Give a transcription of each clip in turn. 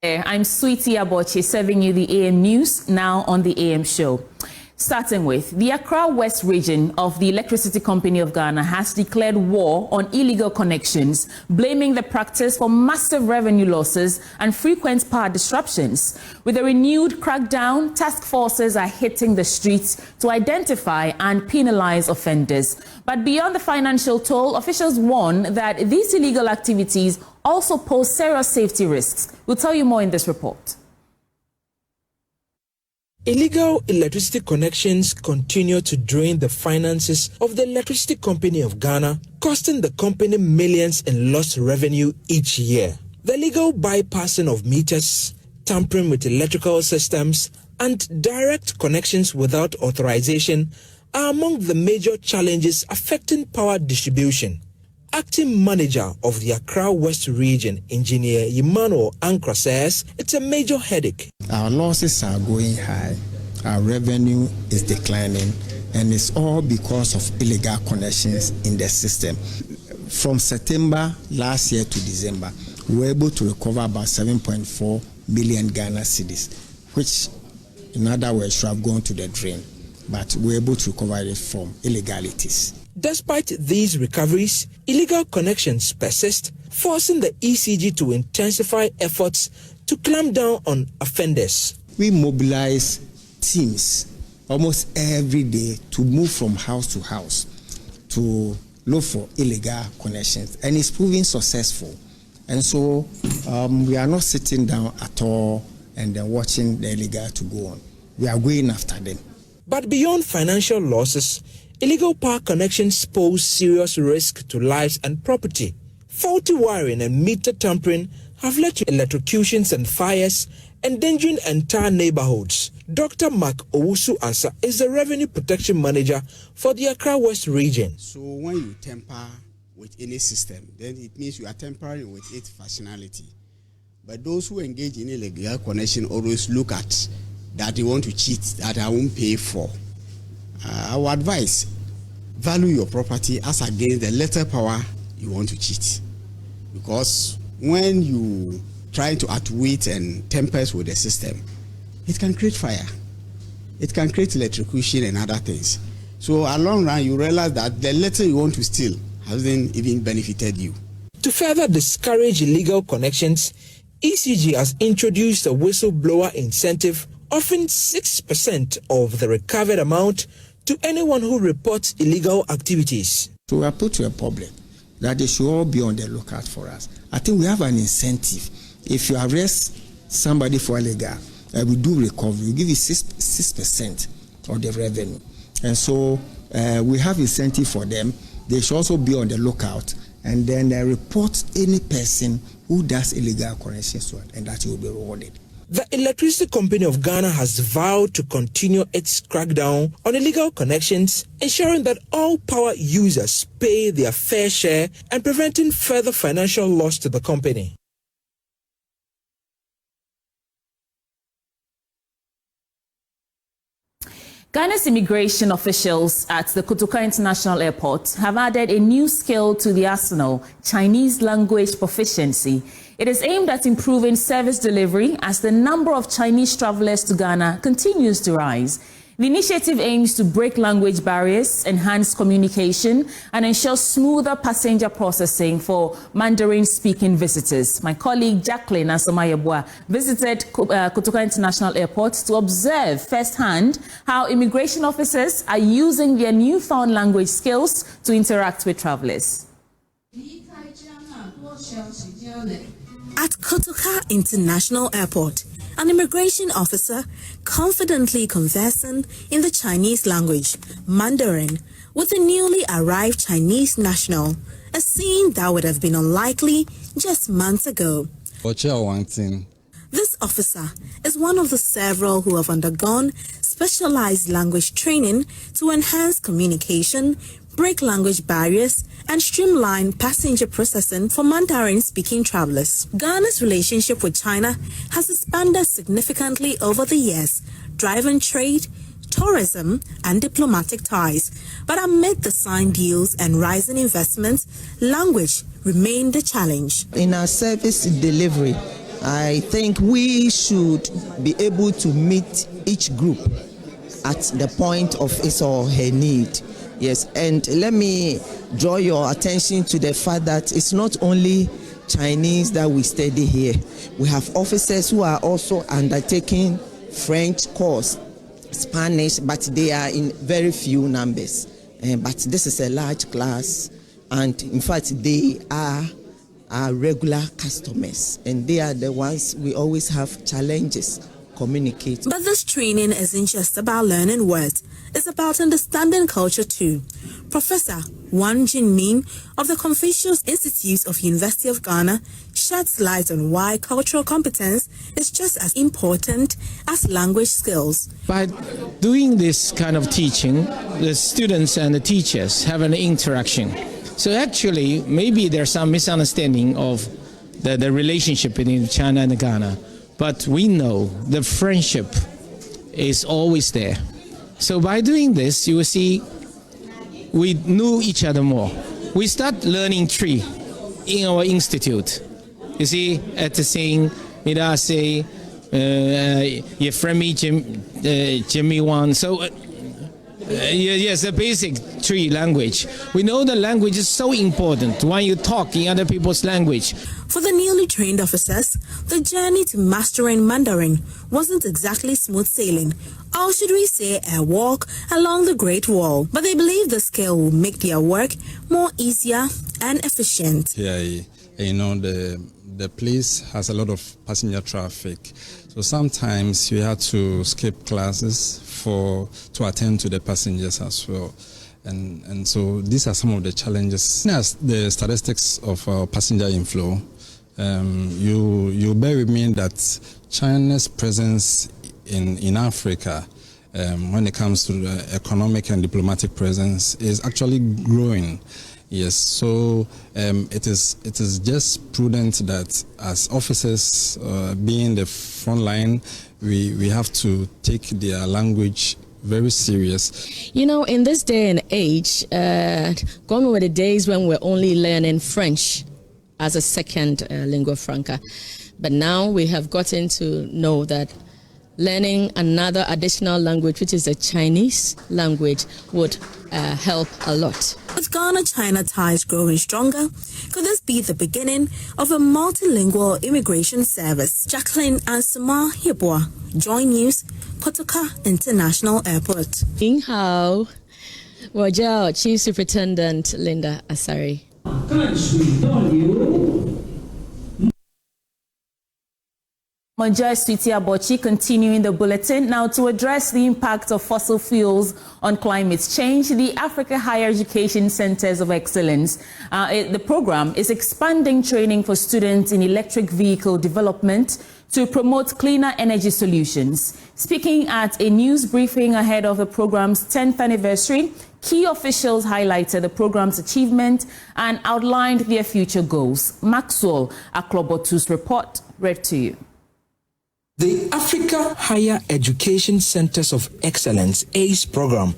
I'm Sweetie Aboche, serving you the AM News now on the AM Show. Starting with, the Accra West region of the Electricity Company of Ghana has declared war on illegal connections, blaming the practice for massive revenue losses and frequent power disruptions. With a renewed crackdown, task forces are hitting the streets to identify and penalize offenders. But beyond the financial toll, officials warn that these illegal activities also pose serious safety risks. We'll tell you more in this report. Illegal electricity connections continue to drain the finances of the Electricity Company of Ghana, costing the company millions in lost revenue each year. The illegal bypassing of meters, tampering with electrical systems, and direct connections without authorization are among the major challenges affecting power distribution. Acting manager of the Accra West region, Engineer Emmanuel Ankra, says it's a major headache. Our losses are going high, our revenue is declining, and it's all because of illegal connections in the system. From September last year to December, we were able to recover about 7.4 billion Ghana cedis, which in other words should have gone to the drain, but we were able to recover it from illegalities. Despite these recoveries, illegal connections persist, forcing the ECG to intensify efforts to clamp down on offenders. We mobilize teams almost every day to move from house to house to look for illegal connections, and it's proving successful. And so we are not sitting down at all and then watching the illegal to go on. We are going after them. But beyond financial losses, illegal power connections pose serious risk to lives and property. Faulty wiring and meter tampering have led to electrocutions and fires, endangering entire neighborhoods. Dr. Mark Owusu Ansa is the Revenue Protection Manager for the Accra West region. So when you tamper with any system, then it means you are tampering with its functionality. But those who engage in illegal connection always look at that they want to cheat, that I won't pay for. Our advice, value your property as against the little power you want to cheat. Because when you try to outwit and tempers with the system, it can create fire. It can create electrocution and other things. So at long run, you realize that the little you want to steal hasn't even benefited you. To further discourage illegal connections, ECG has introduced a whistleblower incentive, offering 6% of the recovered amount to anyone who reports illegal activities. So we are put to a public that they should all be on the lookout for us. I think we have an incentive. If you arrest somebody for illegal, we do recovery. We give you 6% of the revenue. And so we have incentive for them. They should also be on the lookout and then report any person who does illegal connections, and that will be rewarded. The Electricity Company of Ghana has vowed to continue its crackdown on illegal connections, ensuring that all power users pay their fair share and preventing further financial loss to the company. Ghana's immigration officials at the Kotoka International Airport have added a new skill to the arsenal: Chinese language proficiency. It is aimed at improving service delivery as the number of Chinese travelers to Ghana continues to rise. The initiative aims to break language barriers, enhance communication, and ensure smoother passenger processing for Mandarin-speaking visitors. My colleague Jacqueline Asamayabwa visited Kotoka International Airport to observe firsthand how immigration officers are using their newfound language skills to interact with travelers. At Kotoka International Airport, an immigration officer confidently conversing in the Chinese language, Mandarin, with a newly arrived Chinese national, a scene that would have been unlikely just months ago. This officer is one of the several who have undergone specialized language training to enhance communication, break language barriers, and streamline passenger processing for Mandarin-speaking travelers. Ghana's relationship with China has expanded significantly over the years, driving trade, tourism, and diplomatic ties. But amid the signed deals and rising investments, language remained a challenge. In our service delivery, I think we should be able to meet each group at the point of his or her need. Yes, and let me draw your attention to the fact that it's not only Chinese that we study here. We have officers who are also undertaking French course, Spanish, but they are in very few numbers. But this is a large class, and in fact, they are our regular customers, and they are the ones we always have challenges communicating. But this training isn't just about learning words, it's about understanding culture too. Professor Wang Jinming of the Confucius Institute of University of Ghana sheds light on why cultural competence is just as important as language skills. By doing this kind of teaching, the students and the teachers have an interaction. So actually, maybe there's some misunderstanding of the relationship between China and Ghana, but we know the friendship is always there. So by doing this, you will see we knew each other more. We start learning tree in our institute. You see, at the saying, Mida say, your friend me, Jimmy one. So yes, the basic tree language. We know the language is so important when you talk in other people's language. For the newly trained officers, the journey to mastering Mandarin wasn't exactly smooth sailing, or should we say a walk along the Great Wall. But they believe the skill will make their work more easier and efficient. Yeah, you know, the place has a lot of passenger traffic, so sometimes you have to skip classes to attend to the passengers as well. And so these are some of the challenges. As the statistics of our passenger inflow, you bear with me that China's presence in Africa, when it comes to the economic and diplomatic presence, is actually growing. Yes, so it is just prudent that as officers, being the front line, we have to take their language very serious. You know, in this day and age, gone were the days when we're only learning French as a second lingua franca. But now we have gotten to know that learning another additional language, which is the Chinese language, would help a lot. With Ghana-China ties growing stronger, could this be the beginning of a multilingual immigration service? Jacqueline Ansuma Hibwa, Joy News, Kotoka International Airport. Ning Hao, Wajao, Chief Superintendent Linda Asari. Monjai Sweetie Abochi continuing the bulletin. Now, to address the impact of fossil fuels on climate change, the Africa Higher Education Centers of Excellence, the program is expanding training for students in electric vehicle development to promote cleaner energy solutions. Speaking at a news briefing ahead of the program's 10th anniversary, key officials highlighted the program's achievement and outlined their future goals. Maxwell Aklobotu's report read to you. The Africa Higher Education Centers of Excellence ACE program,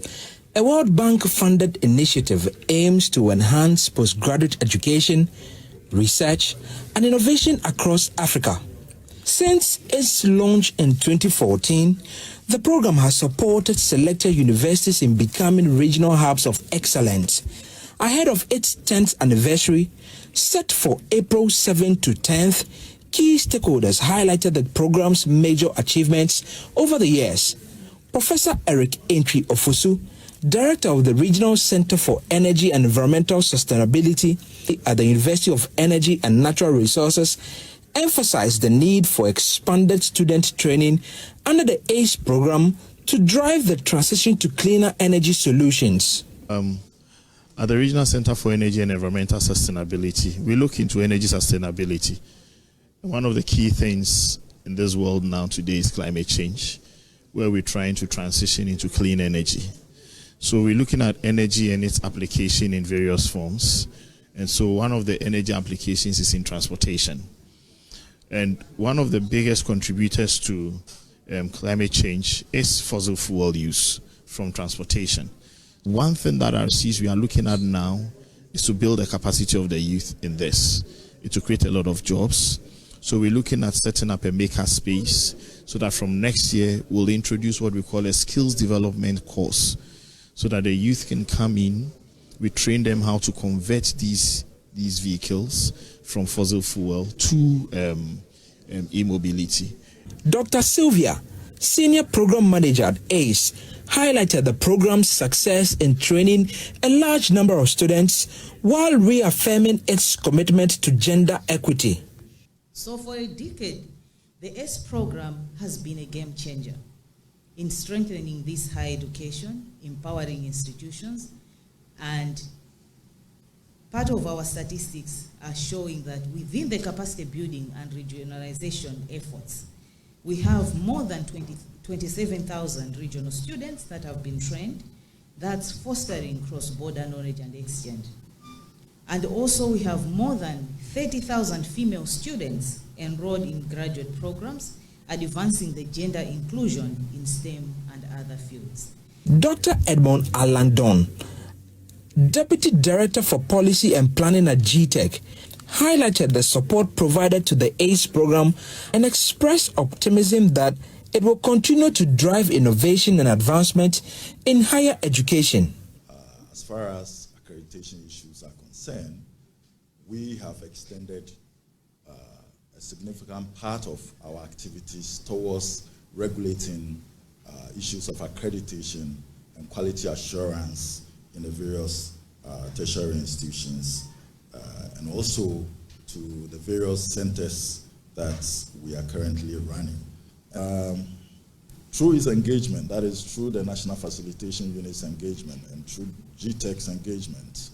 a World Bank-funded initiative, aims to enhance postgraduate education, research, and innovation across Africa. Since its launch in 2014, the program has supported selected universities in becoming regional hubs of excellence. Ahead of its 10th anniversary, set for April 7th to 10th, key stakeholders highlighted the program's major achievements over the years. Professor Eric Entry Ofosu, Director of the Regional Center for Energy and Environmental Sustainability at the University of Energy and Natural Resources, emphasized the need for expanded student training under the ACE program to drive the transition to cleaner energy solutions. At the Regional Center for Energy and Environmental Sustainability, we look into energy sustainability. One of the key things in this world now today is climate change, where we're trying to transition into clean energy. So we're looking at energy and its application in various forms. And so one of the energy applications is in transportation. And one of the biggest contributors to climate change is fossil fuel use from transportation. One thing that RCs we are looking at now is to build the capacity of the youth in this. It will create a lot of jobs. So we're looking at setting up a maker space so that from next year we'll introduce what we call a skills development course so that the youth can come in. We train them how to convert these vehicles from fossil fuel to e-mobility. Dr. Sylvia, Senior Program Manager at ACE, highlighted the program's success in training a large number of students while reaffirming its commitment to gender equity. So for a decade, the ACE program has been a game changer in strengthening this higher education, empowering institutions, and part of our statistics are showing that within the capacity building and regionalization efforts, we have more than 27,000 regional students that have been trained. That's fostering cross-border knowledge and exchange. And also we have more than 30,000 female students enrolled in graduate programs, advancing the gender inclusion in STEM and other fields. Dr. Edmond Alandon, Deputy Director for Policy and Planning at GTEC, highlighted the support provided to the ACE program and expressed optimism that it will continue to drive innovation and advancement in higher education. As far as accreditation issues are concerned, we have extended a significant part of our activities towards regulating issues of accreditation and quality assurance in the various tertiary institutions and also to the various centers that we are currently running. Through its engagement, that is through the National Facilitation Unit's engagement and through GTEC's engagement,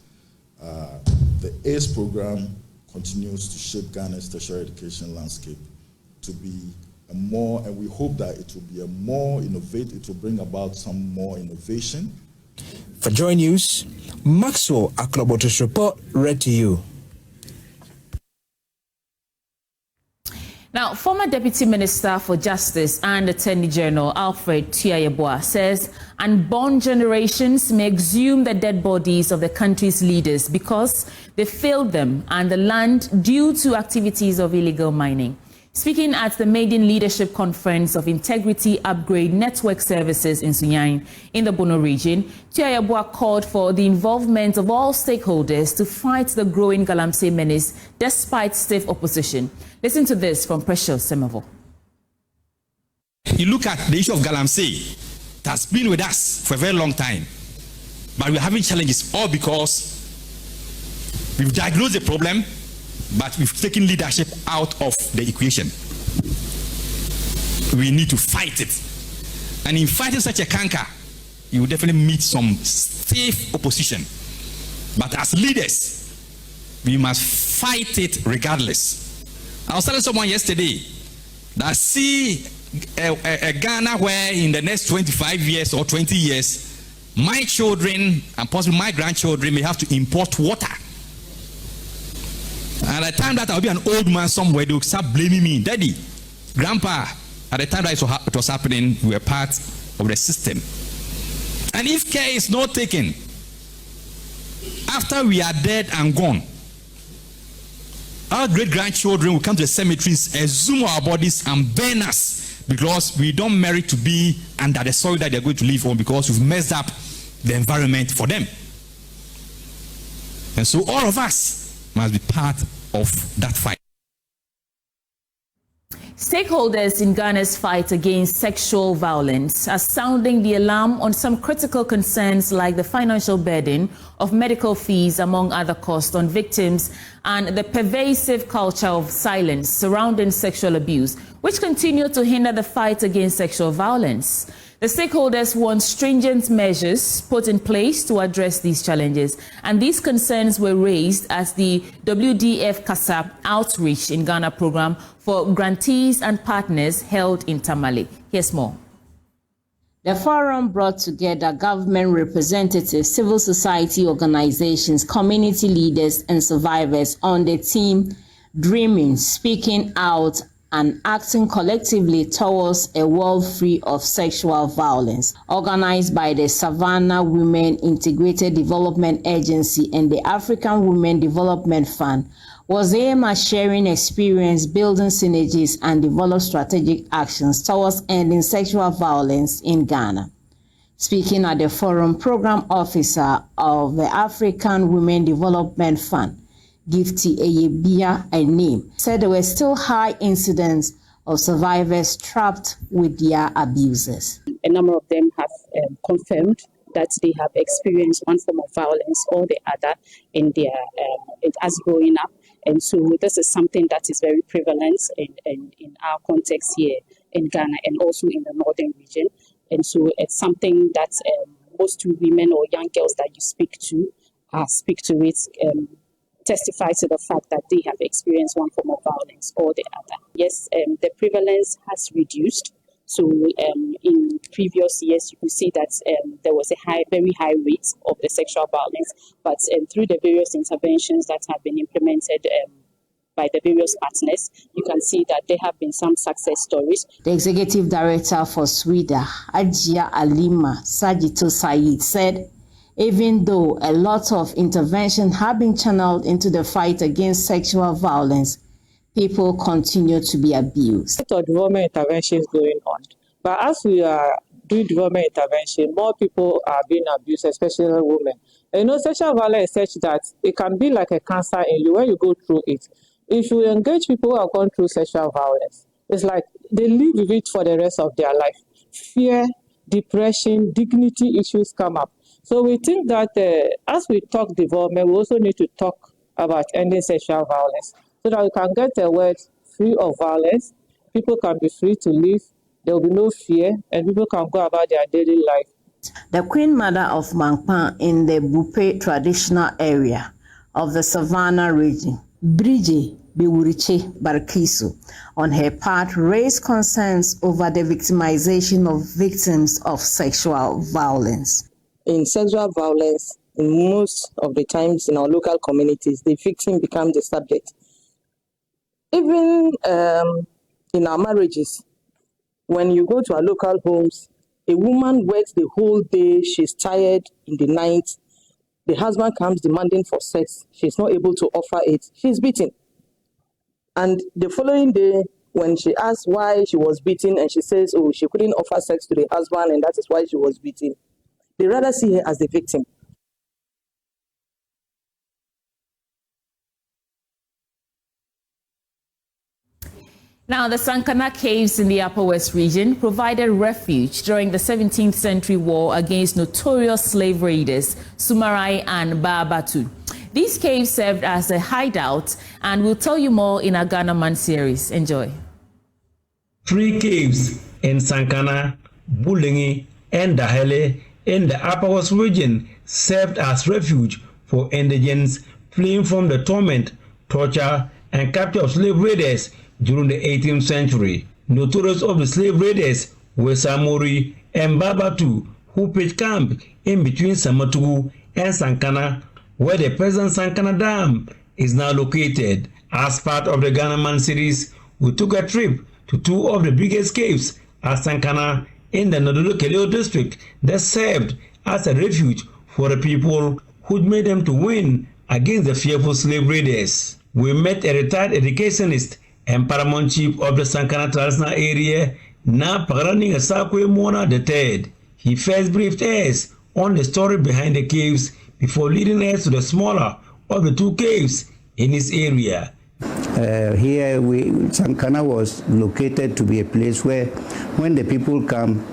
the ACE program continues to shape Ghana's tertiary education landscape to be a more, and we hope that it will be a more innovative, it will bring about some more innovation. For Joy News, Maxwell Akloboto's report read to you. Now, former Deputy Minister for Justice and Attorney General Alfred Tuah says unborn generations may exhume the dead bodies of the country's leaders because they failed them and the land due to activities of illegal mining. Speaking at the Maiden Leadership Conference of Integrity Upgrade Network Services in Sunyani in the Bono region, Tuah called for the involvement of all stakeholders to fight the growing galamsey menace despite stiff opposition. Listen to this from Precious Semavo. You look at the issue of galamsey, it has been with us for a very long time, but we're having challenges all because we've diagnosed the problem, but we've taken leadership out of the equation. We need to fight it. And in fighting such a canker, you will definitely meet some stiff opposition. But as leaders, we must fight it regardless. I was telling someone yesterday that see a Ghana where in the next 25 years or 20 years, my children and possibly my grandchildren may have to import water. And at the time that I'll be an old man somewhere, they'll start blaming me. Daddy, Grandpa, at the time that it was happening, we were part of the system. And if care is not taken, after we are dead and gone, our great-grandchildren will come to the cemeteries, exhume our bodies and burn us because we don't merit to be under the soil that they're going to live on because we've messed up the environment for them. And so all of us must be part of that fight. Stakeholders in Ghana's fight against sexual violence are sounding the alarm on some critical concerns like the financial burden of medical fees, among other costs, on victims and the pervasive culture of silence surrounding sexual abuse, which continue to hinder the fight against sexual violence. The stakeholders want stringent measures put in place to address these challenges, and these concerns were raised at the WDF CASA Outreach in Ghana program for grantees and partners held in Tamale. Here's more. The forum brought together government representatives, civil society organizations, community leaders, and survivors on the theme Dreaming, Speaking Out, and acting collectively towards a world free of sexual violence, organized by the Savannah Women Integrated Development Agency and the African Women Development Fund, was aimed at sharing experience, building synergies, and develop strategic actions towards ending sexual violence in Ghana. Speaking at the forum, Program Officer of the African Women Development Fund, Gifty Eyebia Anim, said there were still high incidents of survivors trapped with their abusers. A number of them have confirmed that they have experienced one form of violence or the other in their as growing up. And so this is something that is very prevalent in our context here in Ghana and also in the northern region. And so it's something that most women or young girls that you speak to it, testify to the fact that they have experienced one form of violence or the other. Yes, the prevalence has reduced. So in previous years, you could see that there was a very high rate of the sexual violence, but through the various interventions that have been implemented by the various partners, you can see that there have been some success stories. The executive director for SWIDA, Ajia Alima Sajito Said, said even though a lot of intervention have been channeled into the fight against sexual violence, people continue to be abused. Development intervention is going on, but as we are doing development intervention, more people are being abused, especially women. And sexual violence is such that it can be like a cancer in you when you go through it. If you engage people who have gone through sexual violence, it's like they live with it for the rest of their life. Fear, depression, dignity issues come up. So we think that as we talk development, we also need to talk about ending sexual violence so that we can get a world free of violence. People can be free to live, there will be no fear, and people can go about their daily life. The Queen Mother of Mangpan in the Bupe traditional area of the Savannah region, Bridget Bewuriche Barkisu, on her part raised concerns over the victimization of victims of sexual violence. In sexual violence, in most of the times in our local communities, the victim becomes the subject. Even in our marriages, when you go to our local homes, a woman works the whole day, she's tired in the night, the husband comes demanding for sex, she's not able to offer it, she's beaten. And the following day, when she asks why she was beaten, and she says, oh, she couldn't offer sex to the husband, and that is why she was beaten, they rather see her as the victim. Now, the Sankana caves in the Upper West region provided refuge during the 17th century war against notorious slave raiders, Sumarai and Baabatu. These caves served as a hideout, and we'll tell you more in our Ghana Man series. Enjoy. 3 caves in Sankana, Bulengi, and Dahele in the Upper West region served as refuge for indigents fleeing from the torment, torture, and capture of slave raiders during the 18th century. Notorious of the slave raiders were Samori and Babatu, who pitched camp in between Samatugu and Sankana, where the present Sankana Dam is now located. As part of the Ghana Man series, we took a trip to 2 of the biggest caves at Sankana in the Nododo-Keleo district that served as a refuge for the people who made them to win against the fearful slave raiders. We met a retired educationist and paramount chief of the Sankana traditional area, Na Pagaraning Asakwe Mona III. He first briefed us on the story behind the caves before leading us to the smaller of the 2 caves in his area. Here, Sankana was located to be a place where, when the people come,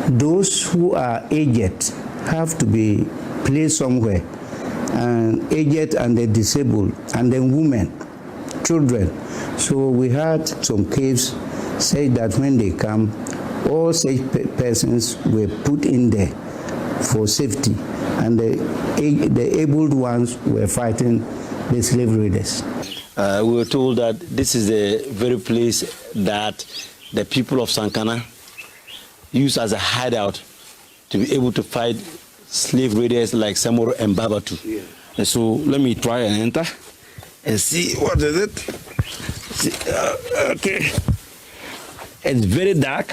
those who are aged have to be placed somewhere, and aged and the disabled, and then women, children. So we had some caves say that when they come, all such persons were put in there for safety, and the abled ones were fighting the slave raiders. We were told that this is the very place that the people of Sankana use as a hideout to be able to fight slave raiders like Samoro and Babatu. Yeah. And so let me try and enter and see what is it. See, okay. It's very dark,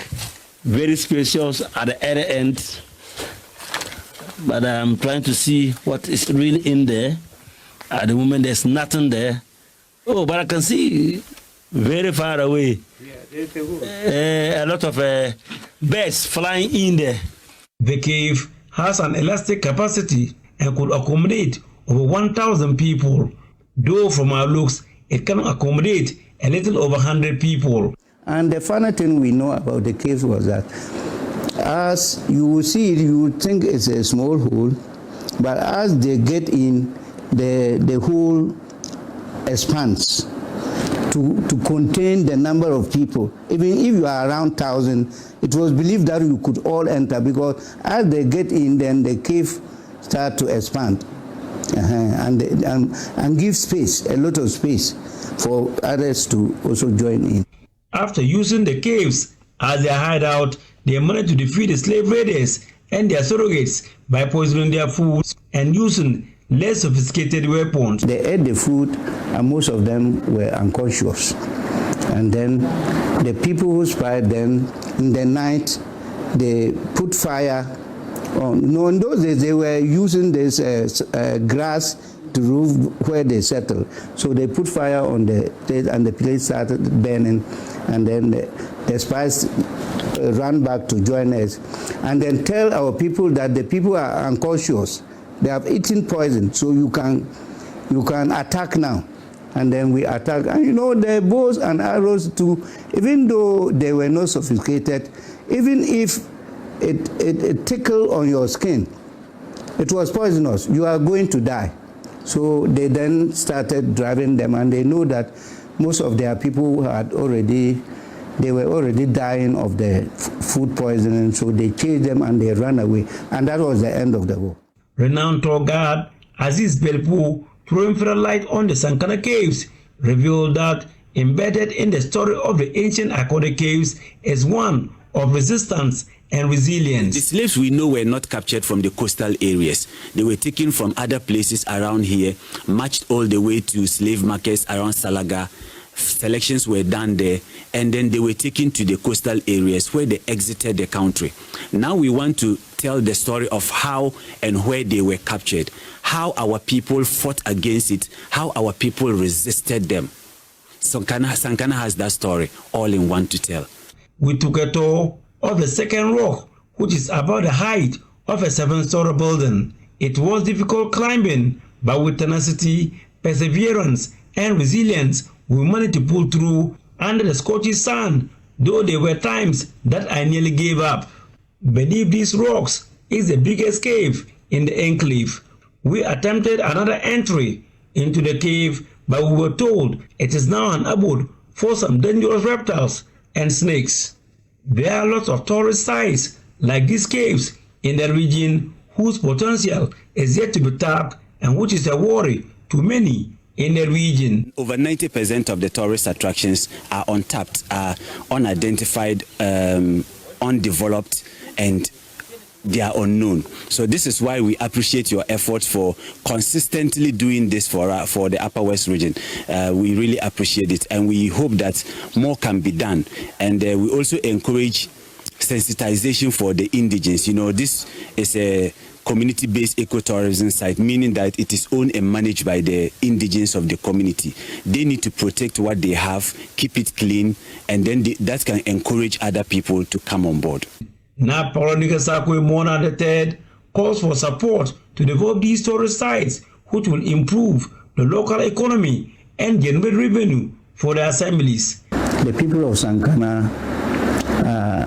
very spacious at the other end. But I'm trying to see what is really in there. At the moment, there's nothing there. Oh, but I can see very far away. A lot of birds flying in there. The cave has an elastic capacity and could accommodate over 1,000 people. Though from our looks, it can accommodate a little over 100 people. And the funny thing we know about the cave was that as you will see it, you would think it's a small hole, but as they get in, the hole expands to contain the number of people. Even if you are around 1,000, it was believed that you could all enter, because as they get in, then the cave start to expand and give space, a lot of space for others to also join in. After using the caves as their hideout, they managed to defeat the slave raiders and their surrogates by poisoning their foods and using less sophisticated weapons. They ate the food and most of them were unconscious. And then the people who spied them, in the night, they put fire on. No, in those days they were using this grass to roof where they settled. So they put fire on the place and the place started burning, and then the spies ran back to join us and then tell our people that the people are unconscious. They have eaten poison, so you can attack now. And then we attack. And you know, the bows and arrows too, even though they were not sophisticated, even if it tickled on your skin, it was poisonous. You are going to die. So they then started driving them, and they know that most of their people they were already dying of the food poisoning, so they chased them and they ran away. And that was the end of the war. Renowned tour guide Aziz Belpo, throwing further light on the Sankana caves, revealed that embedded in the story of the ancient Akode caves is one of resistance and resilience. The slaves we know were not captured from the coastal areas. They were taken from other places around here, marched all the way to slave markets around Salaga. Selections were done there, and then they were taken to the coastal areas where they exited the country. Now we want to tell the story of how and where they were captured, how our people fought against it, how our people resisted them. Sankana has that story all in one to tell. We took a tour of the second rock, which is about the height of a 7-story building. It was difficult climbing, but with tenacity, perseverance, and resilience, we managed to pull through under the scorching sun, though there were times that I nearly gave up. Beneath these rocks is the biggest cave in the enclave. We attempted another entry into the cave, but we were told it is now an abode for some dangerous reptiles and snakes. There are lots of tourist sites like these caves in the region whose potential is yet to be tapped and which is a worry to many in the region. Over 90% of the tourist attractions are untapped, are unidentified, undeveloped, and they are unknown. So this is why we appreciate your efforts for consistently doing this for the Upper West region. We really appreciate it, and we hope that more can be done. And we also encourage sensitization for the indigenes. You know, this is a community-based ecotourism site, meaning that it is owned and managed by the indigenes of the community. They need to protect what they have, keep it clean, and then that can encourage other people to come on board. Now, Paulonika Sakwe Mona III calls for support to develop these tourist sites, which will improve the local economy and generate revenue for the assemblies. The people of Sankana are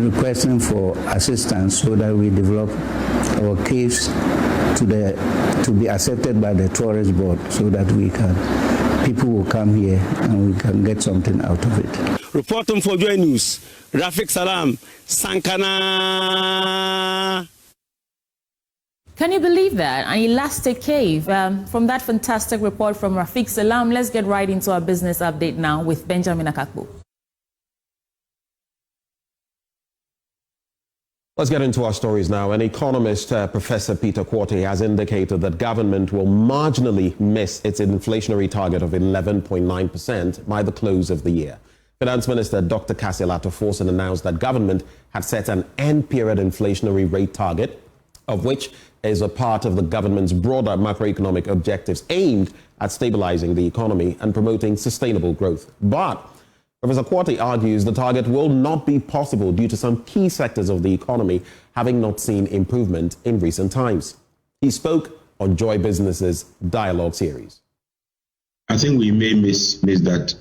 requesting for assistance so that we develop our caves to be accepted by the tourist board, so that people will come here and we can get something out of it. Reporting for Joy News, Rafik Salam, Sankana. Can you believe that? An elastic cave. From that fantastic report from Rafik Salam, let's get right into our business update now with Benjamin Akakbo. Let's get into our stories now. An economist, Professor Peter Quartey, has indicated that government will marginally miss its inflationary target of 11.9% by the close of the year. Finance Minister Dr. Cassie Lato-Forson announced that government had set an end-period inflationary rate target, of which is a part of the government's broader macroeconomic objectives aimed at stabilizing the economy and promoting sustainable growth. But Professor Quartey argues the target will not be possible due to some key sectors of the economy having not seen improvement in recent times. He spoke on Joy Business's Dialogue series. I think we may miss that,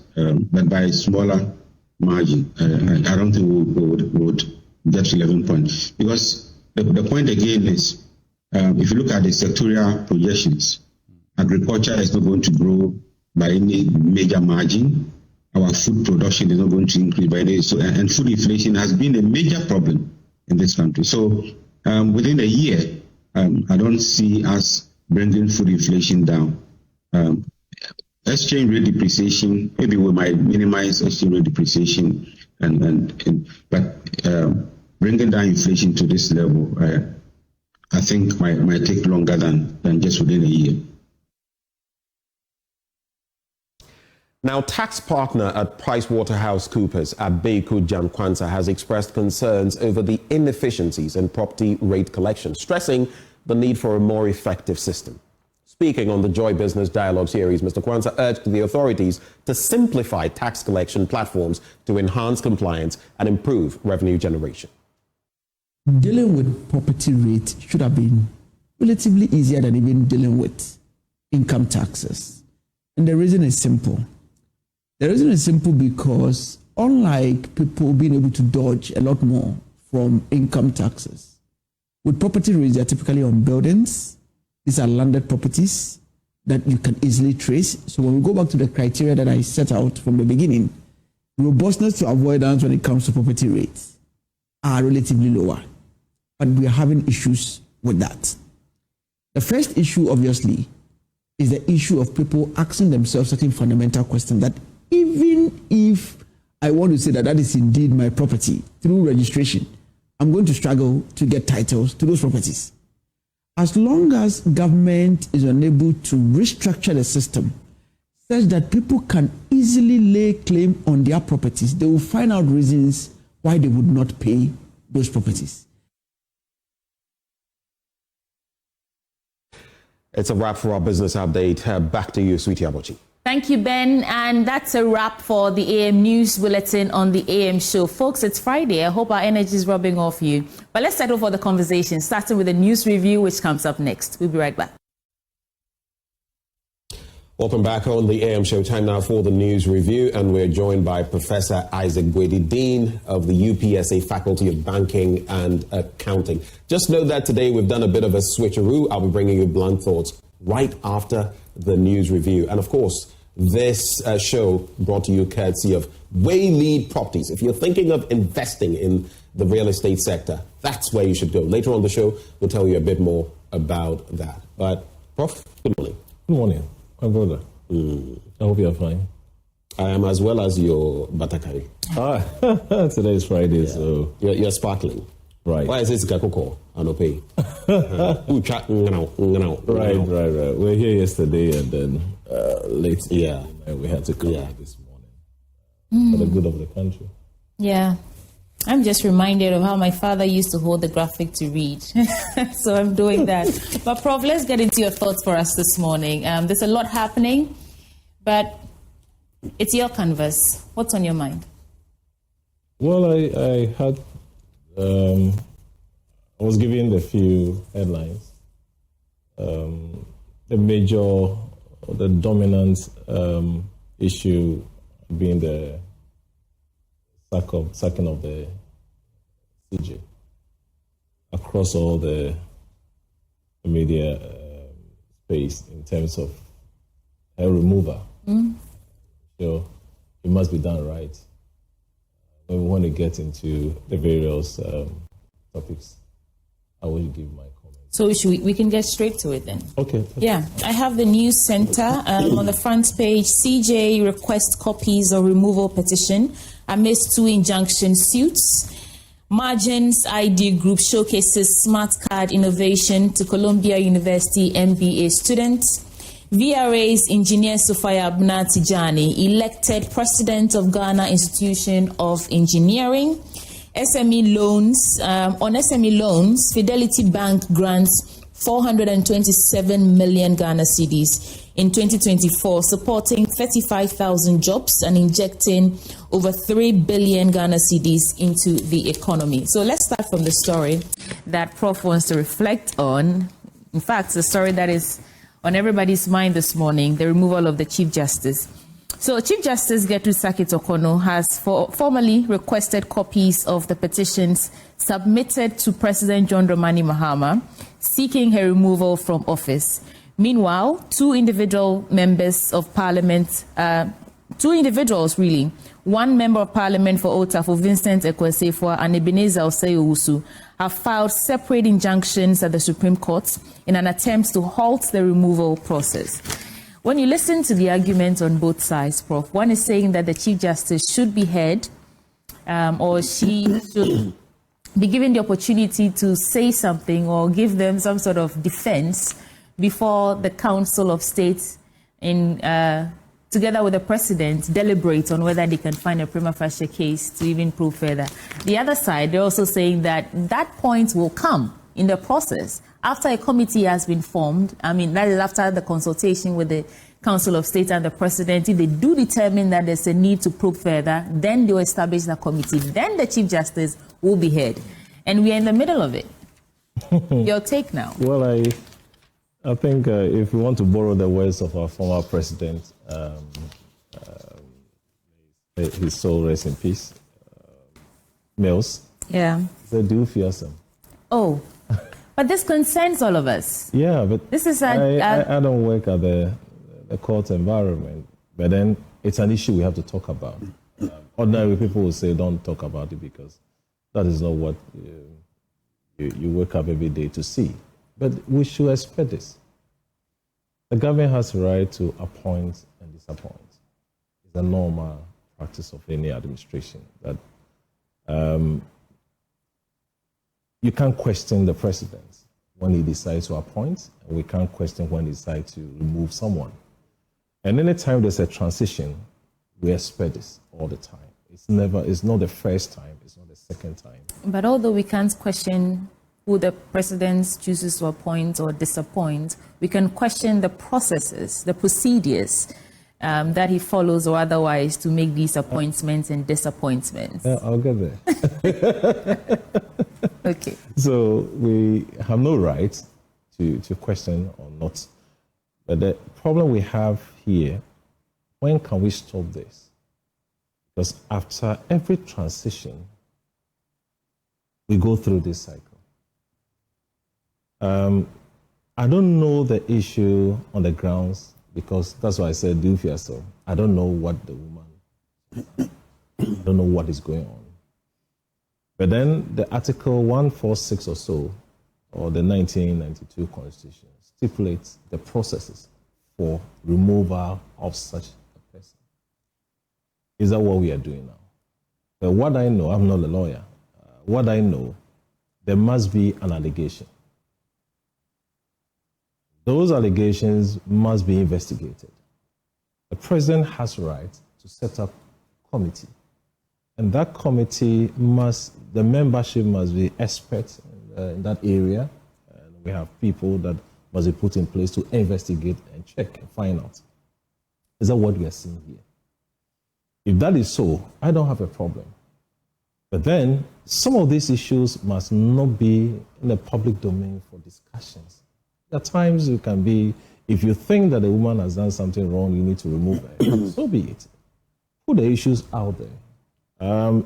but by a smaller margin. I don't think we would get to 11 points. Because the point again is, if you look at the sectorial projections, agriculture is not going to grow by any major margin. Our food production is not going to increase by any, and food inflation has been a major problem in this country. So within a year, I don't see us bringing food inflation down. Exchange rate depreciation, maybe we might minimize exchange rate depreciation, but bringing down inflation to this level, I think might take longer than just within a year. Now, tax partner at PricewaterhouseCoopers, Abeku Jankwansa, has expressed concerns over the inefficiencies in property rate collection, stressing the need for a more effective system. Speaking on the Joy Business Dialogue series, Mr. Kwanzaa urged the authorities to simplify tax collection platforms to enhance compliance and improve revenue generation. Dealing with property rate should have been relatively easier than even dealing with income taxes. And the reason is simple. The reason is simple because unlike people being able to dodge a lot more from income taxes, with property rates, they are typically on buildings. These are landed properties that you can easily trace. So when we go back to the criteria that I set out from the beginning, robustness to avoidance when it comes to property rates are relatively lower. But we are having issues with that. The first issue, obviously, is the issue of people asking themselves certain fundamental questions that even if I want to say that that is indeed my property through registration, I'm going to struggle to get titles to those properties. As long as government is unable to restructure the system such that people can easily lay claim on their properties, they will find out reasons why they would not pay those properties. It's a wrap for our business update. Back to you, Sweetie Abochi. Thank you, Ben. And that's a wrap for the AM News Bulletin on the AM Show. Folks, it's Friday. I hope our energy is rubbing off you. But let's settle for the conversation, starting with the news review, which comes up next. We'll be right back. Welcome back on the AM Show. Time now for the news review. And we're joined by Professor Isaac Gwede, Dean of the UPSA Faculty of Banking and Accounting. Just know that today we've done a bit of a switcheroo. I'll be bringing you blunt thoughts right after the news review. And of course, this show brought to you courtesy of Waylead Properties. If you're thinking of investing in the real estate sector, that's where you should go. Later on the show, we'll tell you a bit more about that. But, Prof, good morning. Good morning, my brother. I hope you're fine. I am, as well as your batakari. Today is Friday, so... You're sparkling. Right. Why is this Gakoko? Anope. Right. We're here yesterday and then late. Yeah. We had to come this morning for the good of the country. Yeah. I'm just reminded of how my father used to hold the graphic to read. So I'm doing that. But Prof, let's get into your thoughts for us this morning. There's a lot happening, but it's your canvas. What's on your mind? Well, I had... I was given a few headlines. The dominant issue being the sacking of the CJ across all the media space in terms of hair remover. So it must be done right. When we want to get into the various topics, I will give my comment. So we can get straight to it then. Okay. Yeah, I have the news center on the front page. CJ requests copies of removal petition amidst 2 injunction suits. Margins ID Group showcases smart card innovation to Columbia University MBA students. VRA's Engineer Sufaya Abna Tijani elected President of Ghana Institution of Engineering. SME loans, on SME loans, Fidelity Bank grants 427 million Ghana cedis in 2024, supporting 35,000 jobs and injecting over 3 billion Ghana cedis into the economy. So let's start from the story that Prof wants to reflect on. In fact, the story that is on everybody's mind this morning, the removal of the Chief Justice. So Chief Justice Gertrude Sakit-Okono has formally requested copies of the petitions submitted to President John Dramani Mahama seeking her removal from office. Meanwhile, two individuals of parliament, one member of parliament for Otafo, Vincent Ekwesefua, and Ebenezer Osei-Owusu, have filed separate injunctions at the Supreme Court in an attempt to halt the removal process. When you listen to the arguments on both sides, Prof, one is saying that the Chief Justice should be heard, or she should be given the opportunity to say something or give them some sort of defense before the Council of State, together with the President, deliberate on whether they can find a prima facie case to even prove further. The other side, they're also saying that that point will come in the process after a committee has been formed. I mean, that is after the consultation with the Council of State and the President. If they do determine that there's a need to probe further, then they'll establish the committee. Then the Chief Justice will be heard. And we are in the middle of it. Your take now. Well, I think if we want to borrow the words of our former president, his soul rest in peace, Mills. Yeah. Said, do fearsome. Oh, but this concerns all of us. Yeah, but this is I don't work at the court environment, but then it's an issue we have to talk about. Ordinary people will say don't talk about it because that is not what you wake up every day to see. But we should expect this. The government has the right to appoint and disappoint. It's a normal practice of any administration that you can't question the president when he decides to appoint, and we can't question when he decides to remove someone. And anytime there's a transition, we expect this all the time. It's not the first time, it's not the second time. But although we can't question who the president chooses to appoint or disappoint, we can question the processes, the procedures that he follows or otherwise to make these appointments and disappointments. Yeah, I'll get there. Okay. So we have no right to question or not. But the problem we have here, when can we stop this? Because after every transition, we go through this cycle. I don't know the issue on the grounds because that's why I said do for yourself. I don't know what the woman, I don't know what is going on. But then the Article 146 or so, or the 1992 Constitution, stipulates the processes for removal of such a person. Is that what we are doing now? But what I know, I'm not a lawyer, what I know, there must be an allegation. Those allegations must be investigated. The president has the right to set up a committee. And that committee the membership must be experts in that area. And we have people that must be put in place to investigate and check and find out. Is that what we are seeing here? If that is so, I don't have a problem. But then some of these issues must not be in the public domain for discussions. At times it can be, if you think that a woman has done something wrong, you need to remove her. So be it. Put the issues out there.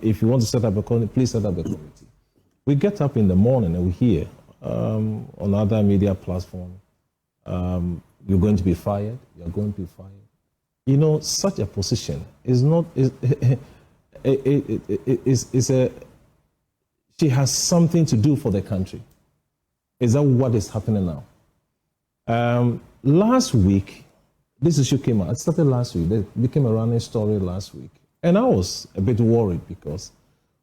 If you want to set up a committee, please set up a committee. We get up in the morning and we hear on other media platforms, you're going to be fired, you're going to be fired. You know, such a position is not, she has something to do for the country. Is that what is happening now? Last week, this issue came out. It started last week. It became a running story last week. And I was a bit worried because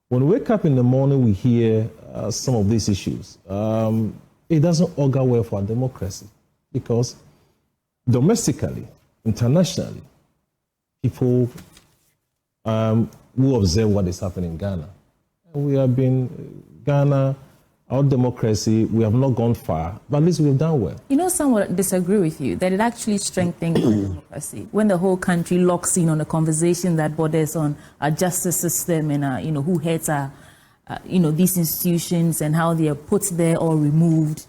when we wake up in the morning, we hear some of these issues. It doesn't augur well for our democracy because domestically, internationally, people who observe what is happening in Ghana. And we have been, Ghana, our democracy, we have not gone far, but at least we've done well. You know, some would disagree with you that it actually strengthens democracy when the whole country locks in on a conversation that borders on our justice system and, who heads our, these institutions and how they are put there or removed,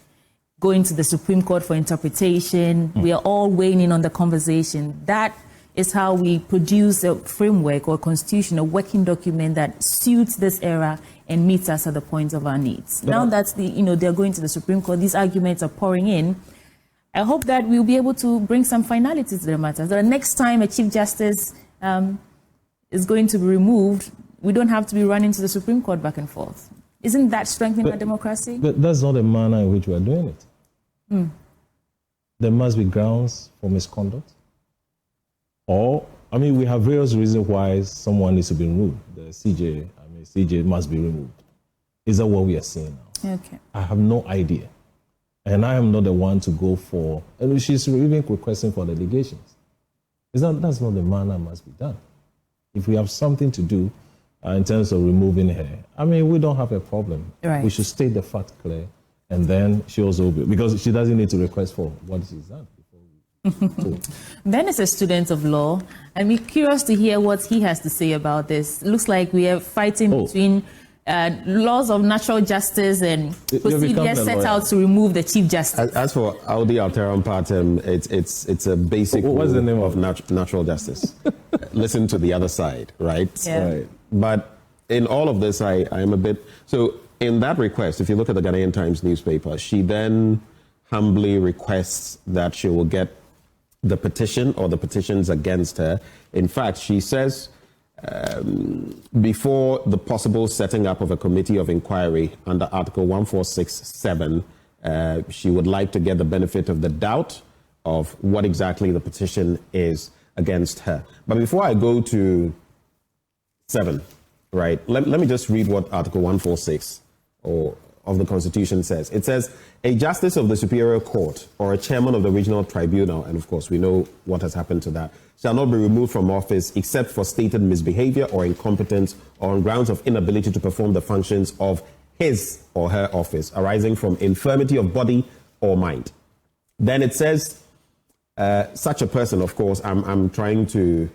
going to the Supreme Court for interpretation. We are all weighing in on the conversation. That is how we produce a framework or a constitution, a working document that suits this era and meets us at the point of our needs. Now that they're going to the Supreme Court, these arguments are pouring in. I hope that we'll be able to bring some finality to the matter. The next time a Chief Justice is going to be removed, we don't have to be running to the Supreme Court back and forth. Isn't that strengthening our democracy? But that's not the manner in which we are doing it. There must be grounds for misconduct. Or, we have various reasons why someone needs to be removed. The CJ must be removed. Is that what we are seeing now? Okay. I have no idea. And I am not the one to go for, and she's even requesting for delegations. That's not the manner it must be done. If we have something to do in terms of removing her, we don't have a problem. Right. We should state the fact clear, and then she also, because she doesn't need to request for what she's done. Ben is a student of law. I'm curious to hear what he has to say about this. Looks like we are fighting between laws of natural justice and procedures set out to remove the Chief Justice. As for Audi Alteram Partem, it's a basic What's the name of natural justice. Listen to the other side, right? Yeah. Right. But in all of this, I am a bit... So in that request, if you look at the Ghanaian Times newspaper, she then humbly requests that she will get the petition or the petitions against her. In fact, she says before the possible setting up of a committee of inquiry under Article 1467, she would like to get the benefit of the doubt of what exactly the petition is against her. But before I go to 7, right, let me just read what Article 146 of the Constitution says. It says, a justice of the Superior Court or a chairman of the regional tribunal, and of course we know what has happened to that, shall not be removed from office except for stated misbehavior or incompetence or on grounds of inability to perform the functions of his or her office arising from infirmity of body or mind. Then it says, such a person, of course, I'm trying to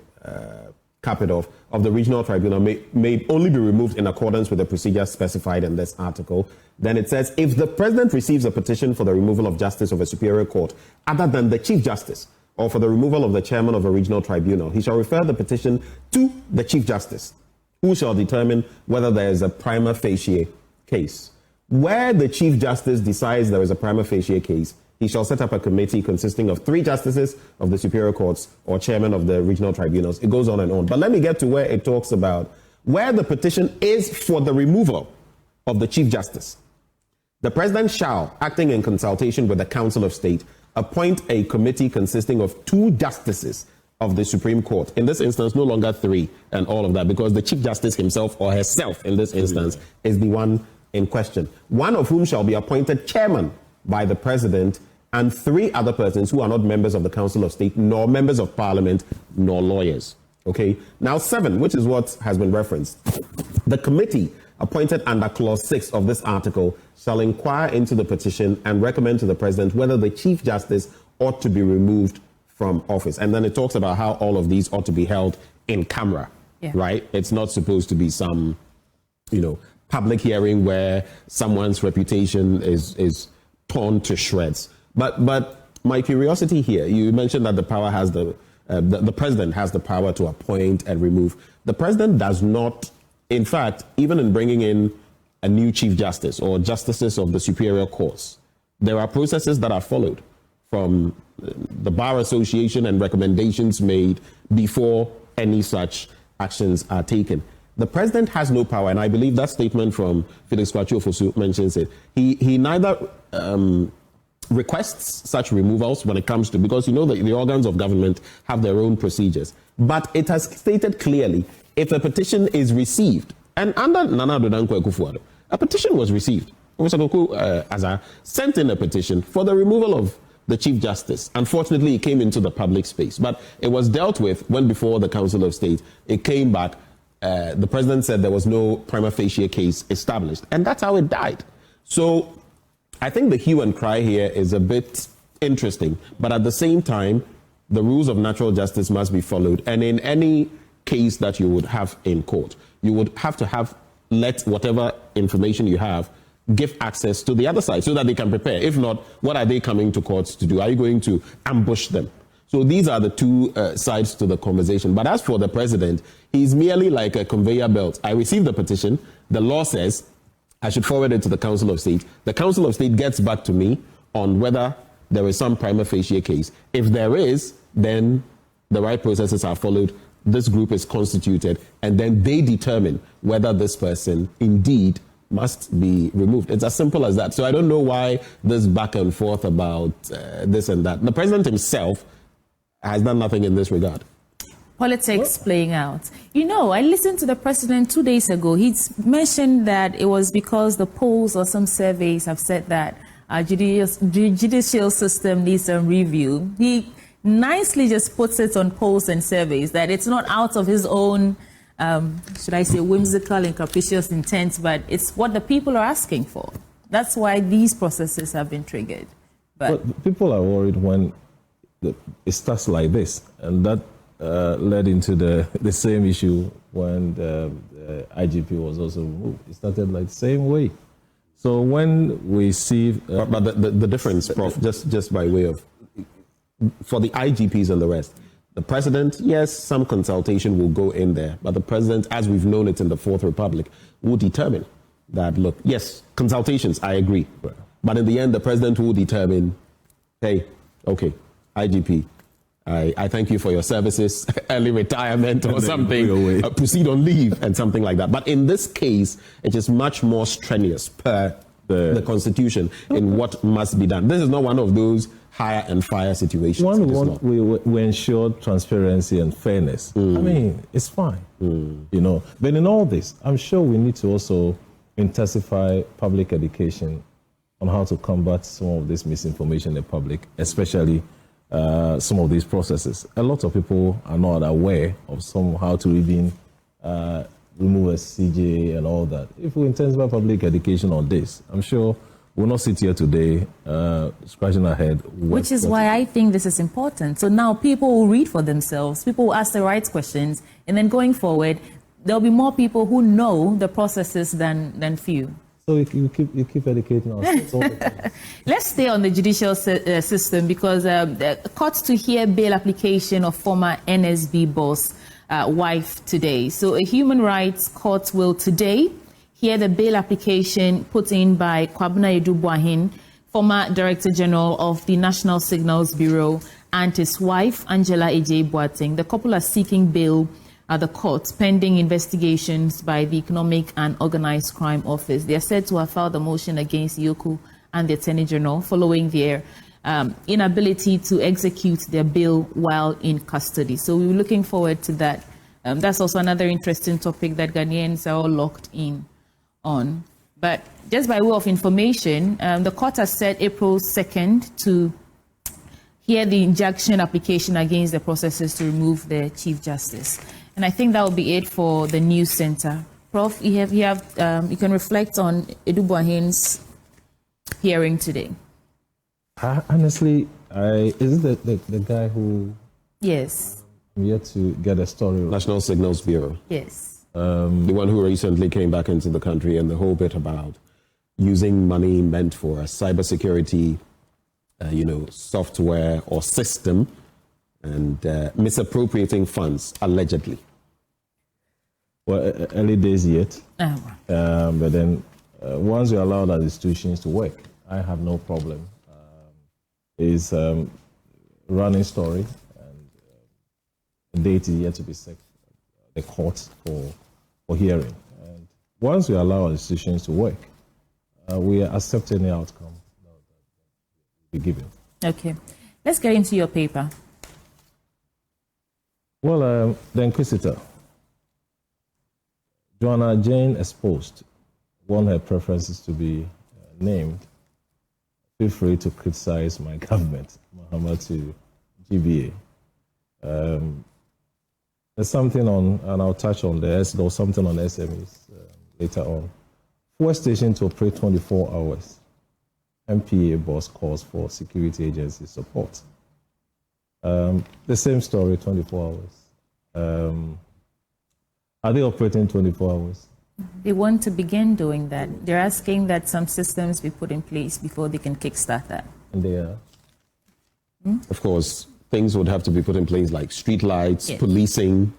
cap it off, of the regional tribunal may only be removed in accordance with the procedure specified in this article. Then it says, if the president receives a petition for the removal of justice of a superior court other than the Chief Justice or for the removal of the chairman of a regional tribunal, he shall refer the petition to the Chief Justice, who shall determine whether there is a prima facie case. Where the Chief Justice decides there is a prima facie case, he shall set up a committee consisting of 3 justices of the superior courts or chairman of the regional tribunals. It goes on and on. But let me get to where it talks about where the petition is for the removal of the Chief Justice. The president shall, acting in consultation with the Council of State, appoint a committee consisting of 2 justices of the Supreme Court. In this instance, no longer 3 and all of that, because the Chief Justice himself or herself in this instance is the one in question. One of whom shall be appointed chairman by the president, and 3 other persons who are not members of the Council of State, nor members of Parliament, nor lawyers. Okay? Now 7, which is what has been referenced. The committee appointed under Clause 6 of this article shall inquire into the petition and recommend to the President whether the Chief Justice ought to be removed from office. And then it talks about how all of these ought to be held in camera, right? It's not supposed to be some, public hearing where someone's reputation is torn to shreds. But my curiosity here, you mentioned that the president has the power to appoint and remove. The president does not, in fact, even in bringing in a new Chief Justice or justices of the superior courts, there are processes that are followed from the Bar Association and recommendations made before any such actions are taken. The president has no power, and I believe that statement from Felix Kwakye-Ofosu mentions it. He neither requests such removals when it comes to, because the organs of government have their own procedures. But it has stated clearly, if a petition is received, and under Nana Addo Dankwa Akufo-Addo, a petition was received. Professor Koku Azar sent in a petition for the removal the Chief Justice. Unfortunately, it came into the public space, but it was dealt with when before the Council of State. It came back. The president said there was no prima facie case established, and that's how it died. So I think the hue and cry here is a bit interesting, but at the same time, the rules of natural justice must be followed. And in any case that you would have in court, you would have to let whatever information you have give access to the other side so that they can prepare. If not, what are they coming to courts to do? Are you going to ambush them? So these are the two sides to the conversation. But as for the president, he's merely like a conveyor belt. I received the petition. The law says I should forward it to the Council of State. The Council of State gets back to me on whether there is some prima facie case. If there is, then the right processes are followed. This group is constituted, and then they determine whether this person indeed must be removed. It's as simple as that. So I don't know why this back and forth about this and that. The president himself has done nothing in this regard. Politics playing out. You know, I listened to the president 2 days ago. He's mentioned that it was because the polls or some surveys have said that our judicial system needs some review. He nicely just puts it on polls and surveys, that it's not out of his own, should I say, whimsical and capricious intent, but it's what the people are asking for. That's why these processes have been triggered. But people are worried when it starts like this, and that led into the same issue when the IGP was also removed. It started like the same way. So when we see... but the difference, Prof, just by way of... For the IGPs and the rest, the president, yes, some consultation will go in there, but the president, as we've known it in the Fourth Republic, will determine that, look, yes, consultations, I agree. But in the end, the president will determine, hey, okay, IGP, I thank you for your services, early retirement or something, proceed on leave and something like that. But in this case, it is much more strenuous per the Constitution in what must be done. This is not one of those hire and fire situations. We ensure transparency and fairness. I mean, it's fine, you know. But in all this, I'm sure we need to also intensify public education on how to combat some of this misinformation in the public, especially some of these processes. A lot of people are not aware of how to even remove a CJ and all that. If we intensify public education on this, I'm sure we'll not sit here today scratching our head. Which is why I think this is important. So now people will read for themselves, people will ask the right questions, and then going forward, there'll be more people who know the processes than few. So you keep educating us. Let's stay on the judicial system, because the court to hear bail application of former NSB boss wife today. So a human rights court will today hear the bail application put in by Kwabena Edu-Boahen, former Director General of the National Signals Bureau, and his wife, Angela Ejay Boateng. The couple are seeking bail at the court pending investigations by the Economic and Organized Crime Office. They are said to have filed a motion against Yoku and the Attorney General following their inability to execute their bail while in custody. So we're looking forward to that. That's also another interesting topic that Ghanaians are all locked in on. But just by way of information, the court has set April 2nd to hear the injunction application against the processes to remove the Chief Justice. And I think that will be it for the news center. Prof, you can reflect on Edu-Boahen's hearing today. Honestly, is it the guy who... Yes. I'm yet to get a story. National Signals Bureau. Yes. The one who recently came back into the country, and the whole bit about using money meant for a cybersecurity, software or system, and misappropriating funds, allegedly. Well, early days yet. Oh. But then once you allow the institutions to work, I have no problem. It's a running story, and the date is yet to be set the court for hearing. And once we allow our institutions to work, we are accepting the outcome that we given. Okay. Let's get into your paper. Well, the Inquisitor, Joanna Jane Exposed, won her preferences to be named feel free to criticize my government, Muhammad to GBA. There's something on, and I'll touch on this, there's something on SMEs later on. Fuel station to operate 24 hours. MPA boss calls for security agency support. The same story, 24 hours. Are they operating 24 hours? They want to begin doing that. They're asking that some systems be put in place before they can kickstart that. And they are? Of course, things would have to be put in place like street lights, Yes. policing,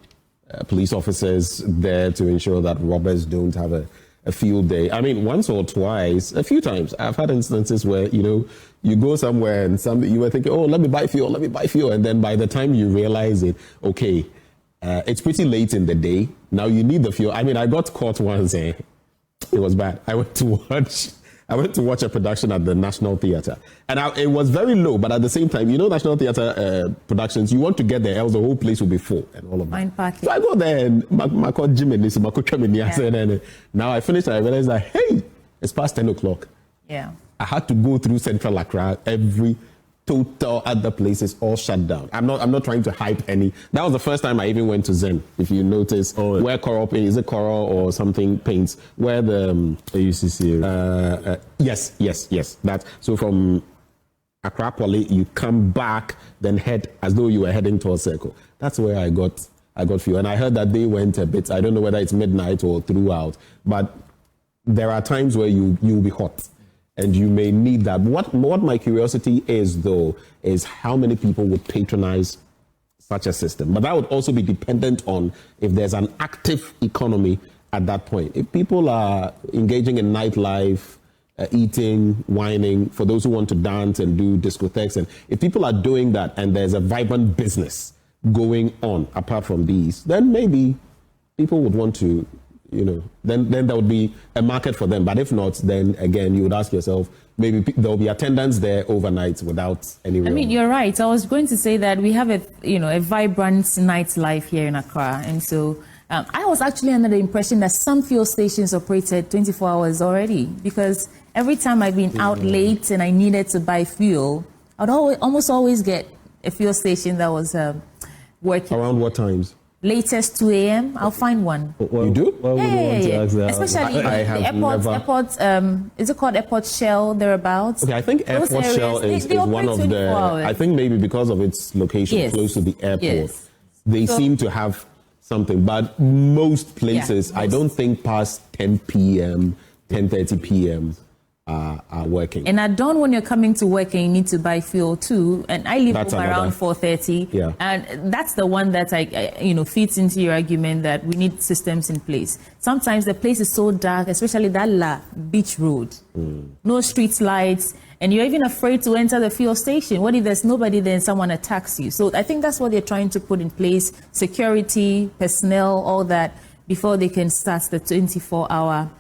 police officers there to ensure that robbers don't have a field day. I mean, once or twice, a few times, I've had instances where, you go somewhere and you were thinking, oh, let me buy fuel. And then by the time you realize it, okay, it's pretty late in the day. Now you need the fuel. I mean, I got caught once. It was bad. I went to watch a production at the National Theatre. And it was very low, but at the same time, National Theatre productions, you want to get there, else the whole place will be full and all of that. Fine parking. So I go there and now I finished and I realized that, hey, it's past 10 o'clock. Yeah. I had to go through Central Accra, every total other places all shut down. I'm not trying to hype any. That was the first time I even went to Zen. If you notice, where Coral paint, is it Coral or something paints? Where the AUCC. Yes. That so from Accra Poly, you come back, then head as though you were heading towards Circle. That's where I got fuel, and I heard that they went a bit. I don't know whether it's midnight or throughout, but there are times where you'll be hot. And you may need that. What my curiosity is, though, is how many people would patronize such a system. But that would also be dependent on if there's an active economy at that point. If people are engaging in nightlife, eating, whining, for those who want to dance and do discotheques, and if people are doing that and there's a vibrant business going on apart from these, then maybe people would want to, then there would be a market for them. But if not, then again, you would ask yourself, maybe there'll be attendance there overnight without any real. I mean, you're right. I was going to say that we have a vibrant nightlife here in Accra. And so I was actually under the impression that some fuel stations operated 24 hours already, because every time I've been out late and I needed to buy fuel, I'd almost always get a fuel station that was working. Around what times? Latest 2 a.m. I'll find one. Well, you do? Well, yeah. Especially the airport, is it called Airport Shell, thereabouts? Okay, I think Airport Shell is one of the, hours. I think maybe because of its location close to the airport, they seem to have something. But most places, I don't think past 10 p.m., 10:30 p.m. Are working. And at dawn, when you're coming to work and you need to buy fuel too, and I leave home around 4:30, and that's the one that feeds into your argument that we need systems in place. Sometimes the place is so dark, especially that beach road, no street lights, and you're even afraid to enter the fuel station. What if there's nobody there and someone attacks you? So I think that's what they're trying to put in place: security, personnel, all that, before they can start the 24-hour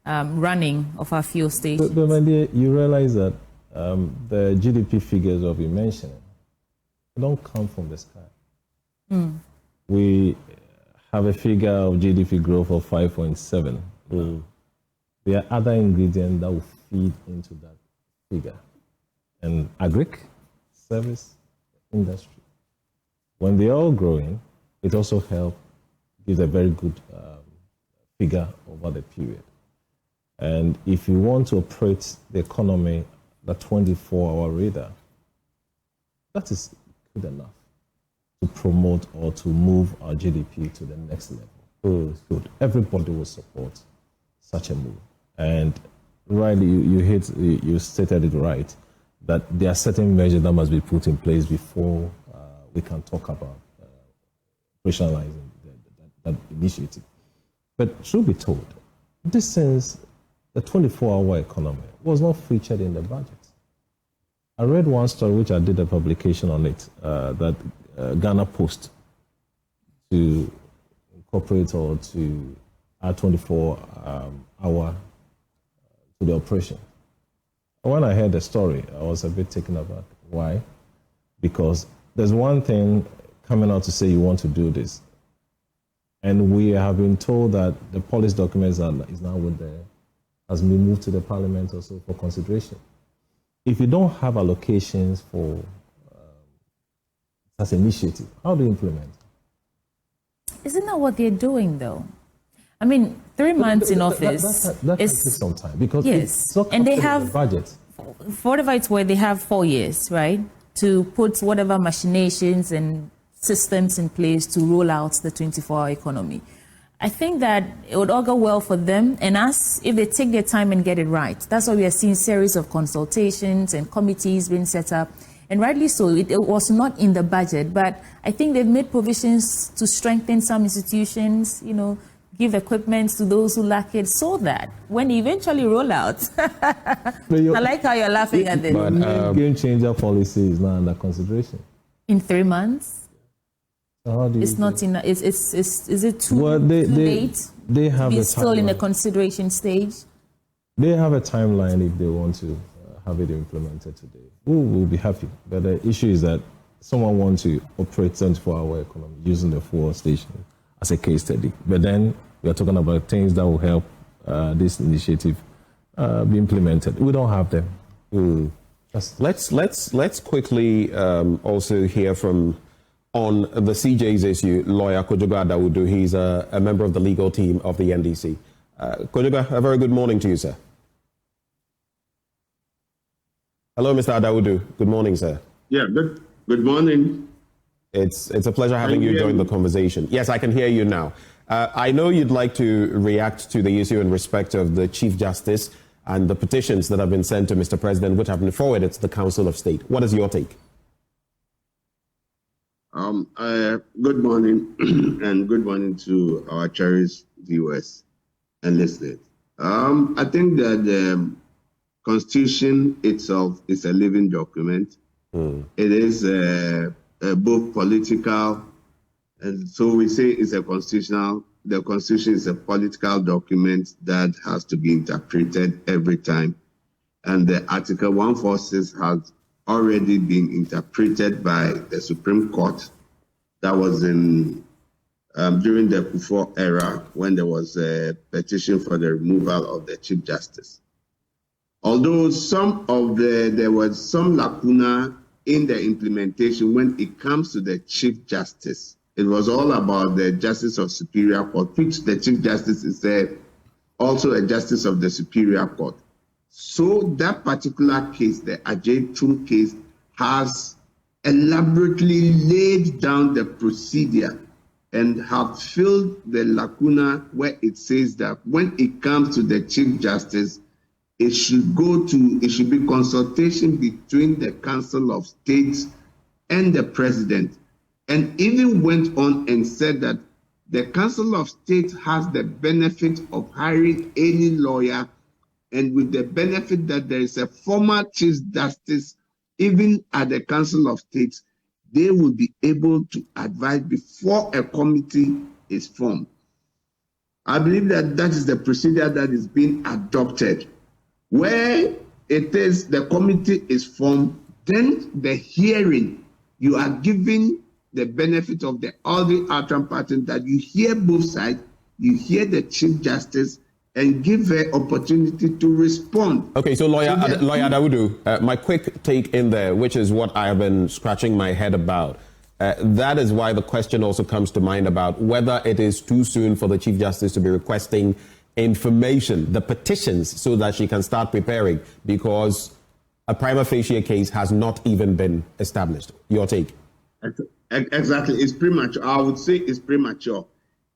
running of our fuel station. But my dear, you realize that the GDP figures of you mentioning don't come from the sky. We have a figure of GDP growth of 5.7. There are other ingredients that will feed into that figure. And agric, service, industry. When they're all growing, it also gives a very good figure over the period. And if you want to operate the economy, the 24-hour radar, that is good enough to promote or to move our GDP to the next level. It's good. Everybody will support such a move. And rightly, you stated it right, that there are certain measures that must be put in place before we can talk about operationalizing that initiative. But truth be told, this is the 24-hour economy was not featured in the budget. I read one story, which I did a publication on it, that Ghana Post to incorporate or to add 24-hour to the operation. When I heard the story, I was a bit taken aback. Why? Because there's one thing coming out to say you want to do this, and we have been told that the policy documents is now with has been moved to the Parliament also for consideration. if you don't have allocations for such initiative, how do you implement? Isn't that what they're doing, though? I mean, 3 months in office. That can take some time because yes, it's and they have the budget. Whatever it's where they have 4 years, right, to put whatever machinations and systems in place to roll out the 24-hour economy. I think that it would augur well for them and us if they take their time and get it right. That's why we are seeing series of consultations and committees being set up. And rightly so, it was not in the budget, but I think they've made provisions to strengthen some institutions, give equipment to those who lack it, so that when they eventually roll out, I like how you're laughing at this. But game changer policy is not under consideration. In 3 months? So how do you it's not in. Is it too late? They have it's still in the consideration stage. They have a timeline if they want to have it implemented today. We will be happy. But the issue is that someone wants to operate 24-hour economy using the 4 station as a case study. But then we are talking about things that will help this initiative be implemented. We don't have them. Let's quickly also hear from. On the CJ's issue, lawyer Kojogo Adawudu, he's a member of the legal team of the NDC. Kojogo, a very good morning to you, sir. Hello, Mr. Adawudu. Good morning, sir. Yeah, good morning. It's a pleasure having you join the conversation. Yes, I can hear you now. I know you'd like to react to the issue in respect of the Chief Justice and the petitions that have been sent to Mr. President, which have been forwarded to the Council of State. What is your take? Good morning, and good morning to our cherished viewers and listeners. I think that the Constitution itself is a living document. It is both political, and so we say it's a constitutional. The Constitution is a political document that has to be interpreted every time, and the Article 146 has already been interpreted by the Supreme Court. That was in during the Kufuor era when there was a petition for the removal of the Chief Justice. Although there was some lacuna in the implementation when it comes to the Chief Justice. It was all about the Justice of Superior Court, which the Chief Justice is also a Justice of the Superior Court. So that particular case, the Ajay Chum case, has elaborately laid down the procedure and have filled the lacuna where it says that when it comes to the Chief Justice, it should be consultation between the Council of State and the President. And even went on and said that the Council of State has the benefit of hiring any lawyer, and with the benefit that there is a former Chief Justice even at the Council of State, they will be able to advise before a committee is formed. I believe that that is the procedure that is being adopted. Where it is the committee is formed, then the hearing, you are given the benefit of all the outcome pattern that you hear both sides, you hear the Chief Justice, and give her opportunity to respond. Okay, so Lawyer Adawudu, my quick take in there, which is what I have been scratching my head about. That is why the question also comes to mind about whether it is too soon for the Chief Justice to be requesting information, the petitions, so that she can start preparing, because a prima facie case has not even been established. Your take? Exactly, it's premature. I would say it's premature.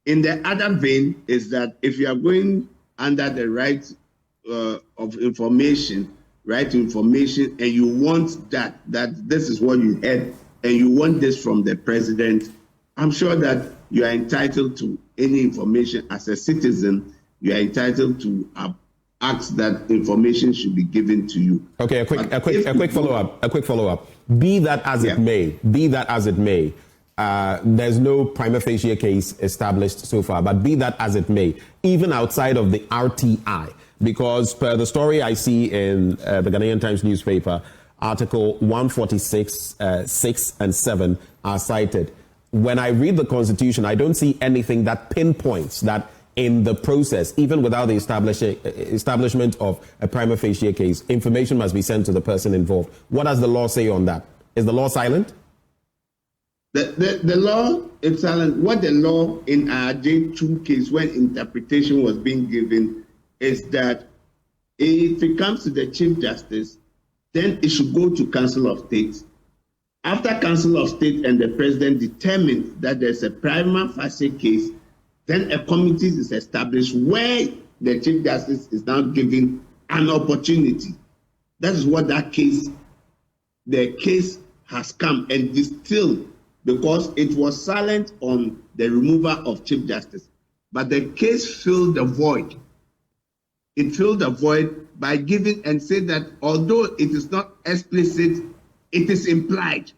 In the other vein is that if you are going under the right of information, right to information, and you want that this is what you heard, and you want this from the President, I'm sure that you are entitled to any information as a citizen. You are entitled to ask that information should be given to you. Okay, a quick follow-up. Be that as it may, there's no prima facie case established so far, but be that as it may, even outside of the RTI, because per the story I see in the Ghanaian Times newspaper, Article 146, 6 and 7 are cited. When I read the Constitution, I don't see anything that pinpoints that in the process, even without the establishment of a prima facie case, information must be sent to the person involved. What does the law say on that? Is the law silent? The law is silent. What the law in our J2 case, when interpretation was being given, is that if it comes to the Chief Justice, then it should go to Council of State. After Council of State and the President determines that there's a prima facie case, then a committee is established where the Chief Justice is now given an opportunity. That is what the case has come and distilled, because it was silent on the removal of Chief Justice. But the case filled the void. It filled the void by giving and said that although it is not explicit, it is implied.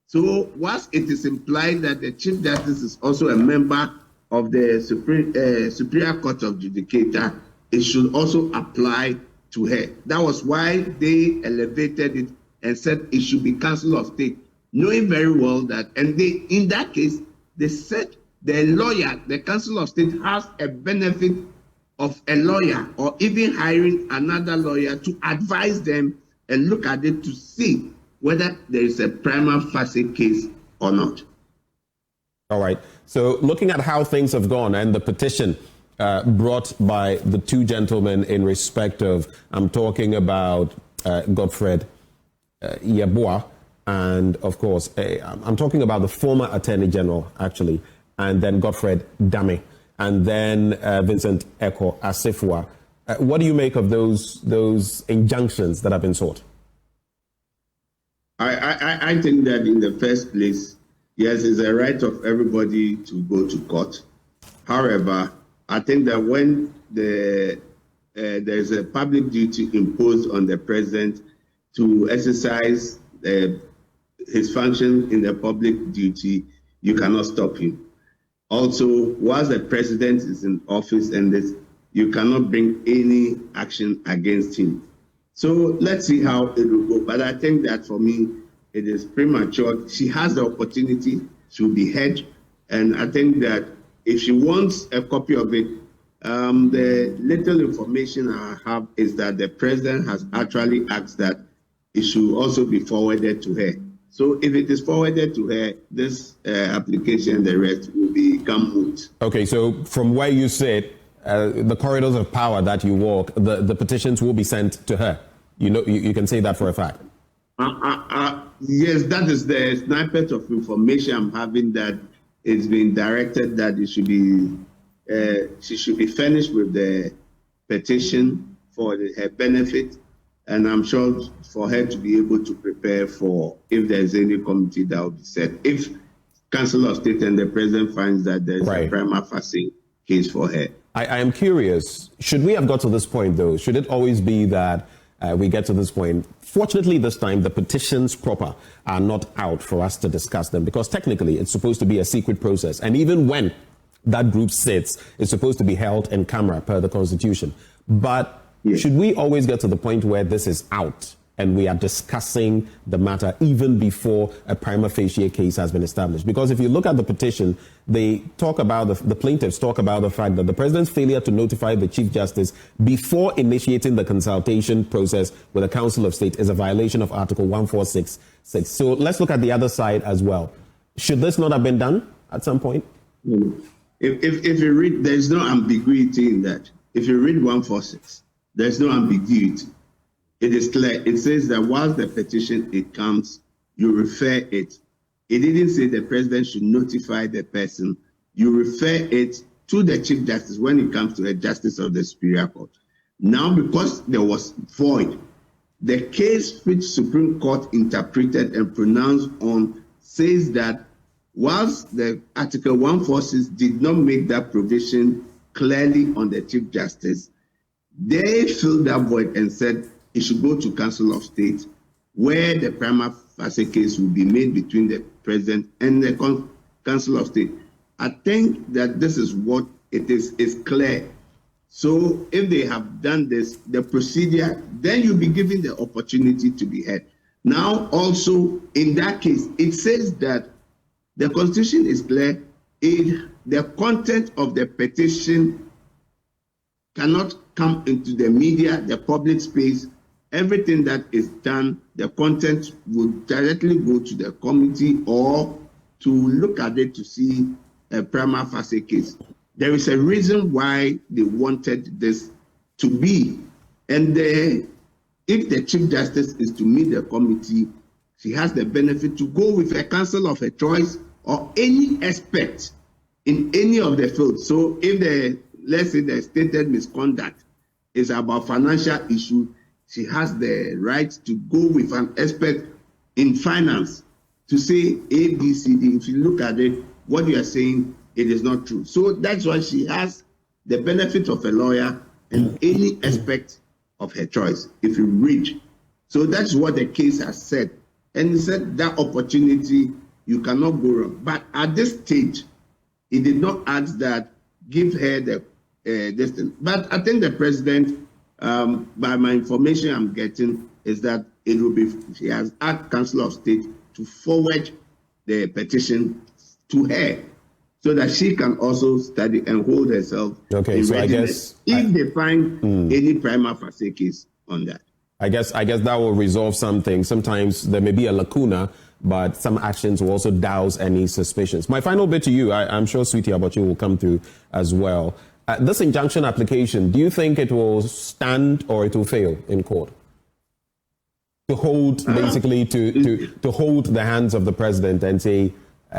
So once it is implied that the Chief Justice is also a member of the Superior Court of Judicature, it should also apply to her. That was why they elevated it and said it should be Council of State, knowing very well that, and they, in that case, they said the lawyer, the Council of State has a benefit of a lawyer or even hiring another lawyer to advise them and look at it to see whether there is a prima facie case or not. All right. So looking at how things have gone and the petition brought by the two gentlemen in respect of, I'm talking about Godfred Yeboah, and of course, I'm talking about the former Attorney General, actually, and then Godfred Dame, and then Vincent Eko Asifua. What do you make of those injunctions that have been sought? I think that in the first place, yes, it's a right of everybody to go to court. However, I think that when there's a public duty imposed on the president to exercise his function in the public duty, you cannot stop him. Also, whilst the president is in office and you cannot bring any action against him. So let's see how it will go. But I think that for me, it is premature. She has the opportunity to be heard. And I think that if she wants a copy of it, the little information I have is that the president has actually asked that it should also be forwarded to her. So if it is forwarded to her, this application, the rest will become moot. Okay, so from where you sit, the corridors of power that you walk, the petitions will be sent to her. You know, you can say that for a fact. Yes, that is the snippet of information I'm having, that it's been directed that it should be, she should be furnished with the petition for her benefit. And I'm sure for her to be able to prepare for if there's any committee that will be set. If Council of State and the President finds that there's a prima facie case for her. I am curious, should we have got to this point though? Should it always be that we get to this point? Fortunately, this time, the petitions proper are not out for us to discuss them, because technically it's supposed to be a secret process. And even when that group sits, it's supposed to be held in camera per the Constitution. But should we always get to the point where this is out and we are discussing the matter even before a prima facie case has been established? Because if you look at the petition, they talk about, the plaintiffs talk about the fact that the president's failure to notify the Chief Justice before initiating the consultation process with the Council of State is a violation of Article 1466. So let's look at the other side as well. Should this not have been done at some point? If you read, there's no ambiguity in that. If you read 146, there's no ambiguity. It is clear. It says that whilst the petition, it comes, you refer it. It didn't say the president should notify the person. You refer it to the Chief Justice when it comes to a justice of the Superior Court. Now, because there was void, the case which Supreme Court interpreted and pronounced on says that whilst the Article 146 did not make that provision clearly on the Chief Justice, they filled that void and said it should go to Council of State, where the prima facie case will be made between the President and the Council of State. I think that this is what it is clear. So if they have done this, the procedure, then you'll be given the opportunity to be heard. Now, also, in that case, it says that the Constitution is clear. The content of the petition cannot come into the media, the public space. Everything that is done, the content will directly go to the committee or to look at it to see a prima facie case. There is a reason why they wanted this to be. And if the Chief Justice is to meet the committee, she has the benefit to go with a counsel of her choice or any expert in any of the fields. So if let's say the stated misconduct is about financial issue, she has the right to go with an expert in finance to say A, B, C, D. If you look at it, what you are saying, it is not true. So that's why she has the benefit of a lawyer and any aspect of her choice, if you read. So that's what the case has said. And it said that opportunity, you cannot go wrong. But at this stage, it did not ask that, give her the distance. But I think the president, by my information I'm getting, is that it will be, she has asked Council of State to forward the petition to her so that she can also study and hold herself in so readiness if they find any prima facie case on that. I guess that will resolve something. Sometimes there may be a lacuna, but some actions will also douse any suspicions. My final bit to you, I'm sure Sweetie Abochi will come through as well. This injunction application, do you think it will stand or it will fail in court? To hold, basically, to hold the hands of the president and say,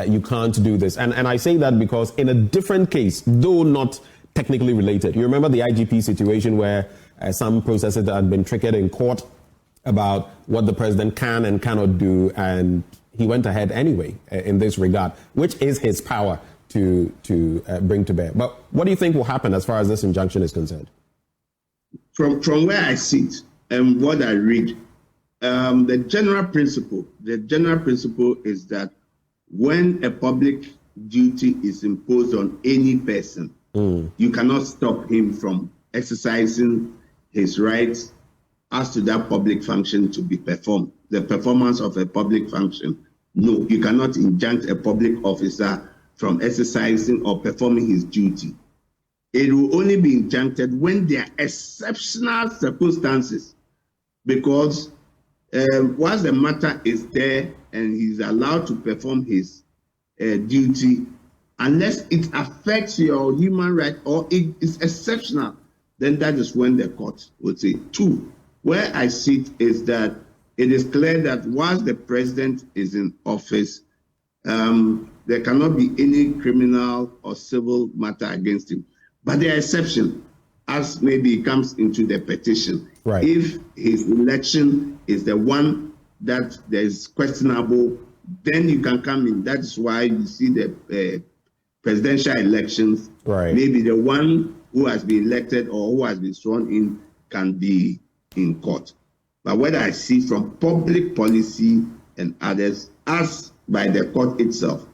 you can't do this. And I say that because in a different case, though not technically related, you remember the IGP situation where some processes had been triggered in court about what the president can and cannot do, and he went ahead anyway in this regard, which is his power to bring to bear. But what do you think will happen as far as this injunction is concerned? From where I sit and what I read, the general principle is that when a public duty is imposed on any person, you cannot stop him from exercising his rights as to that public function to be performed. The performance of a public function, no, you cannot injunct a public officer from exercising or performing his duty. It will only be injuncted when there are exceptional circumstances, because once the matter is there and he's allowed to perform his duty, unless it affects your human right or it is exceptional, then that is when the court would say. Two, where I sit is that it is clear that once the president is in office, there cannot be any criminal or civil matter against him. But there are exceptions, as maybe it comes into the petition. Right. If his election is the one that there is questionable, then you can come in. That is why you see the presidential elections. Right. Maybe the one who has been elected or who has been sworn in can be in court. But what I see from public policy and others, as by the court itself.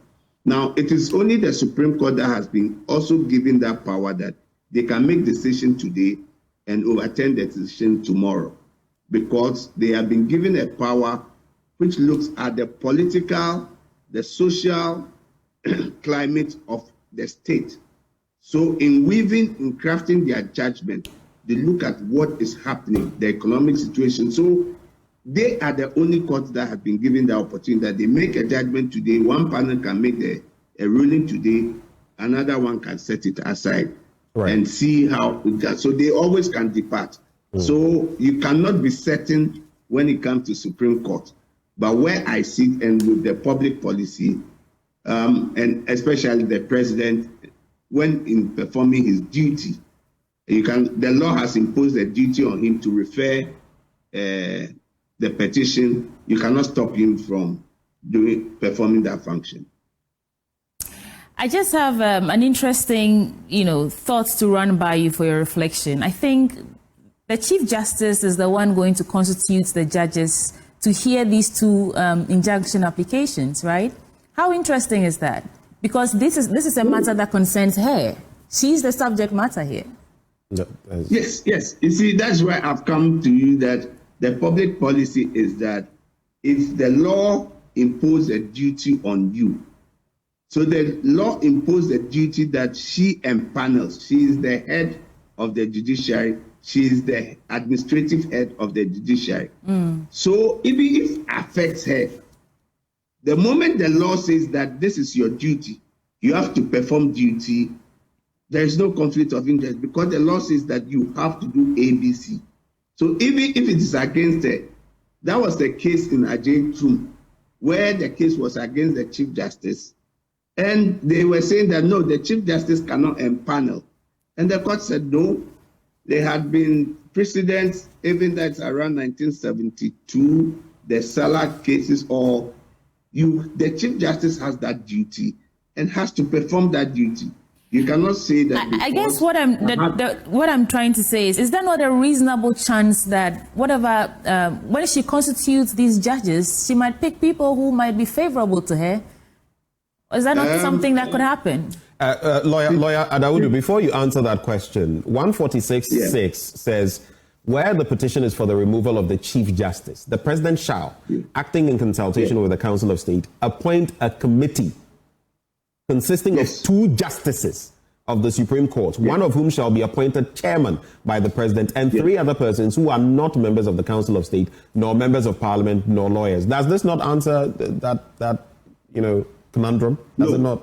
Now, it is only the Supreme Court that has been also given that power that they can make decision today and overturn the decision tomorrow, because they have been given a power which looks at the political, the social climate of the state. So in crafting their judgment, they look at what is happening, the economic situation. So they are the only courts that have been given the opportunity that they make a judgment today. One panel can make a ruling today, another one can set it aside and see how it goes. So they always can depart. So you cannot be certain when it comes to Supreme Court. But where I sit and with the public policy, and especially the president, when in performing his duty, the law has imposed a duty on him to refer the petition. You cannot stop him from performing that function. I just have an interesting, thoughts to run by you for your reflection. I think the Chief Justice is the one going to constitute the judges to hear these two injunction applications, right? How interesting is that? Because this is a matter that concerns her. She's the subject matter here. Yes. You see, that's why I've come to you that the public policy is that if the law imposes a duty on you, so the law imposes a duty that she empanels. She is the head of the judiciary. She is the administrative head of the judiciary. So even if it affects her, the moment the law says that this is your duty, you have to perform duty, there is no conflict of interest because the law says that you have to do ABC. So even if it is against her, that was the case in Ajay Tum, where the case was against the Chief Justice. And they were saying that no, the Chief Justice cannot empanel. And the court said no. There had been precedents, even that's around 1972, the Salah cases, or the Chief Justice has that duty and has to perform that duty. You cannot say that. I guess what I'm trying to say is there not a reasonable chance that whatever when she constitutes these judges, she might pick people who might be favorable to her? Is that not something that could happen? Lawyer Adawudu, before you answer that question, 146.6 says, where the petition is for the removal of the Chief Justice, the President shall, acting in consultation with the Council of State, appoint a committee consisting of 2 justices of the Supreme Court, one of whom shall be appointed chairman by the President, and 3 other persons who are not members of the Council of State, nor members of Parliament, nor lawyers. Does this not answer that conundrum? Does it not?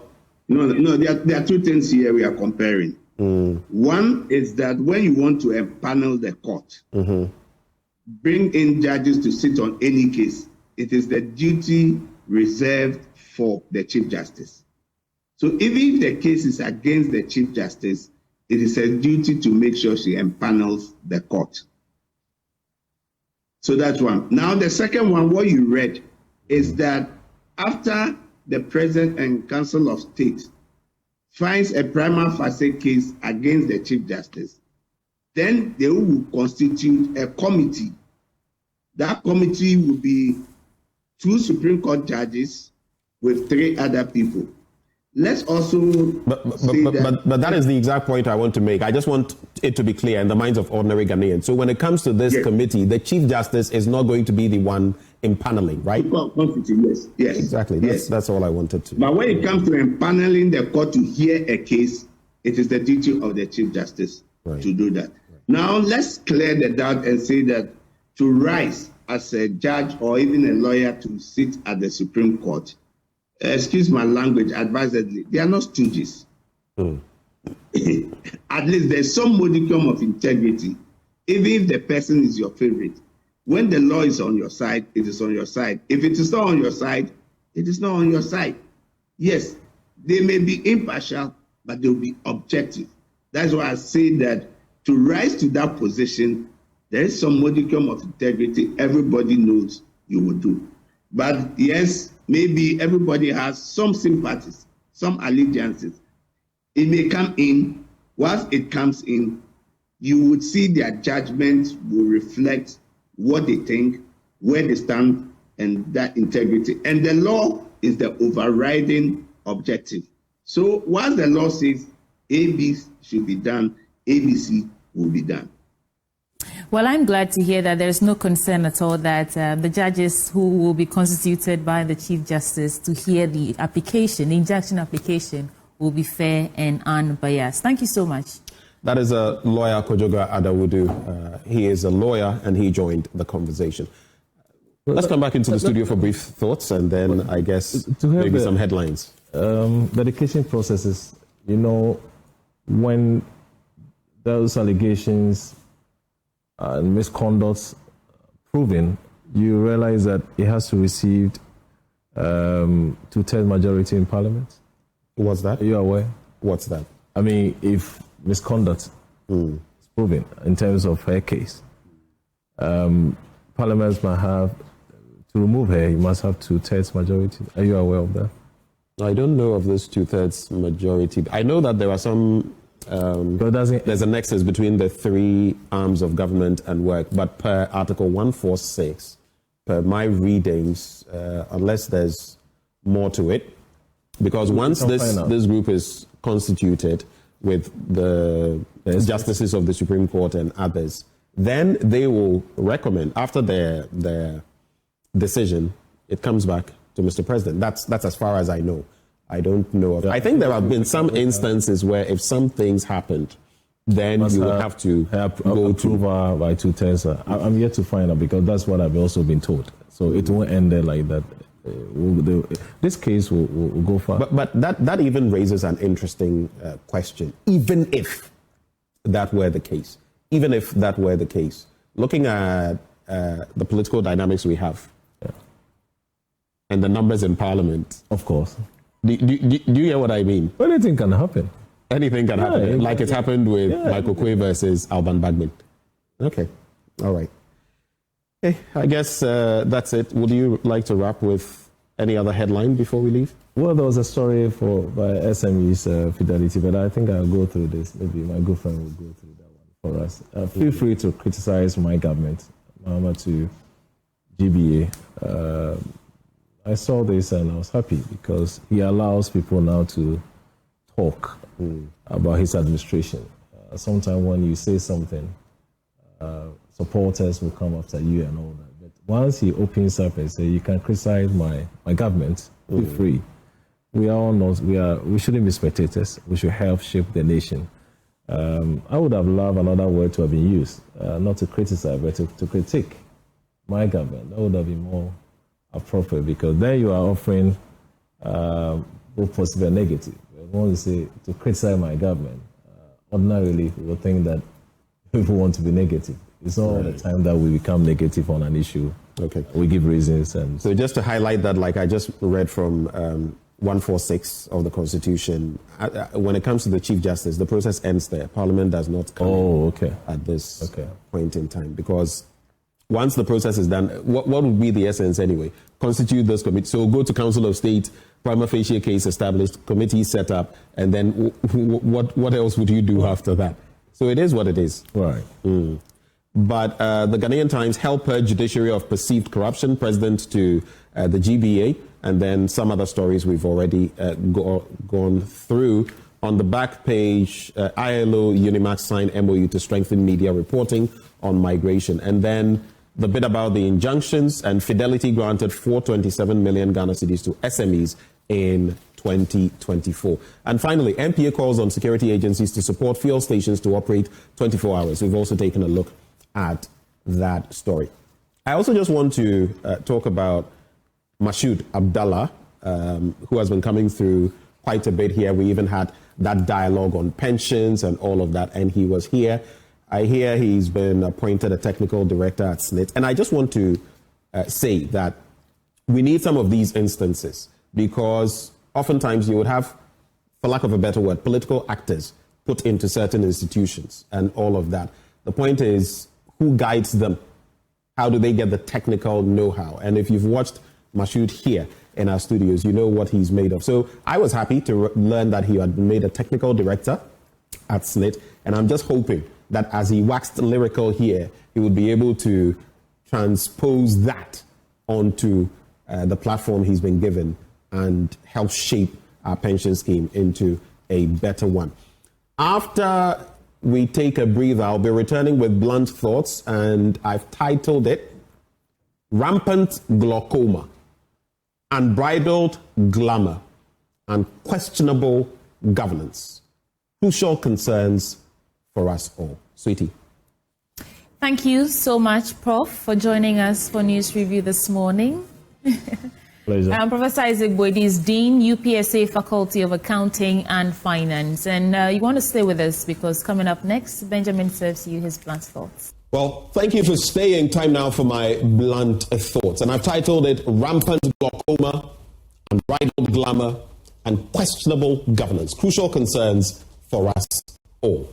No, there are 2 things here we are comparing. One is that when you want to empanel the court, bring in judges to sit on any case, it is the duty reserved for the Chief Justice. So even if the case is against the Chief Justice, it is a duty to make sure she empanels the court. So that's one. Now the second one, what you read, is that after the President and Council of State finds a prima facie case against the Chief Justice, then they will constitute a committee. That committee will be 2 Supreme Court judges with 3 other people. Let's also but that is the exact point I want to make. I just want it to be clear in the minds of ordinary Ghanaians. So when it comes to this committee, the Chief Justice is not going to be the one impaneling, right? Yes. Exactly. That's all I wanted to. But when it comes to impaneling the court to hear a case, it is the duty of the Chief Justice to do that. Now let's clear the doubt and say that to rise as a judge or even a lawyer to sit at the Supreme Court, excuse my language advisedly, they are not stooges. At least there's some modicum of integrity, even if the person is your favorite. When the law is on your side, it is on your side. If it is not on your side, it is not on your side. Yes, they may be impartial, but they'll be objective. That's why I say that to rise to that position, there is some modicum of integrity everybody knows you will do. But yes, maybe everybody has some sympathies, some allegiances. It may come in. Once it comes in, you would see their judgment will reflect what they think, where they stand, and that integrity. And the law is the overriding objective. So once the law says AB should be done, ABC will be done. Well, I'm glad to hear that there's no concern at all that the judges who will be constituted by the Chief Justice to hear the application, the injunction application, will be fair and unbiased. Thank you so much. That is a lawyer, Kojoga Adawudu. He is a lawyer and he joined the conversation. Let's come back into the studio for brief thoughts and then I guess maybe some headlines. Dedication processes, when those allegations and misconduct proven, you realize that it has to receive 2/3 majority in Parliament. What's that? Are you aware? What's that? I mean, if misconduct is proven in terms of her case, Parliament might have to remove her. You must have 2/3 majority. Are you aware of that? I don't know of this 2/3 majority. I know that there are some. There's a nexus between the 3 arms of government and work, but per Article 146, per my readings, unless there's more to it, because once this group is constituted with the justices of the Supreme Court and others, then they will recommend, after their decision, it comes back to Mr. President. That's as far as I know. I don't know. I think there have been some instances where if some things happened then you will have to go approve by 2/10. I'm yet to find out because that's what I've also been told. So it won't end there like that. This case will go far. But that even raises an interesting question. Even if that were the case, looking at the political dynamics we have and the numbers in Parliament, of course. Do you hear what I mean? Anything can happen. Anything can happen, like it happened with Michael Quay versus Alban Bagman. Okay, all right. Okay, I guess that's it. Would you like to wrap with any other headline before we leave? Well, there was a story by SME's Fidelity, but I think I'll go through this. Maybe my good friend will go through that one for us. Feel free to criticize my government, Mahama to GBA. I saw this and I was happy because he allows people now to talk about his administration. Sometimes when you say something, supporters will come after you and all that. But once he opens up and say, you can criticize my government, feel free. We are all not, we shouldn't be spectators. We should help shape the nation. I would have loved another word to have been used, not to criticize, but to critique my government. That would have been more appropriate because then you are offering both positive and negative. When you say to criticize my government, ordinarily we will think that people want to be negative. It's not all the time that we become negative on an issue. Okay. We give reasons. And so just to highlight that, like I just read from 146 of the Constitution, when it comes to the Chief Justice, the process ends there. Parliament does not come at this point in time because once the process is done, what would be the essence anyway? Constitute this committee. So go to Council of State, prima facie case established, committee set up, and then what else would you do after that? So it is what it is. Right. But the Ghanaian Times held purge judiciary of perceived corruption, president to the GBA, and then some other stories we've already gone through. On the back page, ILO Unimax signed MOU to strengthen media reporting on migration. And then the bit about the injunctions, and Fidelity granted 427 million Ghana cedis to SMEs in 2024. And finally, MPA calls on security agencies to support fuel stations to operate 24 hours. We've also taken a look at that story. I also just want to talk about Mashood Abdallah, who has been coming through quite a bit here. We even had that dialogue on pensions and all of that, and he was here. I hear he's been appointed a technical director at SNIT. And I just want to say that we need some of these instances because oftentimes you would have, for lack of a better word, political actors put into certain institutions and all of that. The point is, who guides them? How do they get the technical know-how? And if you've watched Mashood here in our studios, you know what he's made of. So I was happy to learn that he had been made a technical director at SNIT. And I'm just hoping that as he waxed lyrical here, he would be able to transpose that onto the platform he's been given and help shape our pension scheme into a better one. After we take a breather, I'll be returning with blunt thoughts, and I've titled it Rampant Glaucoma, Unbridled Glamour, and Questionable Governance. Crucial concerns for us all. Sweetie. Thank you so much, Prof, for joining us for News Review this morning. Pleasure. Professor Isaac Boydi is Dean, UPSA Faculty of Accounting and Finance. And you want to stay with us because coming up next, Benjamin serves you his blunt thoughts. Well, thank you for staying. Time now for my blunt thoughts. And I've titled it Rampant Glaucoma, Unbridled Glamour, and Questionable Governance. Crucial concerns for us all.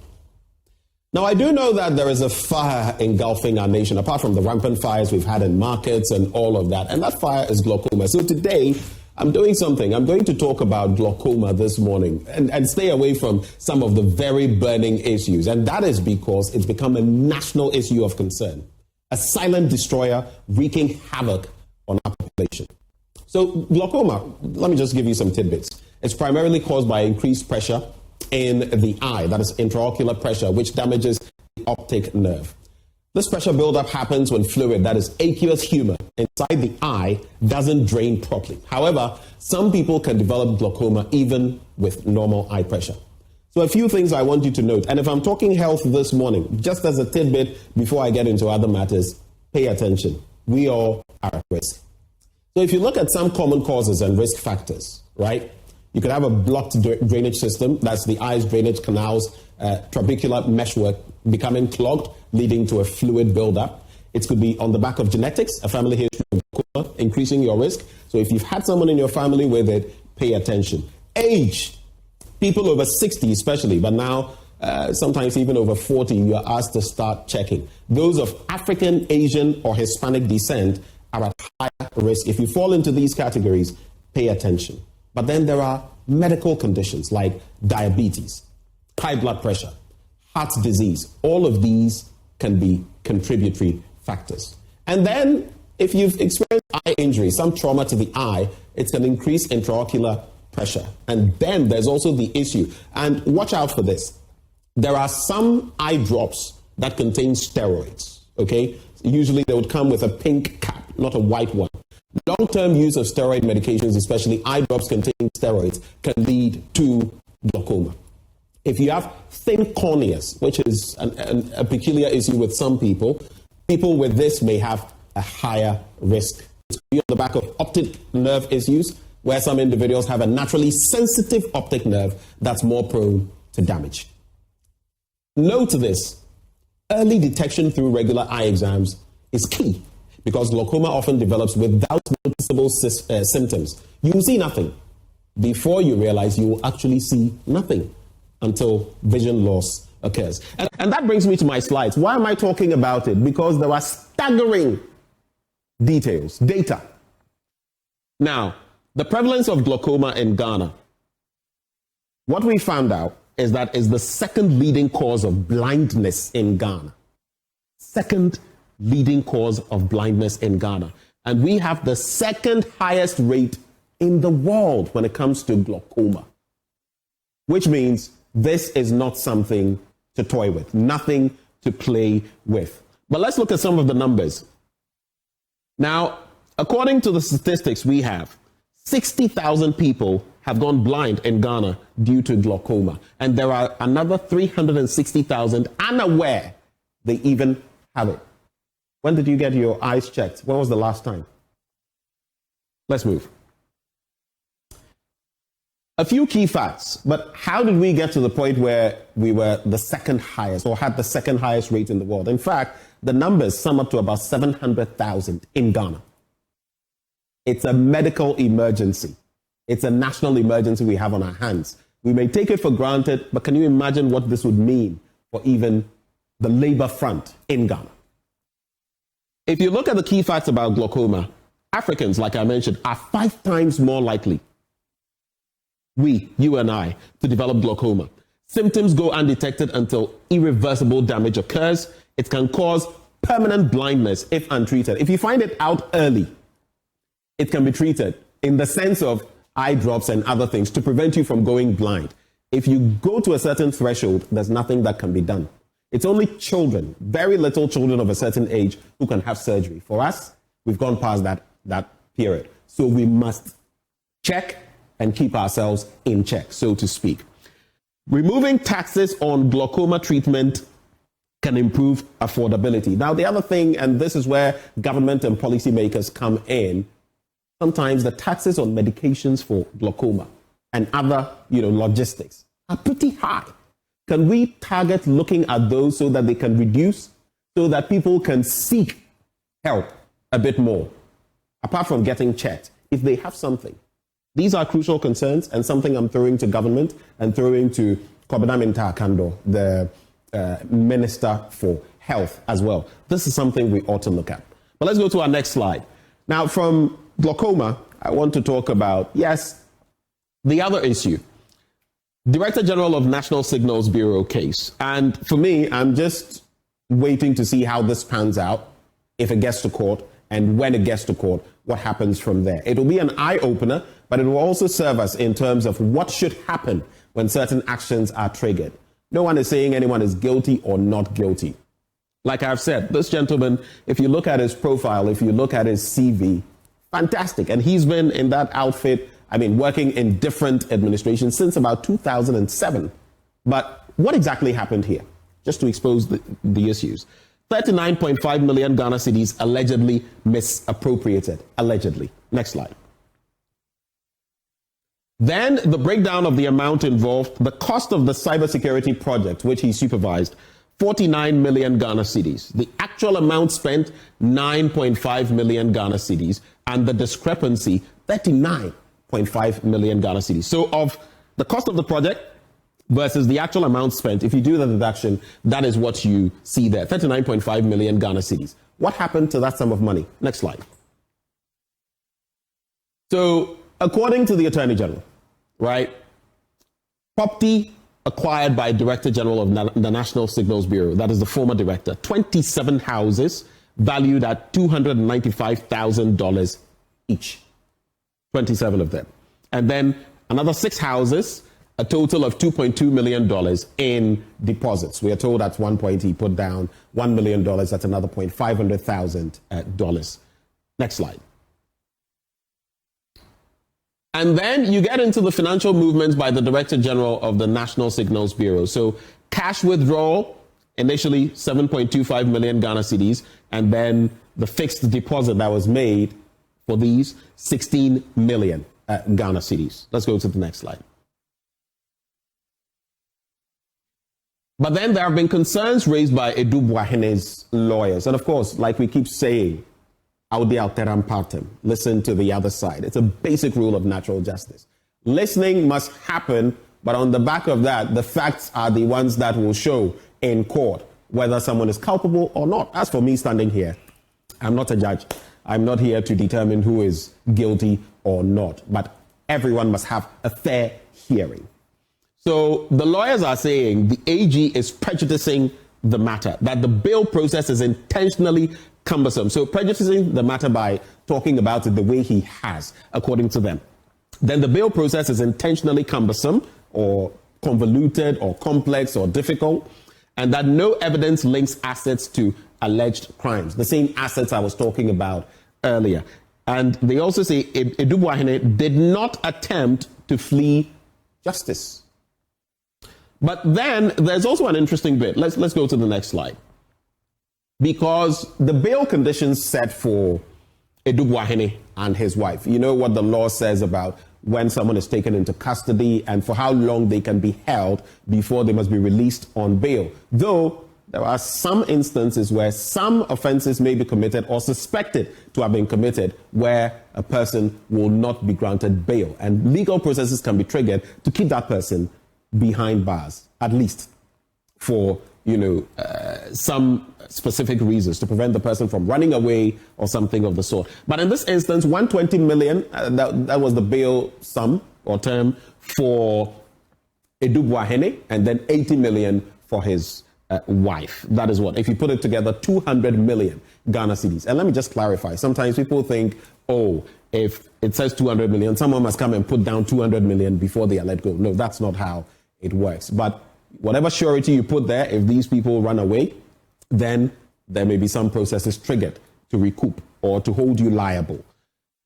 Now, I do know that there is a fire engulfing our nation, apart from the rampant fires we've had in markets and all of that. And that fire is glaucoma. So today, I'm doing something. I'm going to talk about glaucoma this morning and stay away from some of the very burning issues. And that is because it's become a national issue of concern. A silent destroyer wreaking havoc on our population. So glaucoma, let me just give you some tidbits. It's primarily caused by increased pressure in the eye, that is intraocular pressure, which damages the optic nerve. This pressure buildup happens when fluid, that is aqueous humor, inside the eye doesn't drain properly. However, some people can develop glaucoma even with normal eye pressure. So a few things I want you to note. And if I'm talking health this morning, just as a tidbit before I get into other matters, pay attention. We all are at risk. So if you look at some common causes and risk factors, right? You could have a blocked drainage system, that's the eyes, drainage canals, trabecular meshwork becoming clogged, leading to a fluid buildup. It could be on the back of genetics, a family history of glaucoma, increasing your risk. So if you've had someone in your family with it, pay attention. Age, people over 60 especially, but now sometimes even over 40, you are asked to start checking. Those of African, Asian, or Hispanic descent are at higher risk. If you fall into these categories, pay attention. But then there are medical conditions like diabetes, high blood pressure, heart disease. All of these can be contributory factors. And then if you've experienced eye injury, some trauma to the eye, it's an increase in intraocular pressure. And then there's also the issue. And watch out for this. There are some eye drops that contain steroids, okay? Usually they would come with a pink cap, not a white one. Long-term use of steroid medications, especially eye drops containing steroids, can lead to glaucoma. If you have thin corneas, which is a peculiar issue with some people, people with this may have a higher risk. It's on the back of optic nerve issues, where some individuals have a naturally sensitive optic nerve that's more prone to damage. Note this, early detection through regular eye exams is key, because glaucoma often develops without noticeable symptoms. You will see nothing. Before you realize, you will actually see nothing until vision loss occurs. And that brings me to my slides. Why am I talking about it? Because there are staggering details, data. Now, the prevalence of glaucoma in Ghana, what we found out is that is the second leading cause of blindness in Ghana. Second leading cause of blindness in Ghana. And we have the second highest rate in the world when it comes to glaucoma, which means this is not something to toy with, nothing to play with. But let's look at some of the numbers. Now, according to the statistics we have, 60,000 people have gone blind in Ghana due to glaucoma. And there are another 360,000 unaware they even have it. When did you get your eyes checked? When was the last time? Let's move. A few key facts, but how did we get to the point where we were the second highest or had the second highest rate in the world? In fact, the numbers sum up to about 700,000 in Ghana. It's a medical emergency. It's a national emergency we have on our hands. We may take it for granted, but can you imagine what this would mean for even the labor front in Ghana? If you look at the key facts about glaucoma, Africans, like I mentioned, are 5 times more likely, you and I, to develop glaucoma. Symptoms go undetected until irreversible damage occurs. It can cause permanent blindness if untreated. If you find it out early, it can be treated in the sense of eye drops and other things to prevent you from going blind. If you go to a certain threshold, there's nothing that can be done. It's only children, very little children of a certain age, who can have surgery. For us, we've gone past that period. So we must check and keep ourselves in check, so to speak. Removing taxes on glaucoma treatment can improve affordability. Now, the other thing, and this is where government and policymakers come in, sometimes the taxes on medications for glaucoma and other, logistics are pretty high. Can we target looking at those so that they can reduce, so that people can seek help a bit more, apart from getting checked, if they have something? These are crucial concerns, and something I'm throwing to government and throwing to Kobadam Intakando, the Minister for Health as well. This is something we ought to look at. But let's go to our next slide. Now, from glaucoma, I want to talk about, yes, the other issue. Director General of National Signals Bureau case. And for me, I'm just waiting to see how this pans out, if it gets to court, and when it gets to court, what happens from there. It will be an eye-opener, but it will also serve us in terms of what should happen when certain actions are triggered. No one is saying anyone is guilty or not guilty. Like I've said, this gentleman, if you look at his profile, if you look at his CV, fantastic. And he's been in that outfit, working in different administrations since about 2007. But what exactly happened here? Just to expose the issues. 39.5 million Ghana cedis allegedly misappropriated. Allegedly. Next slide. Then the breakdown of the amount involved, the cost of the cybersecurity project, which he supervised, 49 million Ghana cedis. The actual amount spent, 9.5 million Ghana cedis. And the discrepancy, 39.5 million Ghana cedis. So of the cost of the project versus the actual amount spent, if you do the deduction, that is what you see there, 39.5 million Ghana cedis. What happened to that sum of money? Next slide. So according to the Attorney General, right, property acquired by Director General of the National Signals Bureau, that is the former director, 27 houses valued at $295,000 each, 27 of them. And then another 6 houses, a total of $2.2 million in deposits. We are told at one point he put down $1 million, that's another point, $500,000. Next slide. And then you get into the financial movements by the Director General of the National Signals Bureau. So cash withdrawal, initially 7.25 million Ghana cedis, and then the fixed deposit that was made for these 16 million Ghana cedis. Let's go to the next slide. But then there have been concerns raised by Edu Boahene's lawyers. And of course, like we keep saying, Audi alteram partem. Listen to the other side. It's a basic rule of natural justice. Listening must happen, but on the back of that, the facts are the ones that will show in court whether someone is culpable or not. As for me standing here, I'm not a judge. I'm not here to determine who is guilty or not, but everyone must have a fair hearing. So the lawyers are saying the AG is prejudicing the matter, that the bail process is intentionally cumbersome. So prejudicing the matter by talking about it the way he has, according to them. Then the bail process is intentionally cumbersome or convoluted or complex or difficult, and that no evidence links assets to alleged crimes, the same assets I was talking about earlier. And they also say Edu Boahene did not attempt to flee justice. But then there's also an interesting bit. Let's go to the next slide. Because the bail conditions set for Edu Boahene and his wife, you know what the law says about when someone is taken into custody and for how long they can be held before they must be released on bail. Though there are some instances where some offenses may be committed or suspected to have been committed where a person will not be granted bail. And legal processes can be triggered to keep that person behind bars, at least for some specific reasons, to prevent the person from running away or something of the sort. But in this instance, 120 million, that was the bail sum or term for Edu Boahene, and then 80 million for his wife. That is what, if you put it together, 200 million Ghana cedis. And let me just clarify. Sometimes people think, oh, if it says 200 million, someone must come and put down 200 million before they are let go. No, that's not how it works. But whatever surety you put there, if these people run away, then there may be some processes triggered to recoup or to hold you liable.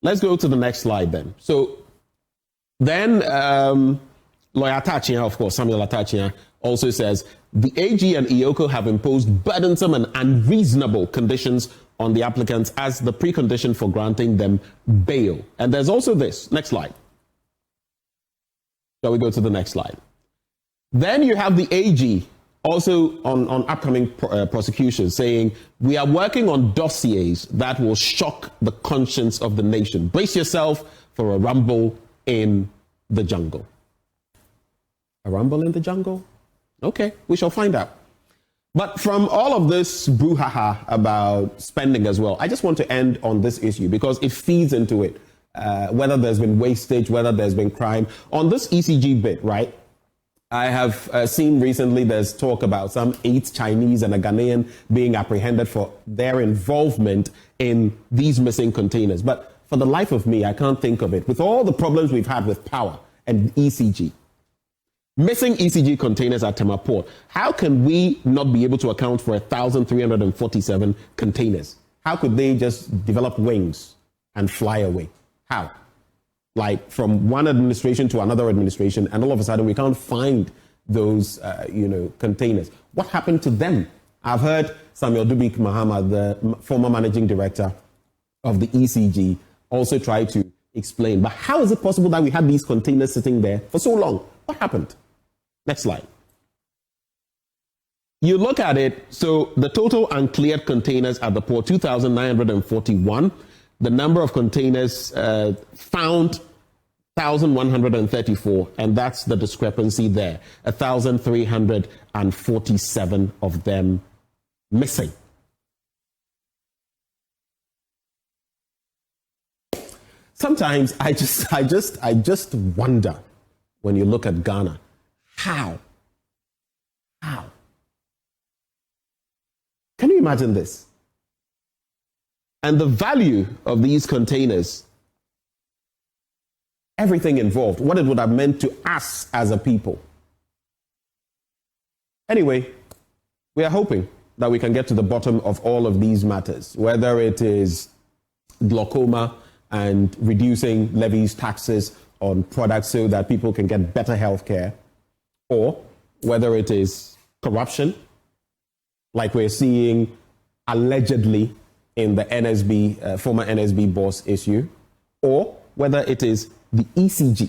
Let's go to the next slide then. So then Lawyer Atachia, of course, Samuel Atachia, also says the AG and EOCO have imposed burdensome and unreasonable conditions on the applicants as the precondition for granting them bail. And there's also this. Next slide. Shall we go to the next slide? Then you have the AG also on upcoming prosecutions saying, we are working on dossiers that will shock the conscience of the nation. Brace yourself for a rumble in the jungle. A rumble in the jungle? Okay, we shall find out. But from all of this brouhaha about spending as well, I just want to end on this issue because it feeds into it. Whether there's been wastage, whether there's been crime. On this ECG bit, right? I have seen recently there's talk about some 8 Chinese and a Ghanaian being apprehended for their involvement in these missing containers. But for the life of me, I can't think of it. With all the problems we've had with power and ECG, missing ECG containers at Tema Port, how can we not be able to account for 1,347 containers? How could they just develop wings and fly away? How? Like from one administration to another administration, and all of a sudden we can't find those, containers. What happened to them? I've heard Samuel Dubik Mahama, the former managing director of the ECG, also try to explain. But how is it possible that we had these containers sitting there for so long? What happened? Next slide. You look at it, so the total uncleared containers at the port, 2,941. The number of containers found, 1,134, and that's the discrepancy there. 1,347 of them missing. Sometimes I just wonder when you look at Ghana, how? Can you imagine this? And the value of these containers, everything involved, what it would have meant to us as a people. Anyway, we are hoping that we can get to the bottom of all of these matters, whether it is glaucoma and reducing levies, taxes on products so that people can get better health care, or whether it is corruption, like we're seeing allegedly in the NSB, former NSB boss issue, or whether it is the ECG,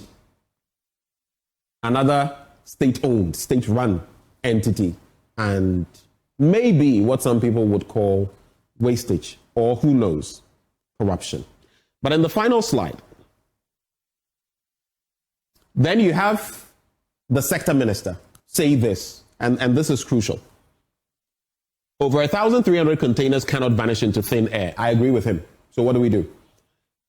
another state-owned, state-run entity, and maybe what some people would call wastage, or who knows, corruption. But in the final slide, then you have the sector minister say this, and this is crucial. Over 1,300 containers cannot vanish into thin air. I agree with him. So what do?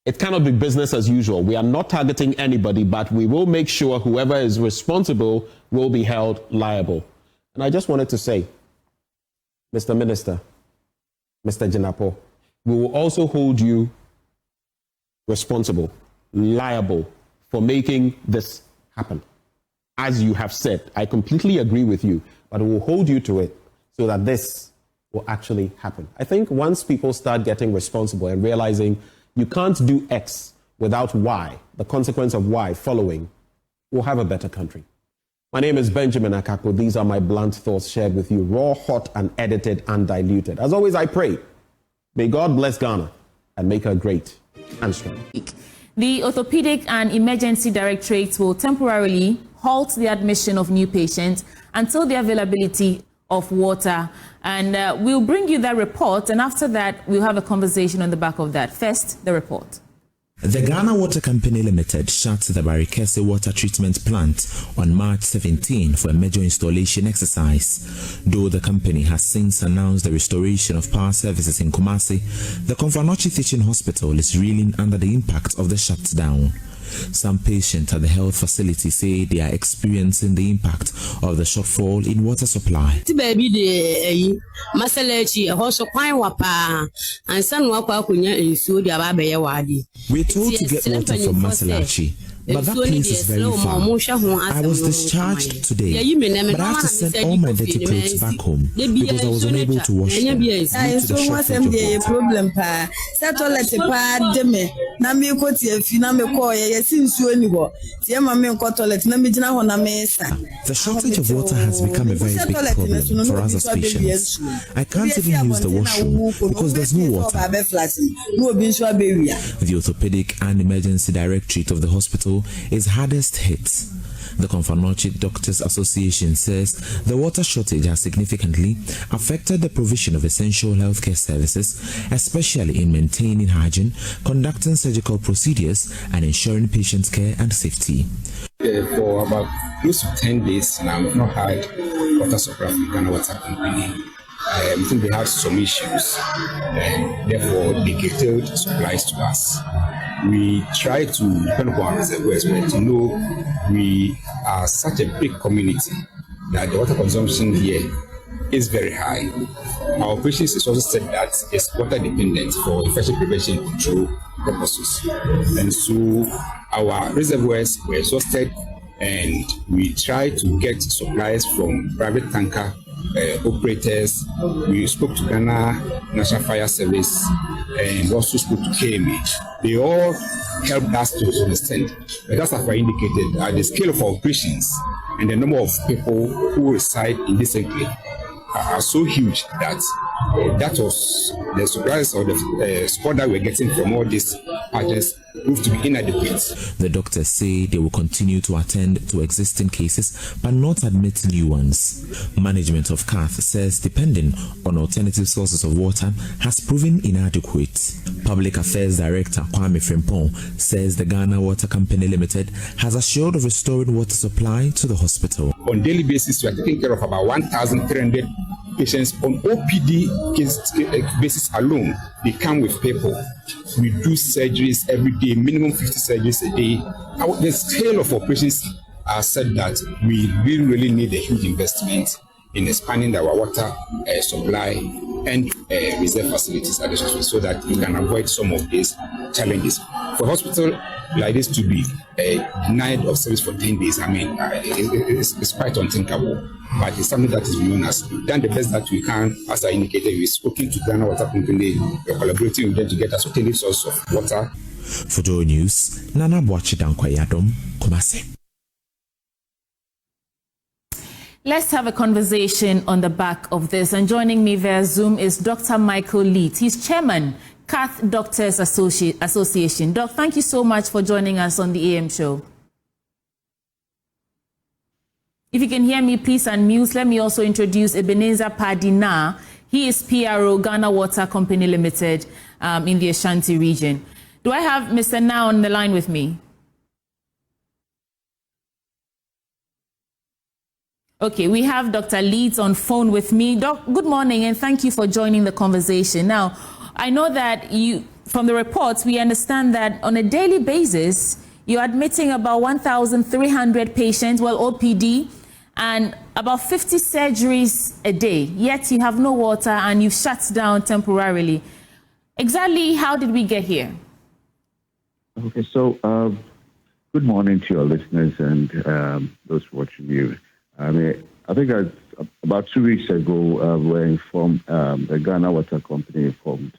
It cannot be business as usual. We are not targeting anybody, but we will make sure whoever is responsible will be held liable. And I just wanted to say, Mr. Minister, Mr. Jinapo, we will also hold you responsible, liable for making this happen. As you have said, I completely agree with you, but we will hold you to it so that this will actually happen. I think once people start getting responsible and realizing you can't do X without Y, the consequence of Y following, we'll have a better country. My name is Benjamin Akako. These are my blunt thoughts shared with you, raw, hot, unedited, undiluted. As always, I pray, may God bless Ghana and make her great and strong. The Orthopedic and Emergency Directorate will temporarily halt the admission of new patients until the availability of water. And we'll bring you that report, and after that, we'll have a conversation on the back of that. First, the report. The Ghana Water Company Limited shut the Barikese water treatment plant on March 17 for a major installation exercise. Though the company has since announced the restoration of power services in Kumasi, the Konfanochi Teaching Hospital is reeling under the impact of the shutdown. Some patients at the health facility say they are experiencing the impact of the shortfall in water supply. We're told to get water from Masalachi, but that place is very far. I was discharged today, but I have to send all my dirty clothes back home because I was unable to wash them due to the shortage of water. The shortage of water has become a very big problem for us as patients. I can't even use the washroom because there's no water. The Orthopedic and Emergency Directorate of the hospital is hardest hit. The Konfanochi Doctors Association says the water shortage has significantly affected the provision of essential healthcare services, especially in maintaining hygiene, conducting surgical procedures, and ensuring patient care and safety. For about close to 10 days now, we've not had water supply from Ghana Water Company. I think they have some issues, and therefore they curtailed supplies to us. We try to depend upon our reservoirs, but to know we are such a big community that the water consumption here is very high. Our operations is also said that it's water dependent for infection prevention control purposes. And so our reservoirs were exhausted, and we try to get supplies from private tanker operators. We spoke to Ghana National Fire Service and also spoke to KMA. They all helped us to understand. But as I indicated, at the scale of our operations and the number of people who reside in this enclave are so huge that that was the supplies or the support that we're getting from all these partners proved to be inadequate. The doctors say they will continue to attend to existing cases but not admit new ones. Management of Cath says depending on alternative sources of water has proven inadequate. Public Affairs Director Kwame Frimpong says the Ghana Water Company Limited has assured of restoring water supply to the hospital. On daily basis, we are taking care of about 1,300 patients on OPD basis alone. They come with people. We do surgeries every day, minimum 50 surgeries a day. The scale of operations are said that we really need a huge investment in expanding our water supply and reserve facilities at the hospital so that we can avoid some of these challenges. For a hospital like this to be denied of service for 10 days, I mean, it's quite unthinkable. But it's something that is beyond us. We've done the best that we can. As I indicated, we've spoken to Ghana Water Company. We're collaborating with them to get us alternative source of water. For Joy News, Nana Boachidankwayadom, Kumasi. Let's have a conversation on the back of this. And joining me via Zoom is Dr. Michael Leet. He's chairman, Cath Doctors Association. Doc, thank you so much for joining us on the AM show. If you can hear me, please unmute. Let me also introduce Ebenezer Padina. He is PRO, Ghana Water Company Limited, in the Ashanti region. Do I have Mr. Na on the line with me? Okay, we have Dr. Leeds on phone with me. Doc, good morning and thank you for joining the conversation. Now, I know that from the reports, we understand that on a daily basis, you're admitting about 1,300 patients, OPD, and about 50 surgeries a day, yet you have no water and you've shut down temporarily. Exactly how did we get here? Okay, so good morning to your listeners and those watching you. I mean, I think about 2 weeks ago, we were informed, the Ghana Water Company informed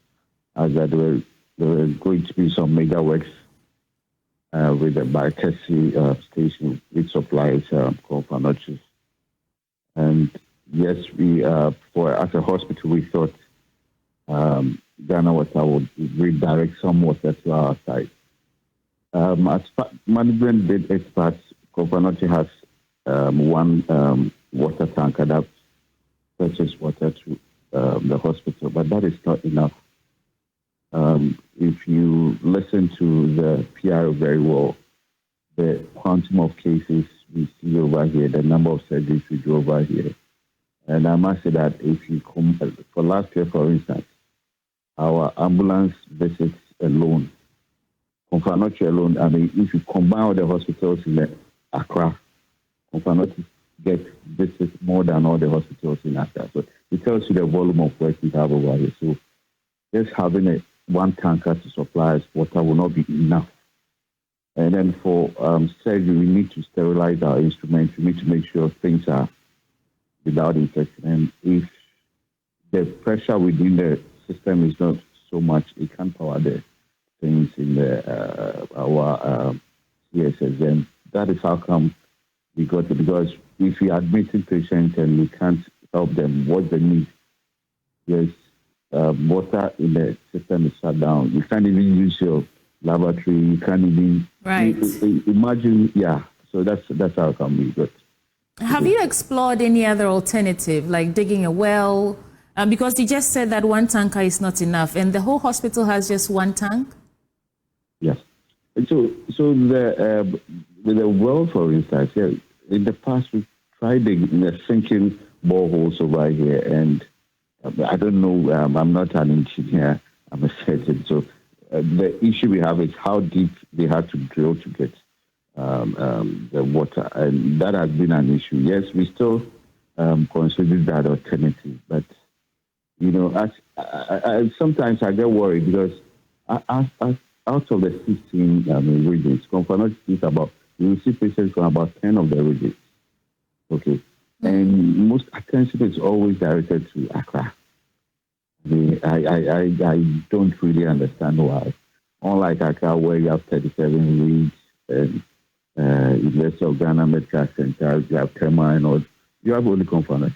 us that there were going to be some mega works with the Advocacy station, which supplies competence. And yes, we as a hospital, we thought Ghana Water would redirect some water to our side. As management did experts, competence has one water tanker that fetches water to the hospital, but that is not enough. If you listen to the PR very well, the quantum of cases we see over here, the number of surgeries we do over here, and I must say that if you for last year, for instance, our ambulance visits alone, Confanoche alone, I mean, if you combine all the hospitals in Accra, Confanoche get visits more than all the hospitals in Accra. So it tells you the volume of work we have over here. So just having one tanker to supply us water will not be enough. And then for surgery, we need to sterilize our instruments. We need to make sure things are without infection. And if the pressure within the system is not so much, it can power the things in our CSS. And that is how come we got it. Because if we admit patients and we can't help them, what's the need? Yes, water in the system is shut down. You can't even use your laboratory. You can't even imagine. Yeah, so that's how come we got. Have you explored any other alternative, like digging a well? Because you just said that one tanker is not enough, and the whole hospital has just one tank. Yes. So the well, for instance, yeah, in the past we tried sinking boreholes over here, and I don't know. I'm not an engineer. I'm a surgeon. So the issue we have is how deep they had to drill to get the water, and that has been an issue. Yes, we still consider that alternative, but you know, sometimes I get worried because out of the 15 regions, Confanoche is about, you see patients from about 10 of the regions. Okay. And most attention is always directed to Accra. I don't really understand why. Unlike Accra, where you have 37 regions, and University of Ghana Medical Center, you have Tema and all. You have only conference.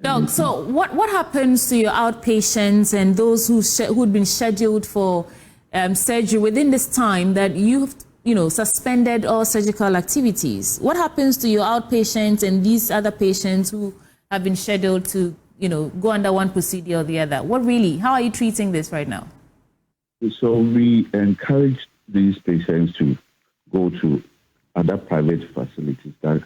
Doc, so what happens to your outpatients and those who'd been scheduled for surgery within this time that you've suspended all surgical activities? What happens to your outpatients and these other patients who have been scheduled to go under one procedure or the other? How are you treating this right now? So we encourage these patients to go to other private facilities that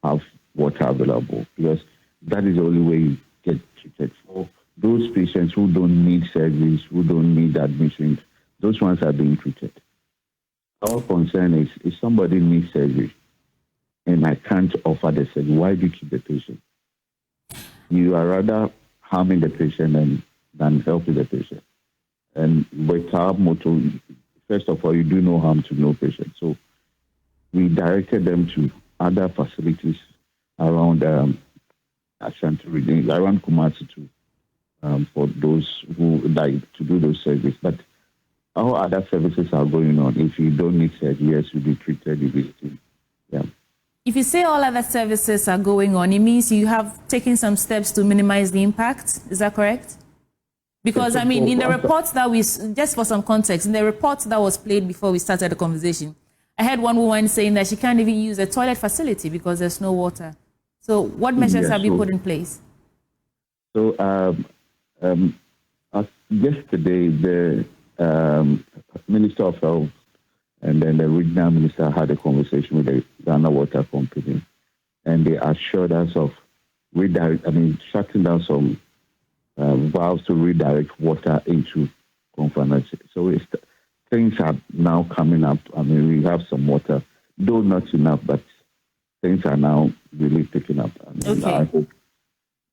have water available, because that is the only way you get treated. For those patients who don't need surgeries, who don't need admissions, those ones are being treated. Our concern is if somebody needs surgery and I can't offer the surgery, why do you keep the patient? You are rather harming the patient than helping the patient. And with our motto, first of all, you do no harm to no patient. So we directed them to other facilities around Ashanti, around Kumasi for those who like to do those services. But our other services are going on. If you don't need surgery, yes, you'll be treated immediately. Yeah. If you say all other services are going on, it means you have taken some steps to minimize the impact. Is that correct? Because, in the reports that just for some context, in the reports that was played before we started the conversation, I heard one woman saying that she can't even use a toilet facility because there's no water. So what measures have you put in place? So yesterday, the Minister of Health and then the regional minister had a conversation with the Ghana Water Company, and they assured us of shutting down some valves to redirect water into Conference. So things are now coming up. We have some water, though not enough, but things are now really picking up. Okay.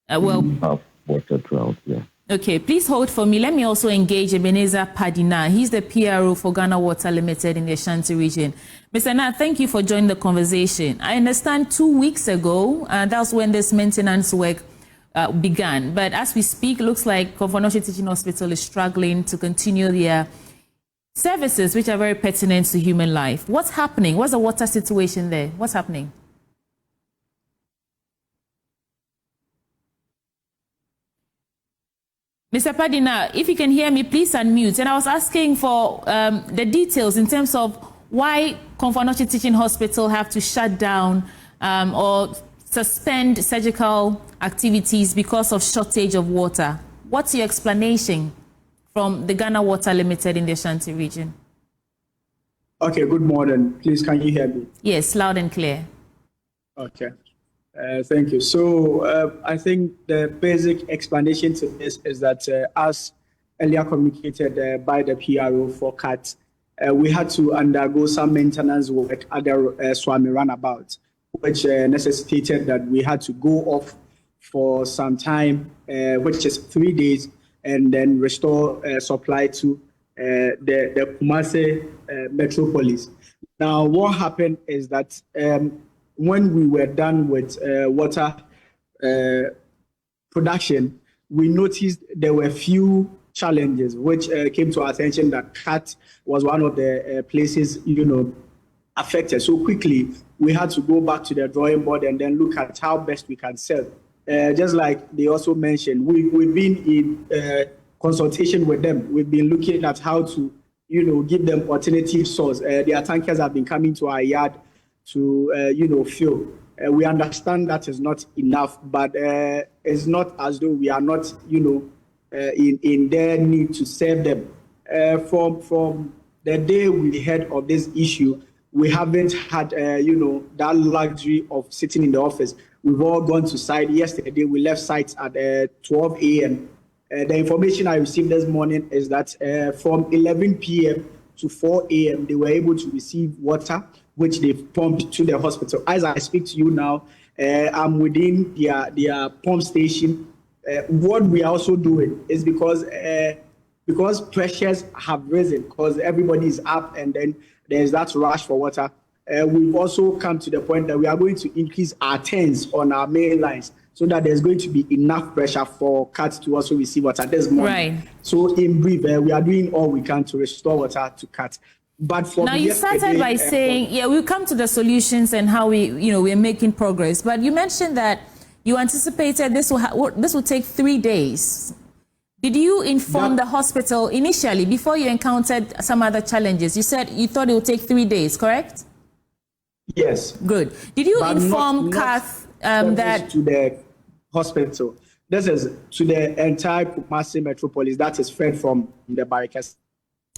I hope we have water throughout, yeah. Okay, please hold for me. Let me also engage Ebenezer Padina. He's the PRO for Ghana Water Limited in the Ashanti region. Mr. Na, thank you for joining the conversation. I understand 2 weeks ago, that's when this maintenance work began. But as we speak, it looks like Konfo Teaching Hospital is struggling to continue their services, which are very pertinent to human life. What's happening? What's the water situation there? What's happening? Mr. Padina, if you can hear me, please unmute. And I was asking for the details in terms of why Konfo Teaching Hospital have to shut down or suspend surgical activities because of shortage of water. What's your explanation from the Ghana Water Limited in the Ashanti region? Okay, good morning. Please, can you hear me? Yes, loud and clear. Okay. Thank you. So I think the basic explanation to this is that as earlier communicated by the PRO for CAT, we had to undergo some maintenance work at the Swami Runabout, which necessitated that we had to go off for some time, which is 3 days, and then restore supply to the Kumasi metropolis. Now, what happened is that when we were done with water production, we noticed there were few challenges which came to our attention that CAT was one of the places, affected. So quickly, we had to go back to the drawing board and then look at how best we can serve. Just like they also mentioned, we've been in consultation with them. We've been looking at how to, give them alternative source. Their tankers have been coming to our yard to, fill. We understand that is not enough, but it's not as though we are not, in their need to serve them. From the day we heard of this issue, we haven't had, that luxury of sitting in the office. We've all gone to site. Yesterday, we left site at 12 a.m. The information I received this morning is that from 11 p.m. to 4 a.m., they were able to receive water, which they pumped to the hospital. As I speak to you now, I'm within their pump station. What we are also doing is because pressures have risen, because everybody is up and then there's that rush for water. We've also come to the point that we are going to increase our turns on our main lines so that there's going to be enough pressure for CAT to also receive water this morning. Right. So in brief, we are doing all we can to restore water to CAT. But for now, you started by saying, yeah, we'll come to the solutions and how we're making progress. But you mentioned that you anticipated this will take 3 days. Did you inform the hospital initially before you encountered some other challenges? You said you thought it would take 3 days, correct? Yes. Good. Did you inform Kath that to the hospital? This is to the entire Kumasi metropolis that is fed from the barricades.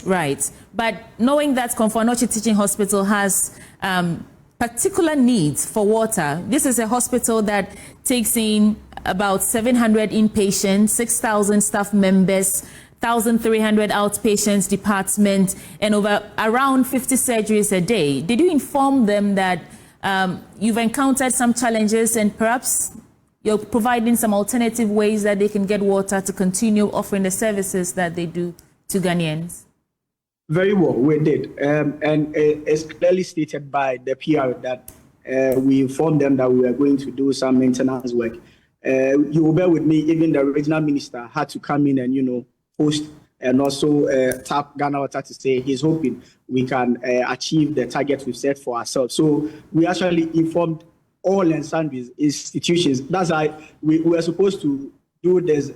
Right, but knowing that Komfo-Anokye Teaching Hospital has particular needs for water, this is a hospital that takes in about 700 inpatients, 6,000 staff members, 1,300 outpatients department, and around 50 surgeries a day. Did you inform them that you've encountered some challenges and perhaps you're providing some alternative ways that they can get water to continue offering the services that they do to Ghanaians? Very well, we did. And it's clearly stated by the PR that we informed them that we were going to do some maintenance work. You will bear with me, even the regional minister had to come in and, post and also tap Ghana Water to say he's hoping we can achieve the target we've set for ourselves. So we actually informed all and sundry institutions. That's why we were supposed to do this.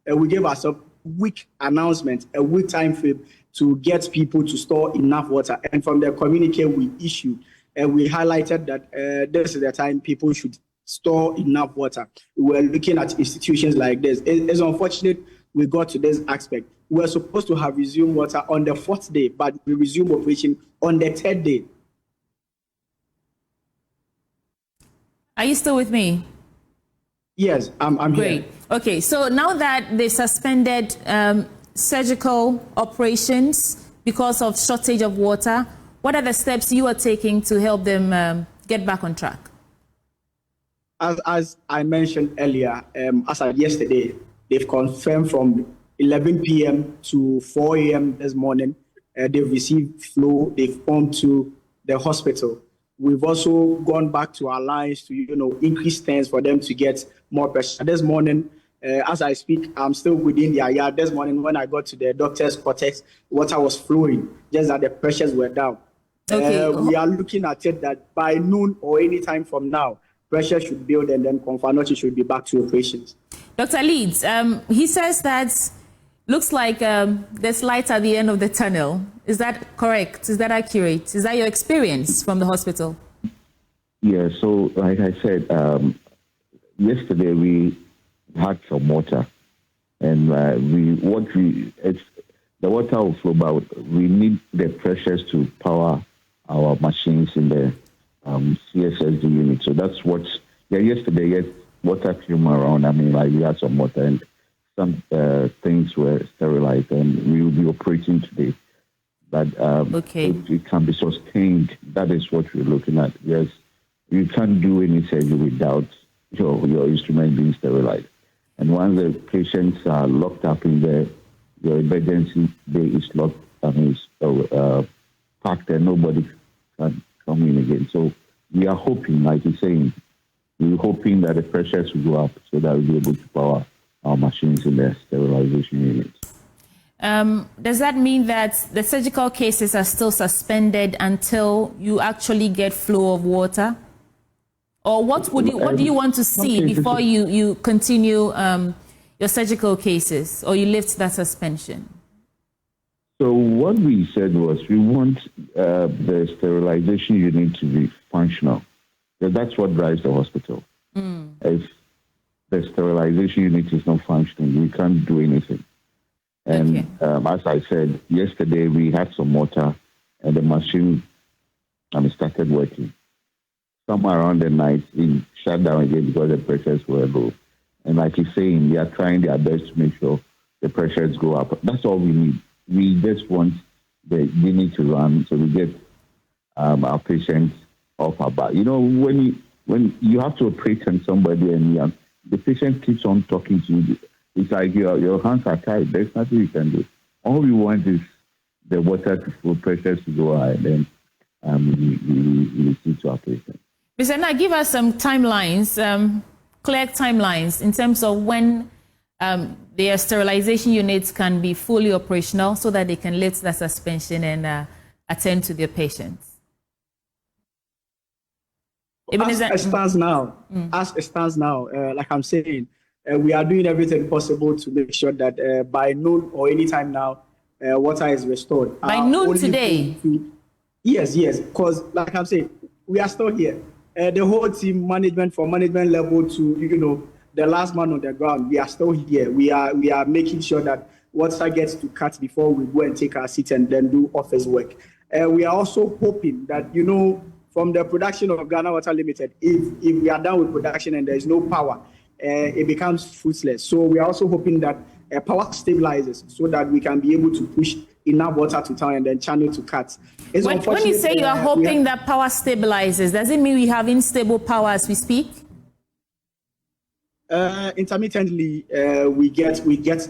We gave ourselves week announcement, a week time frame to get people to store enough water. And from the communique we issued, we highlighted that this is the time people should store enough water. We were looking at institutions like this. It's unfortunate we got to this aspect. We were supposed to have resumed water on the 4th day, but we resumed operation on the 3rd day. Are you still with me? Yes, I'm Great. here. Okay, so now that they suspended surgical operations because of shortage of water, what are the steps you are taking to help them get back on track? As I mentioned earlier, as of yesterday, they've confirmed from 11 p.m. to 4 a.m. this morning, they've received flow, they've come to the hospital. We've also gone back to our lines to, increase stands for them to get more pressure. This morning, as I speak, I'm still within their yard. This morning, when I got to the doctor's quarters, water was flowing, just that the pressures were down. Okay. We are looking at it that by noon or any time from now, pressure should build and then Komfo-Anokye should be back to operations. Dr. Leeds, he says that looks like there's light at the end of the tunnel. Is that correct? Is that accurate? Is that your experience from the hospital? Yeah, so like I said, yesterday we had some water, and the water will flow, but we need the pressures to power our machines in the CSSD unit. So that's yesterday, yes, water came around. We had some water and some things were sterilized, and we will be operating today. But if it can be sustained, that is what we're looking at. Yes, you can't do any surgery without your instrument being sterilized. And once the patients are locked up in your emergency bay is locked, packed, and nobody can come in again. So we are hoping, like you're saying, we're hoping that the pressures will go up so that we'll be able to power our machines in the sterilization unit. Does that mean that the surgical cases are still suspended until you actually get flow of water? Or what do you want to see before you continue your surgical cases, or you lift that suspension? So what we said was we want the sterilization unit to be functional. That's what drives the hospital. If the sterilization unit is not functioning, we can't do anything. And as I said, yesterday we had some water and the machine started working. Somewhere around the night, it shut down again because the pressures were low. And like you're saying, they are trying their best to make sure the pressures go up. That's all we need. We just want the unit to run so we get our patients off our back. When you have to operate on somebody and the patient keeps on talking to you, it's like your hands are tied. There's nothing you can do. All we want is the water to flow, pressures to go high, and then we see to our patients. Mr. Na, give us some timelines, clear timelines in terms of when their sterilization units can be fully operational so that they can lift the suspension and attend to their patients? As it stands now, like I'm saying, we are doing everything possible to make sure that by noon or any time now, water is restored. By noon today? Yes, because like I'm saying, we are still here. The whole team, management, from management level to, the last man on the ground, we are still here. We are making sure that water gets to cut before we go and take our seat and then do office work. We are also hoping that, from the production of Ghana Water Limited, if we are done with production and there is no power, it becomes fruitless. So we are also hoping that power stabilizes so that we can be able to push enough water to town and then channel to cuts. When you say you are hoping that power stabilizes, does it mean we have unstable power as we speak? Intermittently, we get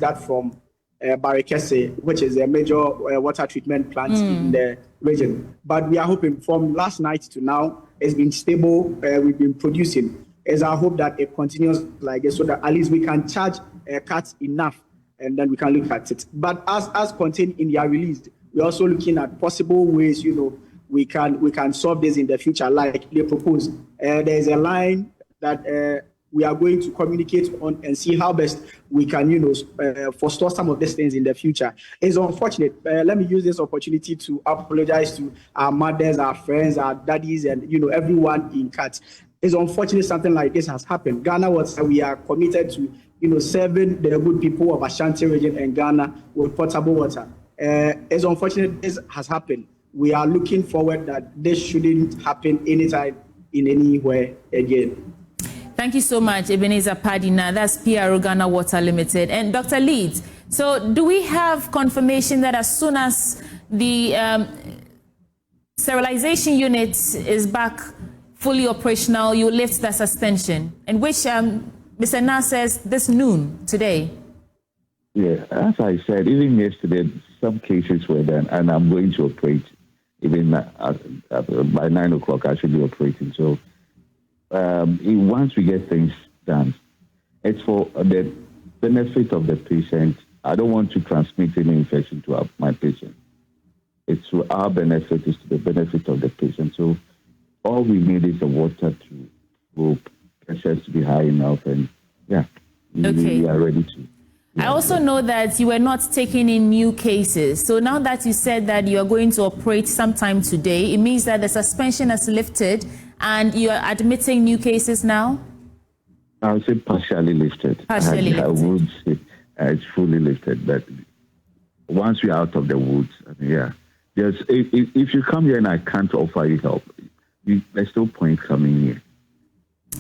that from Barikese, which is a major water treatment plant in the region. But we are hoping from last night to now, it's been stable. We've been producing. It's our hope that it continues like this so that at least we can charge cuts enough and then we can look at it. But as contained in their release, we're also looking at possible ways, we can solve this in the future, like they proposed. There's a line that we are going to communicate on and see how best we can, forestall some of these things in the future. It's unfortunate. Let me use this opportunity to apologize to our mothers, our friends, our daddies, and, everyone in CAT. It's unfortunate something like this has happened. Ghana Water, we are committed to, serving the good people of Ashanti region and Ghana with potable water. It's unfortunate this has happened. We are looking forward that this shouldn't happen anytime, in anywhere again. Thank you so much, Ebenezer Padina. That's PRO Ghana Water Limited. And Dr. Leeds, so do we have confirmation that as soon as the sterilization unit is back fully operational, you lift the suspension? And which Mr. Na says this noon today. Yeah, as I said, even yesterday, some cases were done, and I'm going to operate. Even by 9 o'clock, I should be operating. So once we get things done, it's for the benefit of the patient. I don't want to transmit any infection to my patient. It's to our benefit, it's to the benefit of the patient. So all we need is the water to go, pressures to be high enough, and we are ready to. I also know that you were not taking in new cases. So now that you said that you are going to operate sometime today, it means that the suspension has lifted and you are admitting new cases now? I would say partially lifted. Partially lifted. I would say it's fully lifted, but once we're out of the woods, if you come here and I can't offer you help, there's no point coming here.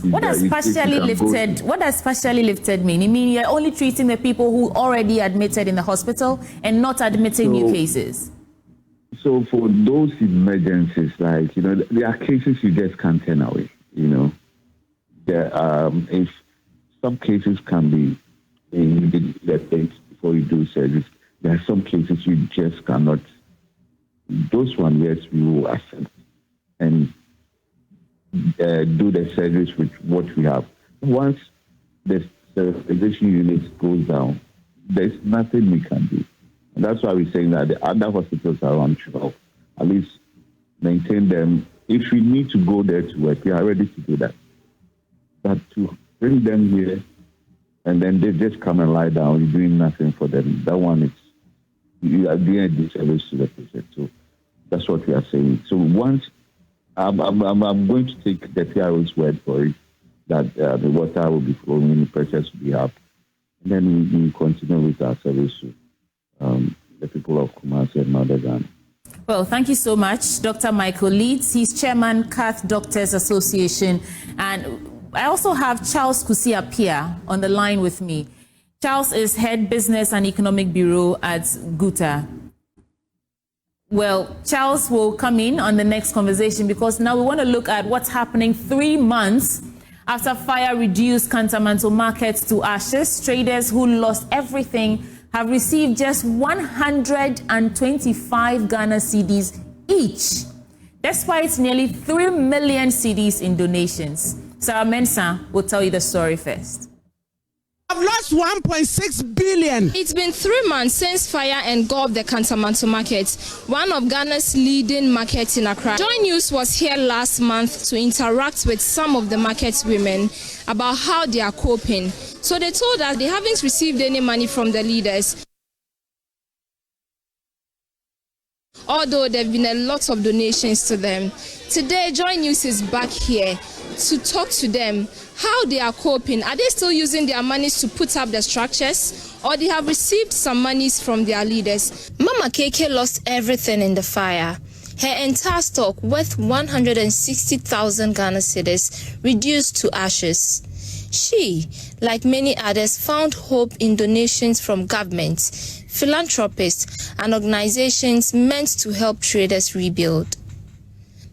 What does partially lifted? What does partially lifted mean? You mean you're only treating the people who already admitted in the hospital and not admitting new cases? So for those emergencies, like there are cases you just can't turn away. If some cases can be immediate before you do service, there are some cases you just cannot. Those ones, yes, we will accept and do the service with what we have. Once the sterilization unit goes down, there's nothing we can do. And that's why we're saying that the other hospitals around should at least maintain them. If we need to go there to work, we are ready to do that. But to bring them here and then they just come and lie down, you're doing nothing for them. That one, you are doing a disservice to the patient. So that's what we are saying. So once I'm going to take the PRO's word for it, that the water will be flowing, the pressures will be up, and then we continue with our service to the people of Kumasi and Northern Ghana. Well, thank you so much, Dr. Michael Leeds. He's Chairman, Cath Doctors Association. And I also have Charles Kusi-Appiah on the line with me. Charles is Head Business and Economic Bureau at GUTA. Well, Charles will come in on the next conversation because now we want to look at what's happening 3 months after fire reduced Kantamanto markets to ashes. Traders who lost everything have received just 125 Ghana cedis each, despite nearly 3 million cedis in donations. Sarah Mensah will tell you the story first. lost 1.6 billion. It's been 3 months since fire engulfed the Kantamanto market, one of Ghana's leading markets in Accra. Joy News was here last month to interact with some of the market women about how they are coping. So they told us they haven't received any money from the leaders, although there have been a lot of donations to them. Today, Joy News is back here to talk to them how they are coping. Are they still using their monies to put up the structures, or they have received some monies from their leaders? Mama Keke lost everything in the fire. Her entire stock, worth 160,000 Ghana cedis, reduced to ashes. She, like many others, found hope in donations from governments, philanthropists, and organizations meant to help traders rebuild.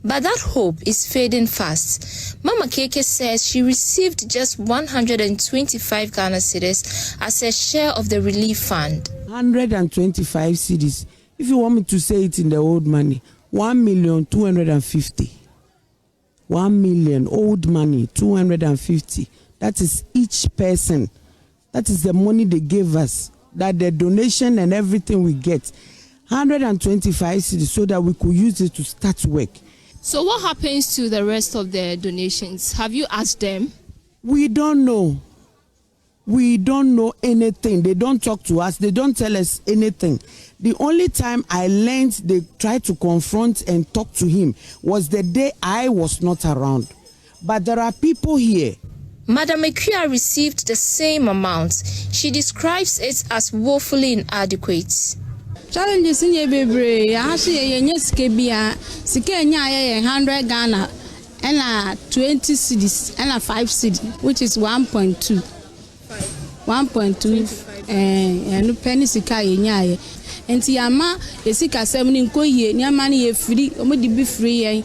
But that hope is fading fast. Mama Keke says she received just 125 Ghana cedis as a share of the relief fund. 125 cedis. If you want me to say it in the old money, 1,250,000. 1 million old money, 250. That is each person. That is the money they gave us. That the donation and everything we get. 125 cedis so that we could use it to start work. So what happens to the rest of the donations? Have you asked them? We don't know. We don't know anything. They don't talk to us. They don't tell us anything. The only time I learned they tried to confront and talk to him was the day I was not around. But there are people here. Madam Ekia received the same amount. She describes it as woefully inadequate. Challenges in your baby, I see a Skebia, Sikenya 100 Ghana, and 20 cedis, and 5 cedis, which is 1.2. 1.2 and penny sika yenyaye. Enti yama yesika 7 nko ye, nyama ni ye free, omodi be free ye.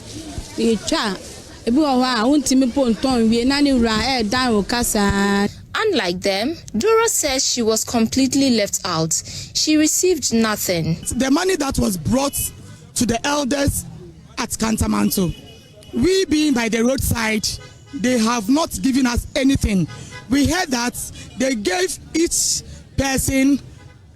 Ye twa. Ebi wo ha wontimi ponton wie na ne wura dan wo kasa. Unlike them, Dora says she was completely left out. She received nothing. The money that was brought to the elders at Kantamanto, we being by the roadside, they have not given us anything. We heard that they gave each person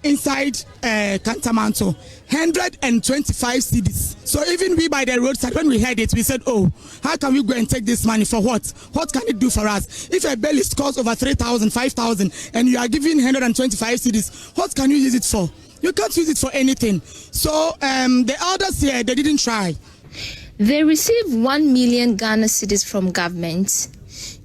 inside Kantamanto 125 cedis. So even we by the roadside, when we heard it, we said, oh, how can we go and take this money for what? What can it do for us? If a bill is cost over 3,000, 5,000, and you are giving 125 cedis, what can you use it for? You can't use it for anything. So the elders here, they didn't try. They received 1 million Ghana cedis from government,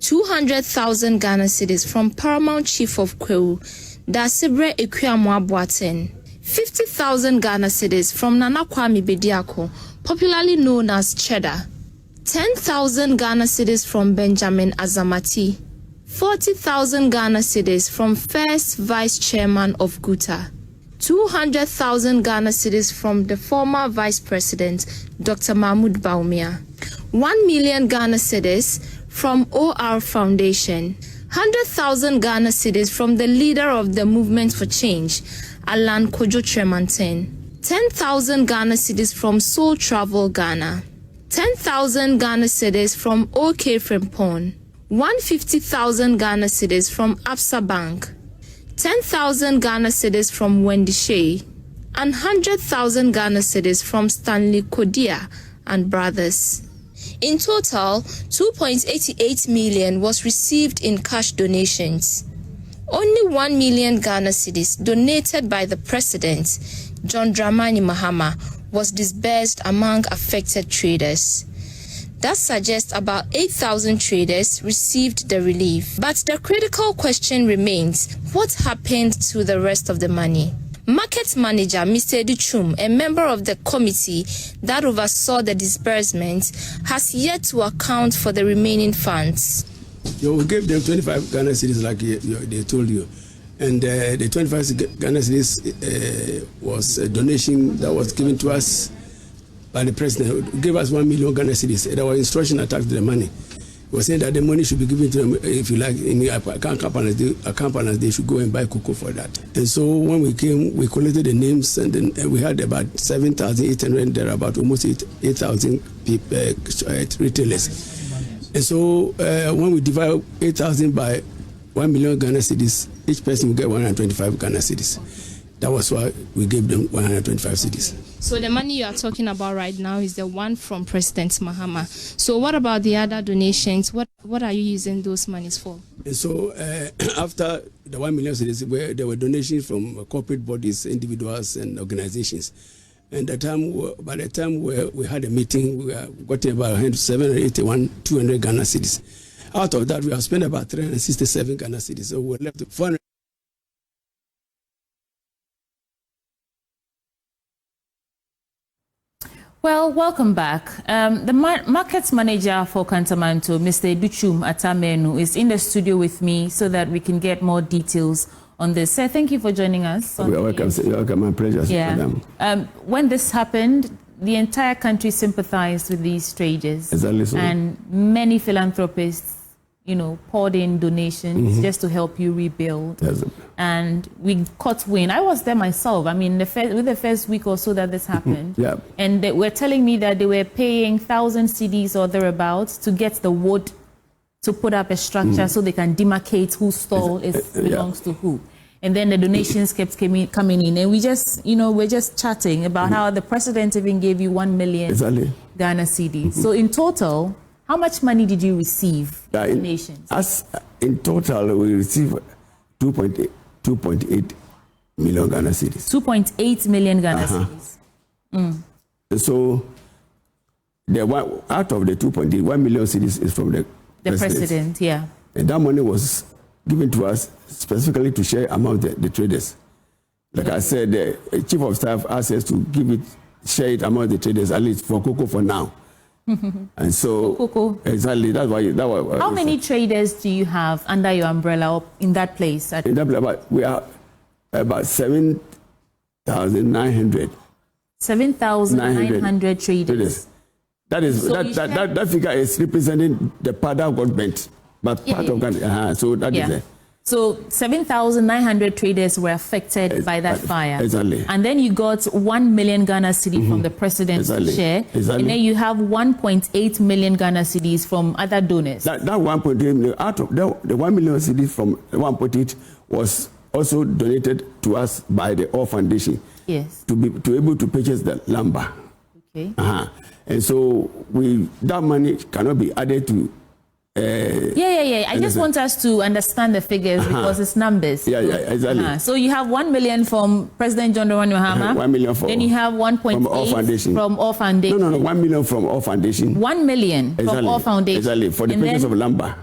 200,000 Ghana cedis from Paramount Chief of Kwewu, Dasibre Ekuamwa Boateng, 50,000 Ghana cedis from Nana Kwame Bediako, popularly known as Cheddar, 10,000 Ghana cedis from Benjamin Azamati, 40,000 Ghana cedis from First Vice Chairman of Guta, 200,000 Ghana cedis from the former Vice President, Dr. Mahmoud Baumia, 1 million Ghana cedis from OR Foundation, 100,000 Ghana cedis from the leader of the Movement for Change, Alan Kojo Tremanten, 10,000 Ghana cedis from Soul Travel Ghana, 10,000 Ghana cedis from OK Frimpong, 150,000 Ghana cedis from Absa Bank, 10,000 Ghana cedis from Wendy Shea, and 100,000 Ghana cedis from Stanley Kodia and Brothers. In total, 2.88 million was received in cash donations. Only 1 million Ghana cedis donated by the President, John Dramani Mahama, was disbursed among affected traders. That suggests about 8,000 traders received the relief. But the critical question remains, what happened to the rest of the money? Market manager Mr. Duchum, a member of the committee that oversaw the disbursement, has yet to account for the remaining funds. We gave them 25 Ghana cedis like they told you. And the 25 Ghana cedis was a donation that was given to us by the president. He gave us 1 million Ghana cedis. And our instruction attached to the money. He was saying that the money should be given to them, if you like, in account partners, they should go and buy cocoa for that. And so when we came, we collected the names, and then we had about 7,800, there are about almost 8,000 retailers. And so when we divide 8,000 by 1 million Ghana cedis. Each person will get 125 Ghana cedis. That was why we gave them 125 cedis. So the money you are talking about right now is the one from President Mahama. So what about the other donations? What are you using those monies for? And so after the 1 million cedis, where there were donations from corporate bodies, individuals, and organizations. And by the time we had a meeting, we got about 781,200 Ghana cedis. Out of that, we have spent about 367 Ghana cedis. So we're left with 400. Well, welcome back. The markets manager for Kantamanto, Mr. Duchum Atamenu, is in the studio with me so that we can get more details on this. Sir, thank you for joining us. You're welcome. You're welcome. My pleasure. Yeah. When this happened, the entire country sympathized with these traders. Exactly so. And many philanthropists, poured in donations just to help you rebuild. Yes. And we caught wind. I was there myself. I mean, with the first week or so that this happened. Yeah. And they were telling me that they were paying 1,000 cedis or thereabouts to get the wood to put up a structure so they can demarcate whose stall belongs to who. And then the donations kept coming in. And we just, we're just chatting about how the president even gave you 1 million Ghana cedis. So in total, how much money did you receive? Donations? In total, we received 2.8 million Ghana cedis. 2.8 million Ghana cedis. So, out of the 2.8, 1 million cedis is from the president, yeah. And that money was given to us specifically to share among the traders. Like I said, the chief of staff asked us to share it among the traders, at least for cocoa for now. And so, exactly, that's why. How many traders do you have under your umbrella in that place? In that place, we are about 7,900. 7,900 traders. That figure is representing the part of government, but part of Ghana. So that is it. So 7,900 traders were affected by that fire. Exactly. And then you got 1 million Ghana cedis from the president's share. And then you have 1.8 million Ghana cedis from other donors. That 1.8 million, out of the 1 million cedis from 1.8 was also donated to us by the All Foundation. Yes. To be able to purchase the lumber. Okay. And so that money cannot be added to I just want us to understand the figures because it's numbers. Exactly. So you have 1 million from President John Dramani Mahama. 1 million from. Then you have 1.8 from All Foundation. No, 1 million from All Foundation. 1 million from All Foundation. Exactly, for the purchase of lumber.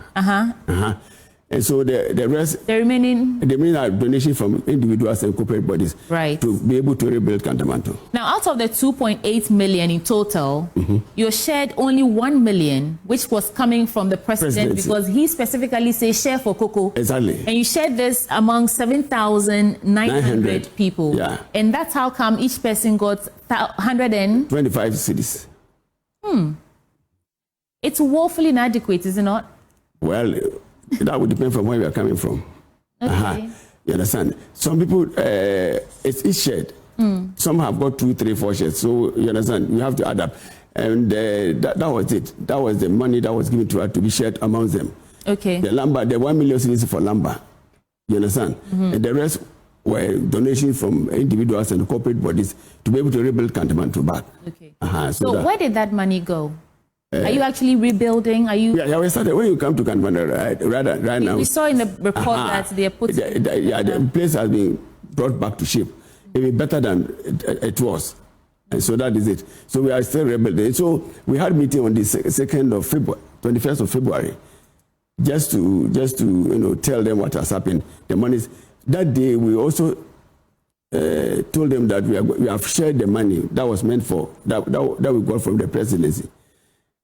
And so the rest, the remaining are donations from individuals and corporate bodies, right, to be able to rebuild Kantamanto. Now, out of the 2.8 million in total, you shared only 1 million, which was coming from the president because he specifically says share for cocoa. Exactly. And you shared this among 7,900 people. Yeah. And that's how come each person got 125 cedis. It's woefully inadequate, is it not? Well, that would depend from where we are coming from. Okay. You understand? Some people, it's each shed. Some have got 2, 3, 4 sheds. So you understand? You have to add up. And that was it. That was the money that was given to us to be shared among them. Okay. The lumber, the 1 million cedis for lumber. You understand? And the rest were donations from individuals and corporate bodies to be able to rebuild Kantamanto back. Okay. So where did that money go? Are you actually rebuilding? Are you? Yeah, we started when you come to Kantamanto right now. We saw in the report that they are putting. The place has been brought back to shape, even better than it was, and so that is it. So we are still rebuilding. So we had a meeting on the 2nd of February, 21st of February, just to tell them what has happened. The monies that day we also told them that we have shared the money that was meant for that we got from the presidency.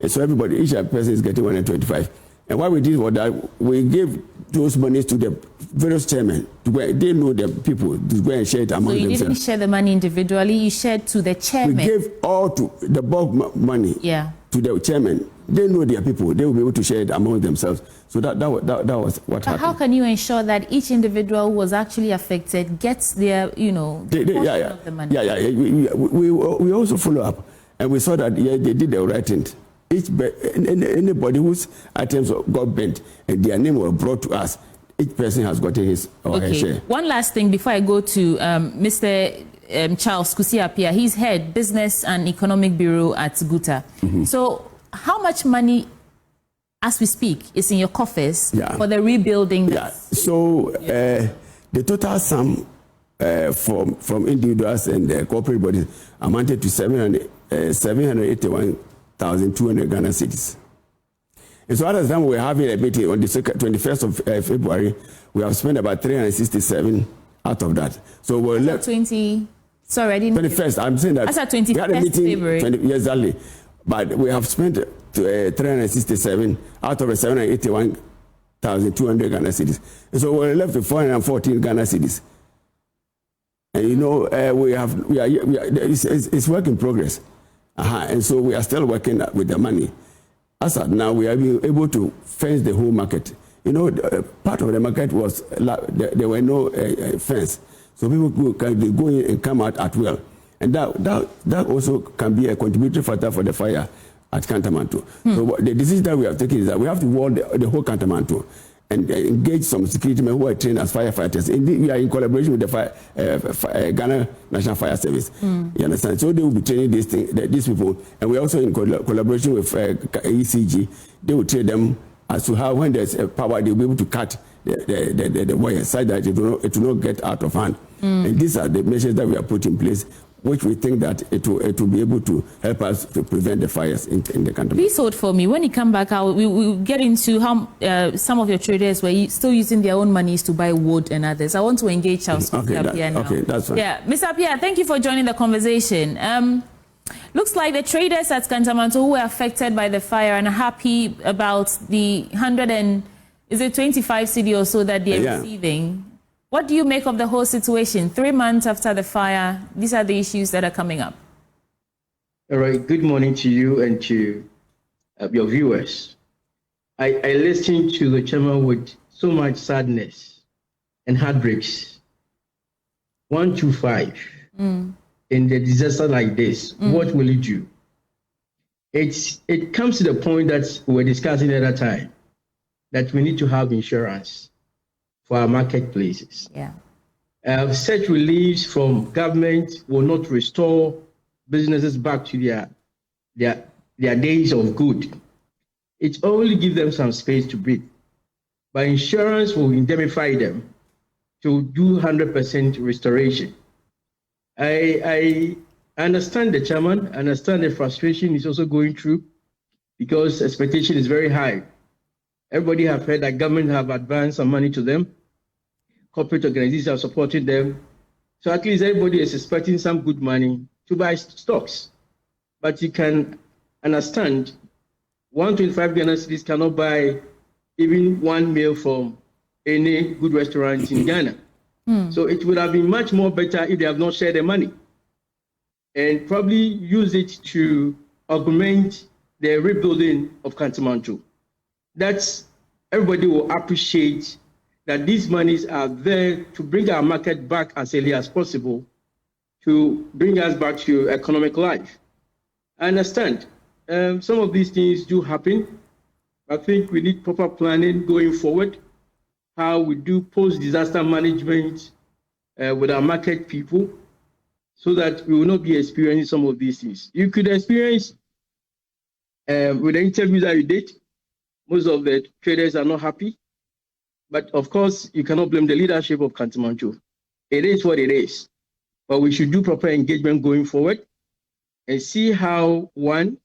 And so everybody, each person is getting 125. And what we did was that we gave those monies to the various chairmen. They know the people to go and share it among themselves. So you didn't share the money individually, you shared to the chairman. We gave all to the bulk money to the chairman. They know their people. They will be able to share it among themselves. So that was what happened. How can you ensure that each individual who was actually affected gets their, portion of the money? We also follow up. And we saw that they did the right thing. Anybody whose items got bent and their name was brought to us, each person has gotten his or her share. One last thing before I go to Mr. Charles Kusiapia. He's head Business and Economic Bureau at Guta. So how much money, as we speak, is in your coffers for the rebuilding? So the total sum from individuals and corporate bodies amounted to 781,200 Ghana cedis. And so at the time we were having a meeting on the 21st of February, we have spent about 367 out of that. So we're left 20. Sorry, I didn't. 21st. I'm saying that that's at 21st we had a meeting. February. Yes, exactly. But we have spent 367 out of the 781,200 Ghana cedis. And so we're left with 414 Ghana cedis. And you know, it's work in progress. And so we are still working with the money. As of now, we are able to fence the whole market. You know, part of the market was there were no fence, so people can go in and come out at will, and that also can be a contributory factor for the fire at Kantamanto. So the decision that we have taken is that we have to wall the whole Kantamanto and engage some security men who are trained as firefighters. Indeed, we are in collaboration with the Ghana National Fire Service. You understand? So they will be training these people, and we are also in collaboration with ECG. They will train them as to how, when there's a power, they'll be able to cut the wire so that it will not get out of hand. And these are the measures that we have put in place, which we think that it will be able to help us to prevent the fires in the country. Please hold for me. When you come back, we'll get into how some of your traders were still using their own monies to buy wood and others. I want to engage Charles Apia now. Okay, that's fine. Yeah, Mr. Apia, thank you for joining the conversation. Looks like the traders at Kantamanto who were affected by the fire and are happy about the 125 cedi or so that they're receiving. What do you make of the whole situation? 3 months after the fire, these are the issues that are coming up. All right. Good morning to you and to your viewers. I listened to the chairman with so much sadness and heartbreaks. 125 in the disaster like this, what will it do? It comes to the point that we were discussing at that time that we need to have insurance for our marketplaces. Such reliefs from government will not restore businesses back to their days of good. It only gives them some space to breathe. But insurance will indemnify them to do 100% restoration. I understand the chairman, I understand the frustration he's also going through because expectation is very high. Everybody have heard that government have advanced some money to them. Corporate organizations are supporting them. So at least everybody is expecting some good money to buy stocks. But you can understand 125 Ghana cedis cannot buy even one meal from any good restaurant in Ghana. So it would have been much more better if they have not shared the money and probably use it to augment the rebuilding of Kantamanto. That's everybody will appreciate that these monies are there to bring our market back as early as possible, to bring us back to economic life. I understand some of these things do happen. I think we need proper planning going forward, how we do post-disaster management with our market people so that we will not be experiencing some of these things. You could experience with the interviews that you did, most of the traders are not happy. But of course, you cannot blame the leadership of Kantamanto. It is what it is. But we should do proper engagement going forward and see how, one,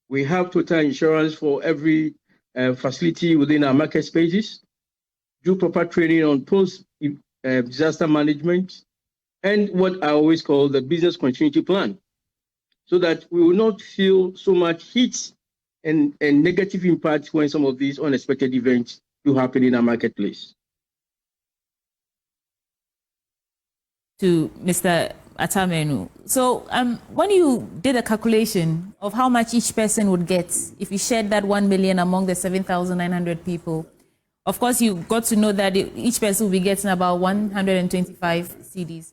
we have total insurance for every facility within our market spaces, do proper training on post-disaster management, and what I always call the business continuity plan, so that we will not feel so much heat and negative impact when some of these unexpected events do happen in our marketplace. To Mr. Atamenu. So when you did a calculation of how much each person would get if you shared that 1 million among the 7,900 people, of course you got to know that each person will be getting about 125 cedis.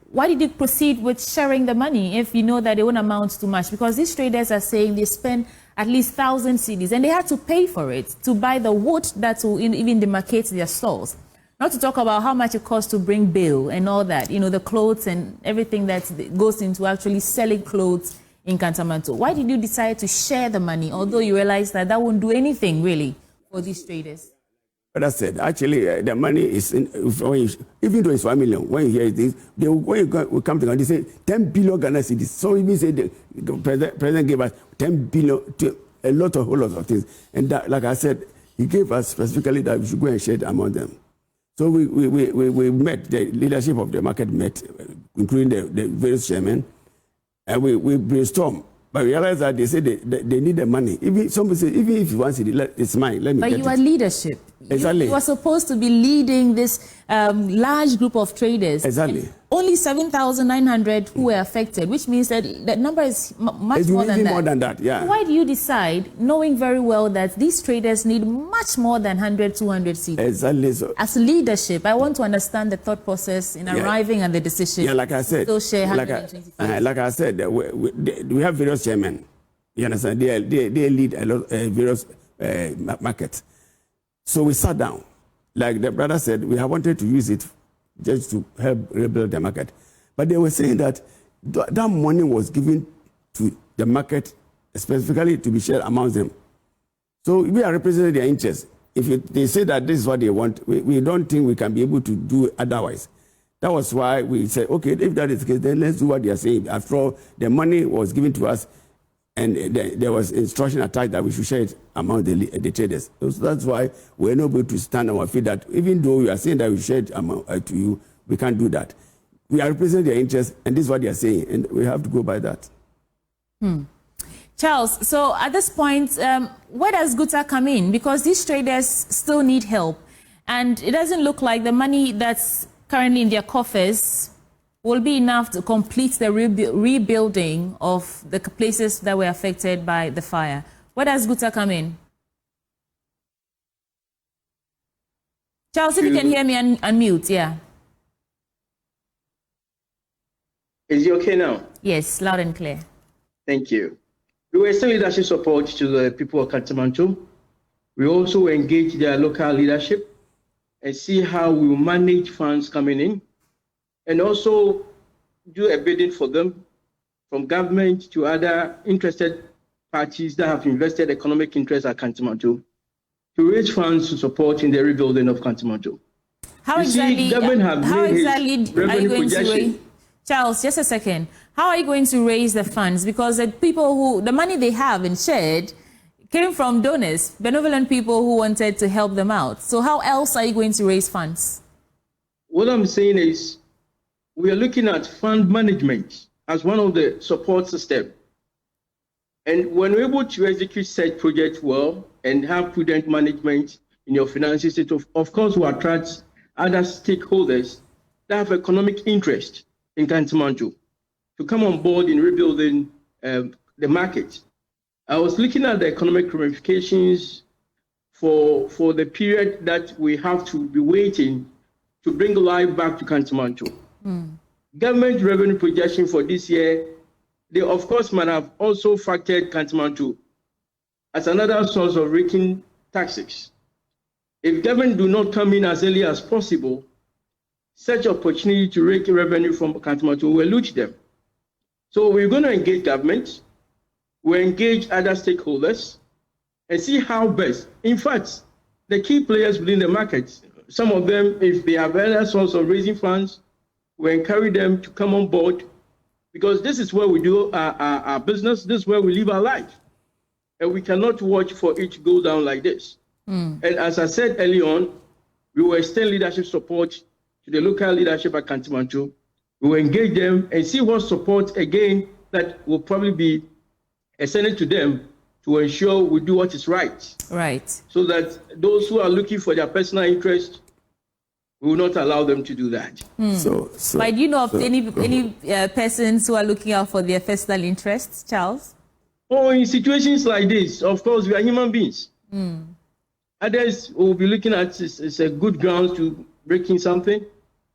Why did you proceed with sharing the money if you know that it won't amount to much? Because these traders are saying they spend at least 1,000 cedis, and they had to pay for it to buy the wood that will even demarcate their stalls. Not to talk about how much it costs to bring bail and all that, the clothes and everything that goes into actually selling clothes in Kantamanto. Why did you decide to share the money, although you realized that that won't do anything really for these traders? But I said, actually, the money is, even though it's 1 million, when you hear this, when you come to, they say 10 billion Ghana cedis. So even say the president gave us 10 billion to a whole lot of things. And that, like I said, he gave us specifically that we should go and share it among them. So we met, the leadership of the market met, including the various chairmen, and we brainstormed. But we realized that they said they need the money. Somebody said, even if you want it, it's mine. Let me get it. But you are leadership. Exactly. You were supposed to be leading this large group of traders. Exactly. Only 7,900 who were affected, which means that that number is much more than that. More than that, yeah. Why do you decide, knowing very well that these traders need much more than 100, 200 seats? Exactly. So, as leadership, I want to understand the thought process in arriving at the decision. Yeah, like I said, like I said, we have various chairmen. You understand? They lead a lot various markets. So we sat down. Like the brother said, we have wanted to use it just to help rebuild the market. But they were saying that that money was given to the market specifically to be shared amongst them. So we are representing their interests. If they say that this is what they want, we don't think we can be able to do otherwise. That was why we said, okay, if that is the case, then let's do what they are saying. After all, the money was given to us, and there was instruction attached that we should share it among the traders. So that's why we're not able to stand on our feet that even though we are saying that we share it to you, we can't do that. We are representing their interests, and this is what they are saying, and we have to go by that. Charles, so at this point, where does Guta come in? Because these traders still need help, and it doesn't look like the money that's currently in their coffers will be enough to complete the rebuilding of the places that were affected by the fire. Where does Guta come in? Charles, if you can hear me, unmute, yeah. Is it okay now? Yes, loud and clear. Thank you. We were still leadership support to the people of Kantamanto. We also engage their local leadership and see how we will manage funds coming in, and also do a bidding for them from government to other interested parties that have invested economic interest at Kantamanto to raise funds to support in the rebuilding of Kantamanto. How exactly are you going to raise? Charles, just a second. How are you going to raise the funds? Because the money they have and shared came from donors, benevolent people who wanted to help them out. So how else are you going to raise funds? What I'm saying is we are looking at fund management as one of the support systems. And when we're able to execute such projects well and have prudent management in your finances, it of course will attract other stakeholders that have economic interest in Kantamanto to come on board in rebuilding the market. I was looking at the economic ramifications for the period that we have to be waiting to bring life back to Kantamanto. Government revenue projection for this year, they of course might have also factored Kantamanto as another source of raking taxes. If government do not come in as early as possible, such opportunity to rake revenue from Kantamanto will elude them. So we're going to engage government, we'll engage other stakeholders, and see how best. In fact, the key players within the market, some of them, if they have other source of raising funds, we encourage them to come on board, because this is where we do our business, this is where we live our life. And we cannot watch for it to go down like this. And as I said early on, we will extend leadership support to the local leadership at Kantamanto. We will engage them and see what support, again, that will probably be extended to them to ensure we do what is right. Right. So that those who are looking for their personal interest, we will not allow them to do that. But do you know of any persons who are looking out for their personal interests, Charles? Oh, in situations like this, of course, we are human beings. Others will be looking at it's a good ground to break in something.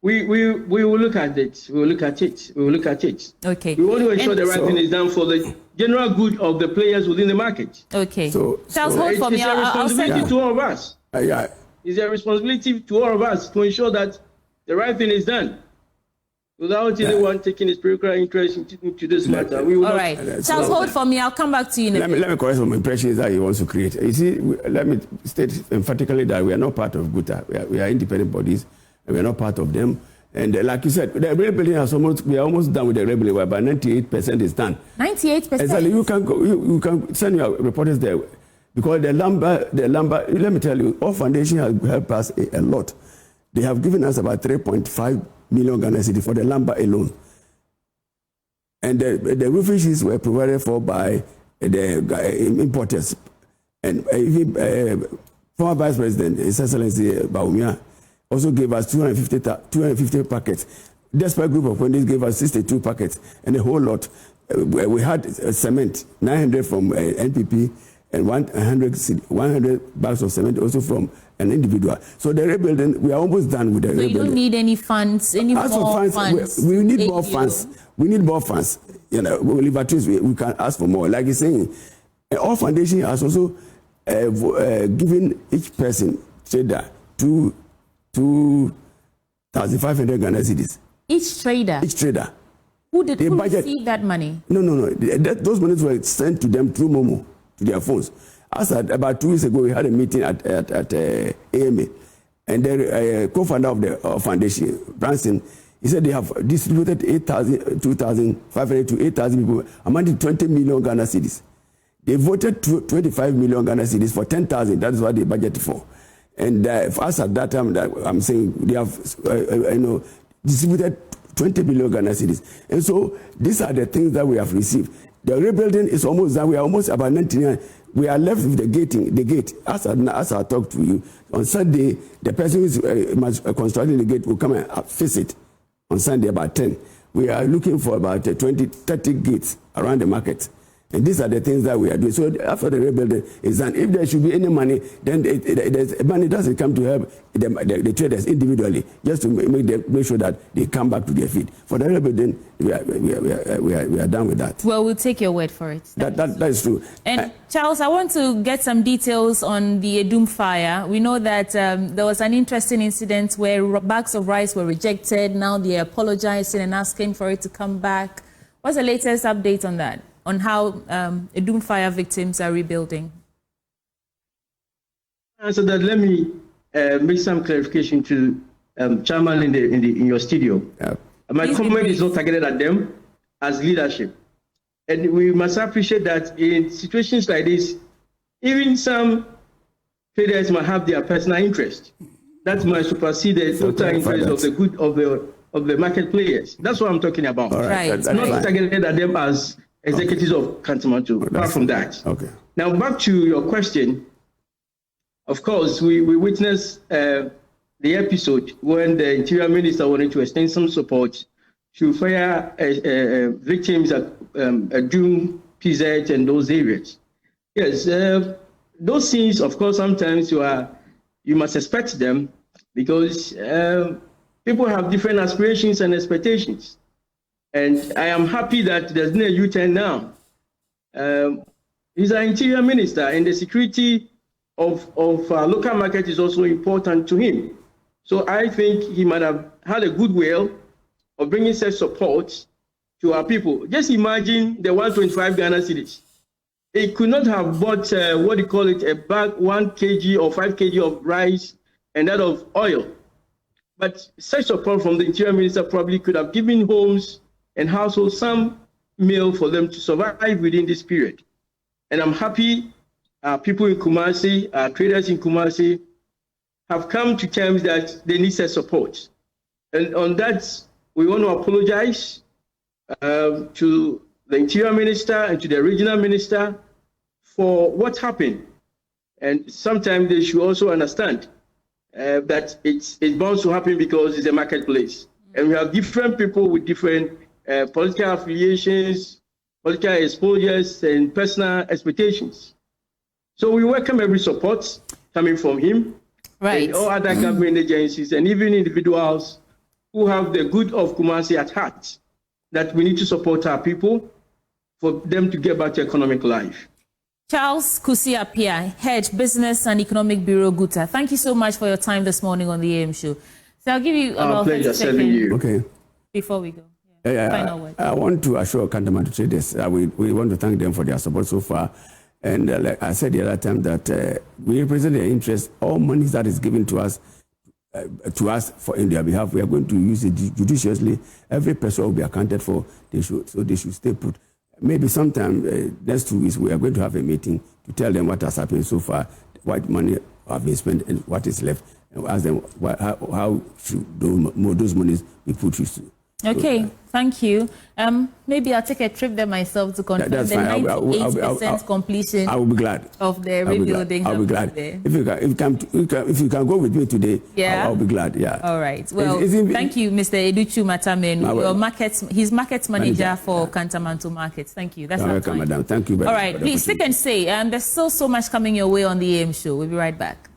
We will look at it. We will look at it. We will look at it. Okay. We want to ensure the right thing is done for the general good of the players within the market. Okay. Charles, hold for me. It's a responsibility to all of us. It's a responsibility to all of us to ensure that the right thing is done. Without anyone taking his political interest into this matter, we will all right. Charles, hold for me. I'll come back to you in a minute. Let me correct some impressions that he wants to create. You see, let me state emphatically that we are not part of GUTA. We are independent bodies, and we are not part of them. And like you said, the rebuilding we are almost done with the rebuilding, whereby 98% is done. 98%? Exactly. You can send your reporters there. Because the lumber, let me tell you, all foundation has helped us a lot. They have given us about 3.5 million Ghana cedi for the lumber alone. And the roofing sheets were provided for by the importers. And even former Vice President, His Excellency Baumia, also gave us 250 packets. Desperate group of companies gave us 62 packets and a whole lot. We had cement, 900 from NPP, and 100 bags of cement also from an individual. So the rebuilding, we are almost done with the rebuilding. You don't need any funds, any more funds. We need more funds. We need more funds. You know, we can ask for more. Like he's saying, our foundation has also given each person trader 2,500 Ghana cedis. Each trader? Each trader. Who received that money? No. Those monies were sent to them through Momo, to their phones. As about 2 weeks ago, we had a meeting at AMA, and the co-founder of the foundation, Branson, he said they have distributed 2,500 to 8,000 people, amounting to 20 million Ghana cedis. They voted 25 million Ghana cedis for 10,000. That is what they budgeted for. And for us at that time, I'm saying they have distributed 20 billion Ghana cedis. And so these are the things that we have received. The rebuilding is almost done. We are almost about 99. We are left with the gate. As I talk to you, on Sunday, the person who is constructing the gate will come and fix it on Sunday about 10. We are looking for about 20, 30 gates around the market. And these are the things that we are doing. So after the rebuilding is done, if there should be any money, then money doesn't come to help the traders individually, just to make sure that they come back to their feet. For the rebuilding, we are done with that. Well, we'll take your word for it. That is true. And Charles, I want to get some details on the Edum fire. We know that there was an interesting incident where bags of rice were rejected. Now they're apologizing and asking for it to come back. What's the latest update on that? On how Edum fire victims are rebuilding? So that let me make some clarification to Chairman in your studio. My comment is not targeted at them as leadership, and we must appreciate that in situations like this, even some traders might have their personal interest that might supersede the total interest of the good of the market players. That's what I'm talking about. Right. It's not targeted at them as executives of Kantamanto. Apart from that. Okay. Now back to your question. Of course, we witnessed the episode when the Interior Minister wanted to extend some support to fire victims at June, PZ, and those areas. Yes, those scenes, of course, sometimes you must expect them because people have different aspirations and expectations. And I am happy that there's no U-turn now. He's an Interior Minister, and the security of local market is also important to him. So I think he might have had a goodwill of bringing such support to our people. Just imagine the 125 Ghana cedis. He could not have bought a bag 1 kg or 5 kg of rice and that of oil. But such support from the Interior Minister probably could have given homes and households some meal for them to survive within this period. And I'm happy people in Kumasi, traders in Kumasi, have come to terms that they need such support. And on that, we want to apologize to the Interior Minister and to the Regional Minister for what happened. And sometimes they should also understand that it's bound to happen because it's a marketplace. And we have different people with different political affiliations, political exposures, and personal expectations. So we welcome every support coming from him, right, and all other government agencies, and even individuals who have the good of Kumasi at heart, that we need to support our people for them to get back to economic life. Charles Kusi-Appiah, Head Business and Economic Bureau, Guta. Thank you so much for your time this morning on the AM show. So I'll give you about 30 seconds okay. before we go. Final word. I want to assure Kantamanto traders, we want to thank them for their support so far. And like I said the other time, that we represent their interest. All money that is given to us for in their behalf, we are going to use it judiciously. Every person will be accounted for. They should stay put. Maybe sometime next 2 weeks, we are going to have a meeting to tell them what has happened so far, what money have been spent and what is left, and ask them how should those monies be put to. Okay, thank you. Maybe I'll take a trip there myself to confirm the 98% completion. I will be glad of the rebuilding. I'll be glad. If you can go with me today, yeah, I'll be glad. Yeah. All right. Well, thank you, Mr. Educhu Matamenu, he's market manager for Kantamanto Markets. Thank you. That's welcome, madam. Thank you very much. All right, please stick and stay. There's still so much coming your way on the AM show. We'll be right back.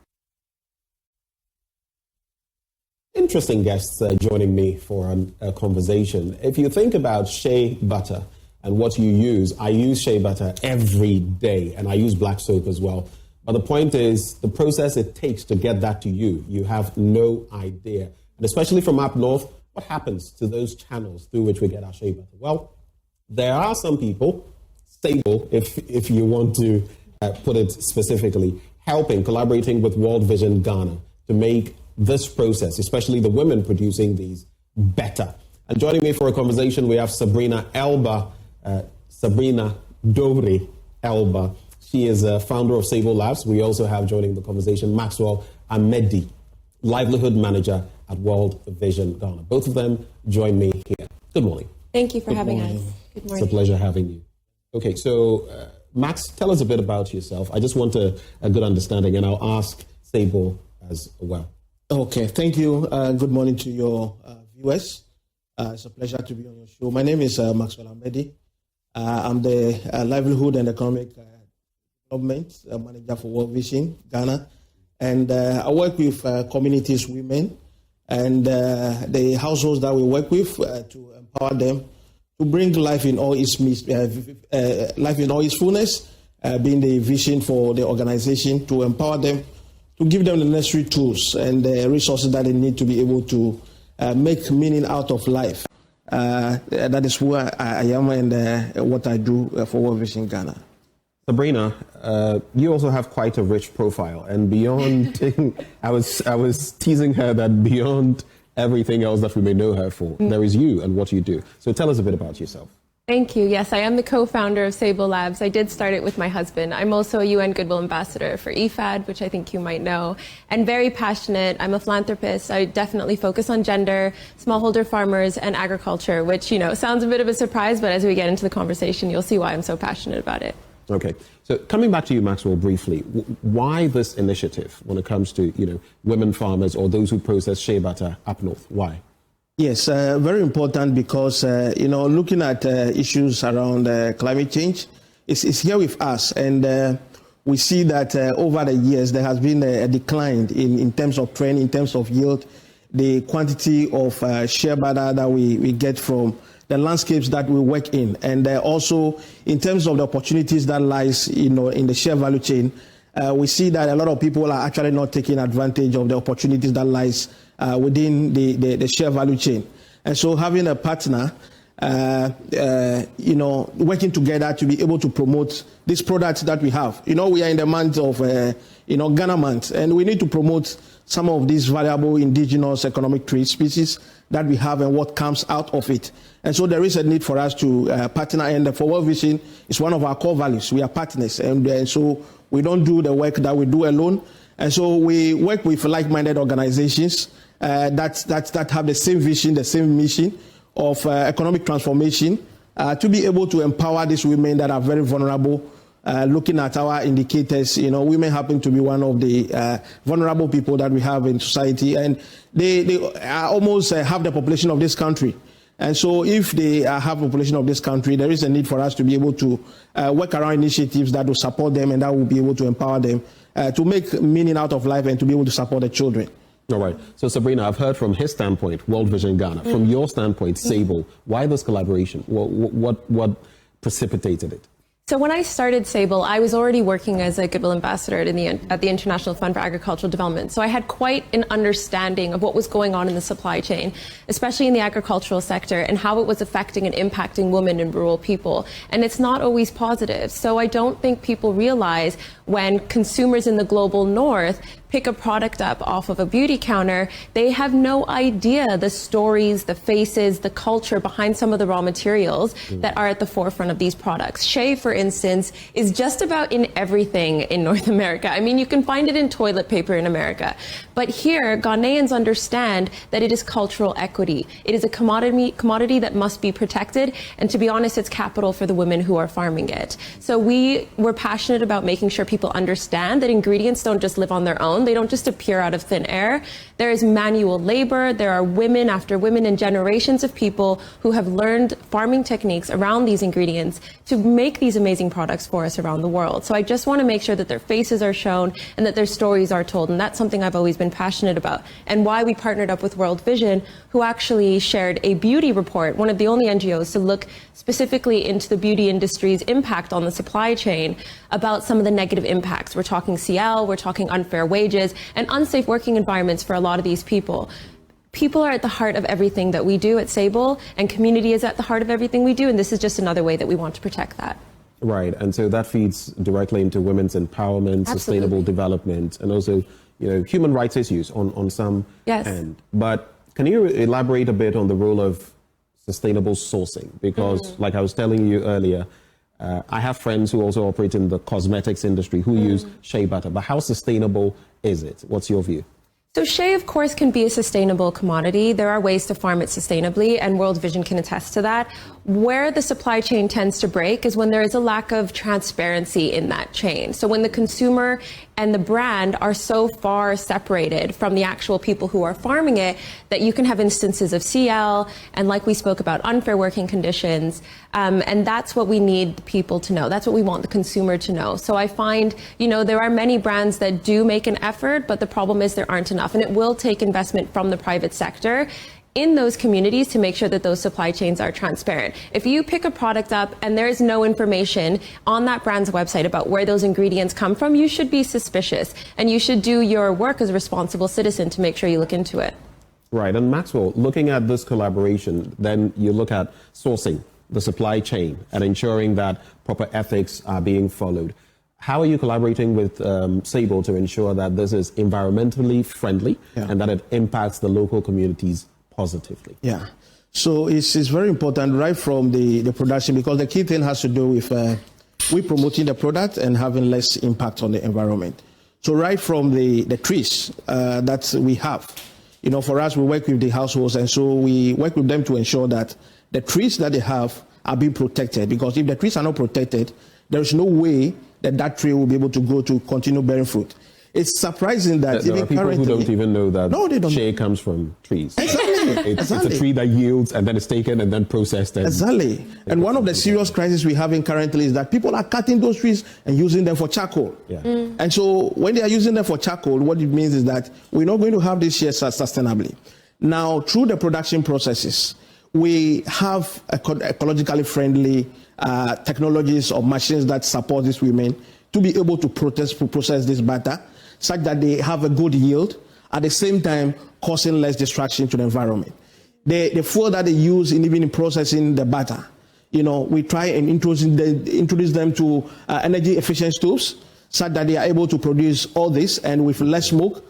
Interesting guests joining me for a conversation. If you think about shea butter and what you use, I use shea butter every day, and I use black soap as well. But the point is, the process it takes to get that to you, you have no idea. And especially from up north, what happens to those channels through which we get our shea butter? Well, there are some people, stable, if you want to put it specifically, collaborating with World Vision Ghana to make this process, especially the women producing these, better. And joining me for a conversation, we have Sabrina Dore Elba. She is a founder of Sable Labs. We also have joining the conversation Maxwell Amedi, livelihood manager at World Vision Ghana. Both of them join me here. Good morning. Thank you for having us. Good morning. It's a pleasure having you. Okay, so Max, tell us a bit about yourself. I just want a good understanding, and I'll ask Sable as well. Okay, thank you. Good morning to your viewers. It's a pleasure to be on your show. My name is Maxwell Amedi. I'm the livelihood and economic development manager for World Vision Ghana, and I work with communities, women, and the households that we work with to empower them to bring life in all its fullness, being the vision for the organization, to empower them, to give them the necessary tools and the resources that they need to be able to make meaning out of life. That is who I am and what I do for World Vision Ghana. Sabrina, you also have quite a rich profile, and beyond, I was teasing her that beyond everything else that we may know her for, there is you and what you do. So tell us a bit about yourself. Thank you. Yes, I am the co-founder of Sable Labs. I did start it with my husband. I'm also a UN Goodwill Ambassador for IFAD, which I think you might know, and very passionate. I'm a philanthropist. I definitely focus on gender, smallholder farmers, and agriculture, which, sounds a bit of a surprise, but as we get into the conversation, you'll see why I'm so passionate about it. Okay. So coming back to you, Maxwell, briefly, why this initiative when it comes to, women farmers or those who process shea butter up north? Why? Yes, very important because, looking at issues around climate change, it's here with us. And we see that over the years, there has been a decline in terms of trend, in terms of yield, the quantity of shea butter that we get from the landscapes that we work in. And also, in terms of the opportunities that lies, in the shea value chain, we see that a lot of people are actually not taking advantage of the opportunities that lies within the share value chain. And so having a partner, working together to be able to promote this product that we have. We are in the month of, Ghana month, and we need to promote some of these valuable indigenous economic trade species that we have and what comes out of it. And so there is a need for us to partner, and for World Vision, it's one of our core values. We are partners, and so we don't do the work that we do alone. And so we work with like-minded organizations that have the same vision, the same mission of economic transformation to be able to empower these women that are very vulnerable. Looking at our indicators, women happen to be one of the vulnerable people that we have in society, and they are almost half the population of this country. And so if they have the population of this country, there is a need for us to be able to work around initiatives that will support them and that will be able to empower them to make meaning out of life and to be able to support the children. All right. So, Sabrina, I've heard from his standpoint, World Vision Ghana. From your standpoint, Sable, why this collaboration? What precipitated it? So when I started Sable, I was already working as a Goodwill Ambassador at the International Fund for Agricultural Development. So I had quite an understanding of what was going on in the supply chain, especially in the agricultural sector, and how it was affecting and impacting women and rural people. And it's not always positive. So I don't think people realize when consumers in the global north pick a product up off of a beauty counter, they have no idea the stories, the faces, the culture behind some of the raw materials that are at the forefront of these products. Shea, for instance, is just about in everything in North America. I mean, you can find it in toilet paper in America. But here, Ghanaians understand that it is cultural equity. It is a commodity that must be protected. And to be honest, it's capital for the women who are farming it. So we were passionate about making sure people understand that ingredients don't just live on their own. They don't just appear out of thin air. There is manual labor. There are women after women and generations of people who have learned farming techniques around these ingredients to make these amazing products for us around the world. So I just want to make sure that their faces are shown and that their stories are told. And that's something I've always been passionate about, and why we partnered up with World Vision, who actually shared a beauty report, one of the only NGOs to look specifically into the beauty industry's impact on the supply chain, about some of the negative impacts. We're talking CL, we're talking unfair wages, and unsafe working environments for a lot of these people. People are at the heart of everything that we do at Sable, and community is at the heart of everything we do, and this is just another way that we want to protect that. Right, and so that feeds directly into women's empowerment, sustainable development, and also, you know, human rights issues on some end. But can you elaborate a bit on the role of sustainable sourcing? Because, like I was telling you earlier, I have friends who also operate in the cosmetics industry who use shea butter. But how sustainable is it? What's your view? So shea, of course, can be a sustainable commodity. There are ways to farm it sustainably, and World Vision can attest to that. Where the supply chain tends to break is when there is a lack of transparency in that chain. So when the consumer and the brand are so far separated from the actual people who are farming it that you can have instances of CL and, like we spoke about, unfair working conditions. And that's what we need people to know. That's what we want the consumer to know. So I find, you know, there are many brands that do make an effort, but the problem is there aren't enough. And it will take investment from the private sector in those communities to make sure that those supply chains are transparent. If you pick a product up and there is no information on that brand's website about where those ingredients come from, you should be suspicious, and you should do your work as a responsible citizen to make sure you look into it. Right, and Maxwell, looking at this collaboration, then you look at sourcing, the supply chain, and ensuring that proper ethics are being followed. How are you collaborating with Sable to ensure that this is environmentally friendly and that it impacts the local communities positively? Yeah, so it's very important right from the production, because the key thing has to do with we promoting the product and having less impact on the environment. So right from the trees that we have, you know, for us, we work with the households, and so we work with them to ensure that the trees that they have are being protected, because if the trees are not protected, there is no way that tree will be able to go to continue bearing fruit. It's surprising that there are people who don't even know that shea comes from trees. Exactly. It's a tree that yields and then it's taken and then processed. Exactly. And one of the serious crises we're having currently is that people are cutting those trees and using them for charcoal. Yeah. And so when they are using them for charcoal, what it means is that we're not going to have this shea sustainably. Now, through the production processes, we have ecologically friendly technologies or machines that support these women to be able to process this butter such that they have a good yield, at the same time causing less destruction to the environment. The fuel that they use in processing the butter, you know, we try and introduce them to energy efficient stoves such that they are able to produce all this and with less smoke,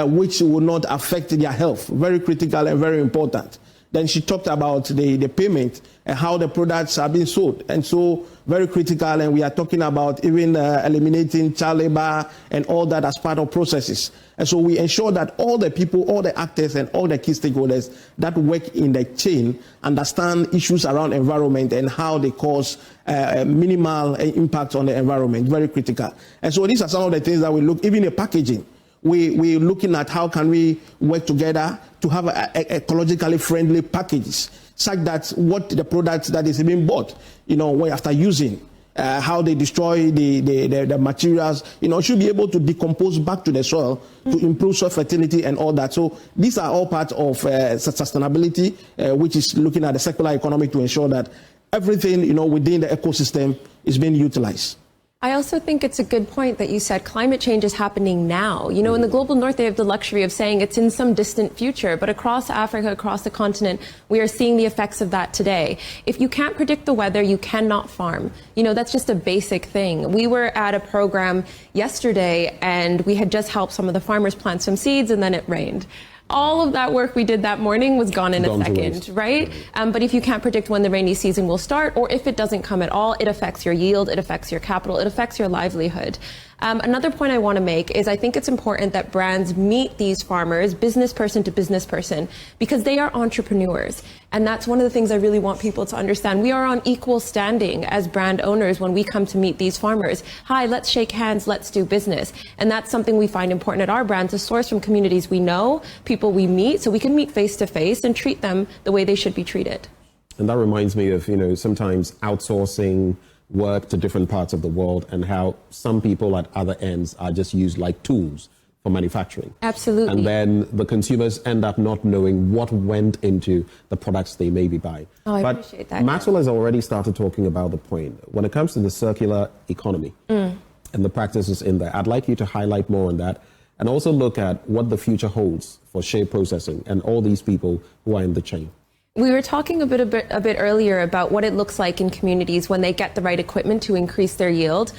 which will not affect their health. Very critical and very important. Then she talked about the payment and how the products are being sold. And so very critical, and we are talking about even eliminating child labor and all that as part of processes. And so we ensure that all the people, all the actors and all the key stakeholders that work in the chain understand issues around environment and how they cause minimal impact on the environment. Very critical. And so these are some of the things that we look, even in packaging. We're looking at how can we work together to have ecologically friendly packages, such that what the product that is being bought, you know, after using, how they destroy the materials, should be able to decompose back to the soil to improve soil fertility and all that. So these are all part of sustainability, which is looking at the circular economy to ensure that everything, within the ecosystem is being utilized. I also think it's a good point that you said climate change is happening now. In the global north, they have the luxury of saying it's in some distant future, but across Africa, across the continent, we are seeing the effects of that today. If you can't predict the weather, you cannot farm. That's just a basic thing. We were at a program yesterday and we had just helped some of the farmers plant some seeds and then it rained. All of that work we did that morning was gone in a second, right? But if you can't predict when the rainy season will start, or if it doesn't come at all, it affects your yield, it affects your capital, it affects your livelihood. Another point I want to make is I think it's important that brands meet these farmers, business person to business person, because they are entrepreneurs. And that's one of the things I really want people to understand. We are on equal standing as brand owners when we come to meet these farmers. Hi, let's shake hands, let's do business. And that's something we find important at our brand, to source from communities we know, people we meet, so we can meet face to face and treat them the way they should be treated. And that reminds me of, sometimes outsourcing work to different parts of the world and how some people at other ends are just used like tools for manufacturing. Absolutely. And then the consumers end up not knowing what went into the products they may be buying. Oh, I appreciate that. Maxwell has already started talking about the point. When it comes to the circular economy and the practices in there, I'd like you to highlight more on that and also look at what the future holds for Shea processing and all these people who are in the chain. We were talking a bit earlier about what it looks like in communities when they get the right equipment to increase their yield.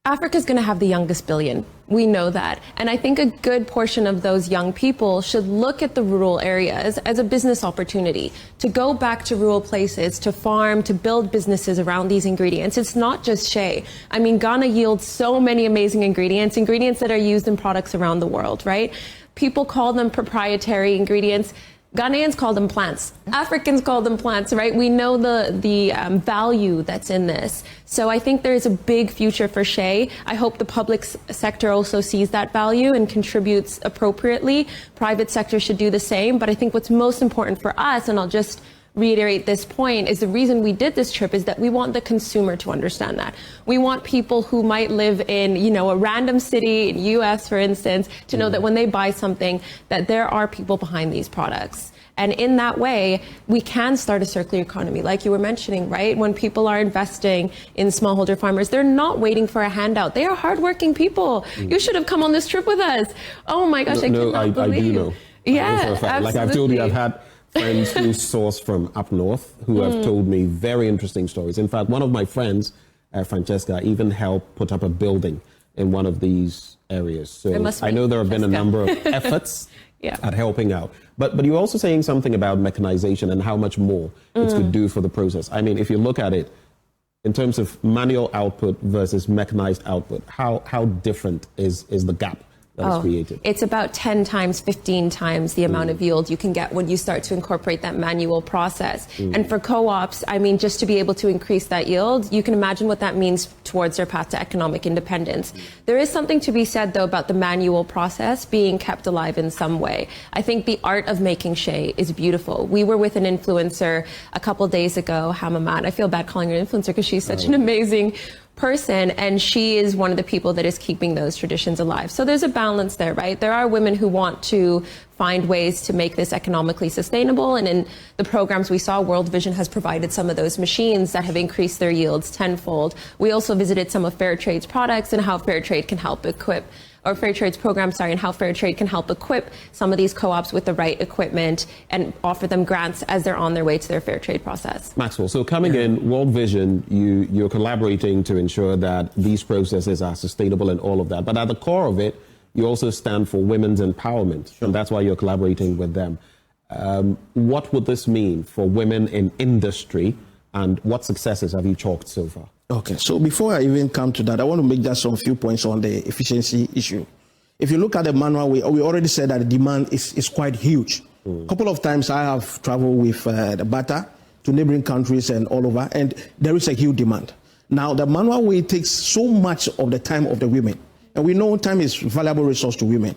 Africa's going to have the youngest billion. We know that. And I think a good portion of those young people should look at the rural areas as a business opportunity to go back to rural places, to farm, to build businesses around these ingredients. It's not just Shea. I mean, Ghana yields so many amazing ingredients that are used in products around the world, right? People call them proprietary ingredients. Ghanaians call them plants. Africans call them plants, right? We know the value that's in this. So I think there is a big future for Shea. I hope the public sector also sees that value and contributes appropriately. Private sector should do the same. But I think what's most important for us, and I'll just reiterate this point, is the reason we did this trip is that we want the consumer to understand that. We want people who might live in, a random city in US, for instance, to know that when they buy something, that there are people behind these products. And in that way, we can start a circular economy, like you were mentioning, right? When people are investing in smallholder farmers, they're not waiting for a handout. They are hardworking people. You should have come on this trip with us. Oh my gosh, I cannot believe. I do know. Yeah, absolutely. Like I've told you, I've had friends who source from up north who have told me very interesting stories. In fact, one of my friends, Francesca, even helped put up a building in one of these areas. So I know there have been a number of efforts at helping out. But you're also saying something about mechanization and how much more it could do for the process. I mean, if you look at it in terms of manual output versus mechanized output, how different is the gap that is created? It's about 10 times, 15 times the amount of yield you can get when you start to incorporate that manual process. And for co-ops, I mean, just to be able to increase that yield, you can imagine what that means towards their path to economic independence. There is something to be said, though, about the manual process being kept alive in some way. I think the art of making Shea is beautiful. We were with an influencer a couple days ago, Hamamat. I feel bad calling her an influencer because she's such an amazing person, and she is one of the people that is keeping those traditions alive. So there's a balance there, right? There are women who want to find ways to make this economically sustainable, and in the programs we saw, World Vision has provided some of those machines that have increased their yields tenfold. We also visited some of Fairtrade's products and how Fairtrade can help equip or Fairtrade's program, and how Fairtrade can help equip some of these co-ops with the right equipment and offer them grants as they're on their way to their Fairtrade process. Maxwell, so coming in, World Vision, you're collaborating to ensure that these processes are sustainable and all of that. But at the core of it, you also stand for women's empowerment, and that's why you're collaborating with them. What would this mean for women in industry, and what successes have you chalked so far? Okay, so before I even come to that, I want to make just some few points on the efficiency issue. If you look at the manual, we already said that the demand is quite huge. A couple of times I have traveled with the butter to neighboring countries and all over, and there is a huge demand. Now, the manual way takes so much of the time of the women, and we know time is a valuable resource to women.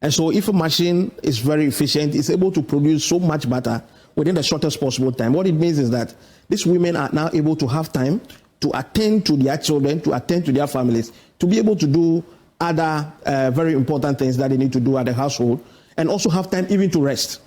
And so if a machine is very efficient, it's able to produce so much butter within the shortest possible time. What it means is that these women are now able to have time to attend to their children, to attend to their families, to be able to do other very important things that they need to do at the household, and also have time even to rest.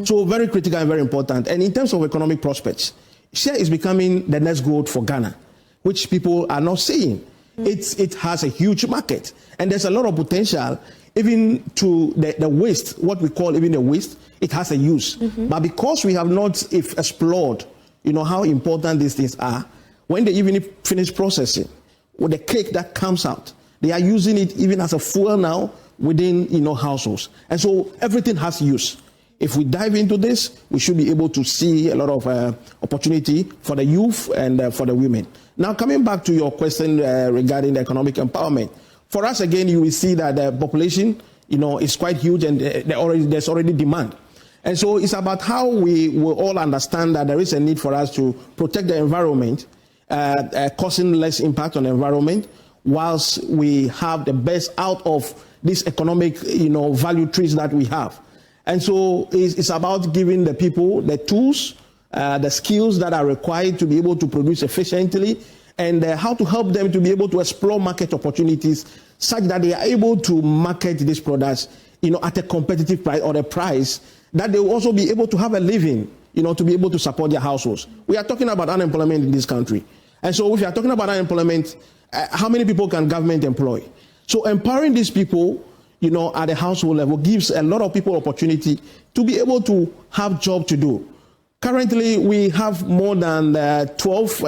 So very critical and very important. And in terms of economic prospects, Shea is becoming the next gold for Ghana, which people are not seeing. It has a huge market, and there's a lot of potential, even to the waste, what we call even the waste, it has a use. But because we have not explored, how important these things are, when they even finish processing, with the cake that comes out, they are using it even as a fuel now within, households. And so everything has use. If we dive into this, we should be able to see a lot of opportunity for the youth and for the women. Now, coming back to your question regarding the economic empowerment, for us, again, you will see that the population, is quite huge, and there's already demand. And so it's about how we will all understand that there is a need for us to protect the environment, causing less impact on the environment, whilst we have the best out of these economic, value trees that we have. And so it's about giving the people the tools, the skills that are required to be able to produce efficiently, and how to help them to be able to explore market opportunities such that they are able to market these products, at a competitive price or a price that they will also be able to have a living, to be able to support their households. We are talking about unemployment in this country. And so if you are talking about unemployment, how many people can government employ? So empowering these people, at the household level gives a lot of people opportunity to be able to have job to do. Currently, we have more than 12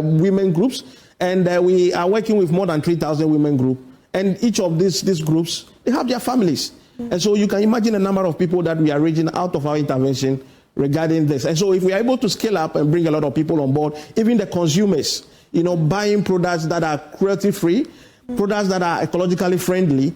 women groups, and we are working with more than 3,000 women groups. And each of these groups, they have their families. And so you can imagine the number of people that we are reaching out of our intervention regarding this. And so if we are able to scale up and bring a lot of people on board, even the consumers, buying products that are cruelty-free, products that are ecologically friendly,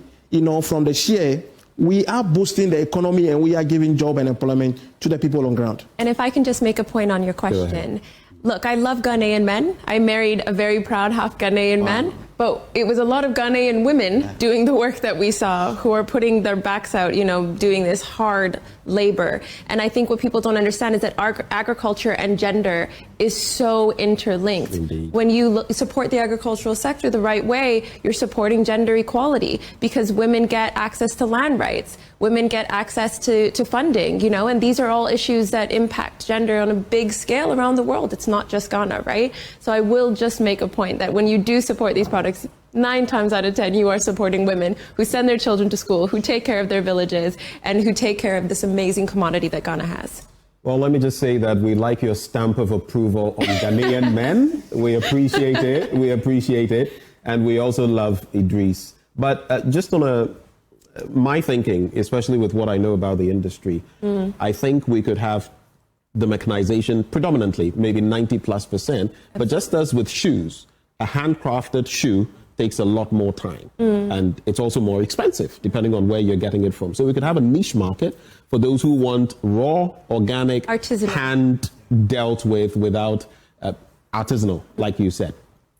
from the Shea, we are boosting the economy and we are giving job and employment to the people on ground. And if I can just make a point on your question. Look, I love Ghanaian men. I married a very proud half Ghanaian man, but it was a lot of Ghanaian women doing the work that we saw, who are putting their backs out, doing this hard labor. And I think what people don't understand is that agriculture and gender is so interlinked. Indeed. When you support the agricultural sector the right way, you're supporting gender equality, because women get access to land rights, women get access to funding, and these are all issues that impact gender on a big scale around the world. It's not just Ghana, right? So I will just make a point that when you do support these products, 9 times out of 10, you are supporting women who send their children to school, who take care of their villages, and who take care of this amazing commodity that Ghana has. Well, let me just say that we like your stamp of approval on Ghanaian men. We appreciate it. We appreciate it. And we also love Idris. But just on my thinking, especially with what I know about the industry, I think we could have the mechanization predominantly, maybe 90+%. But just as with shoes, a handcrafted shoe takes a lot more time. And it's also more expensive, depending on where you're getting it from. So we could have a niche market for those who want raw, organic, artisanal, hand dealt with without artisanal, like you said.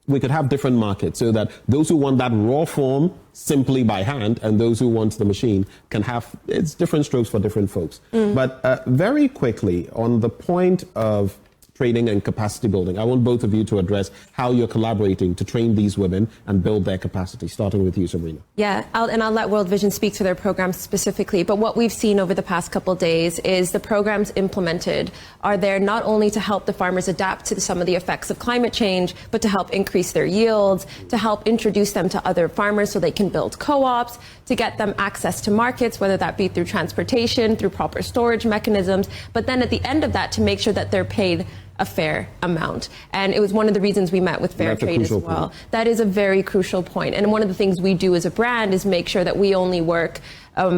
We could have different markets so that those who want that raw form simply by hand and those who want the machine can have, it's different strokes for different folks. But very quickly, on the point of training and capacity building, I want both of you to address how you're collaborating to train these women and build their capacity, starting with you, Sabrina. Yeah, I'll let World Vision speak to their programs specifically, but what we've seen over the past couple of days is the programs implemented are there not only to help the farmers adapt to some of the effects of climate change, but to help increase their yields, to help introduce them to other farmers so they can build co-ops, to get them access to markets, whether that be through transportation, through proper storage mechanisms, but then at the end of that, to make sure that they're paid a fair amount. And it was one of the reasons we met with Fair Trade as well. Point. That is a very crucial point. And one of the things we do as a brand is make sure that we only work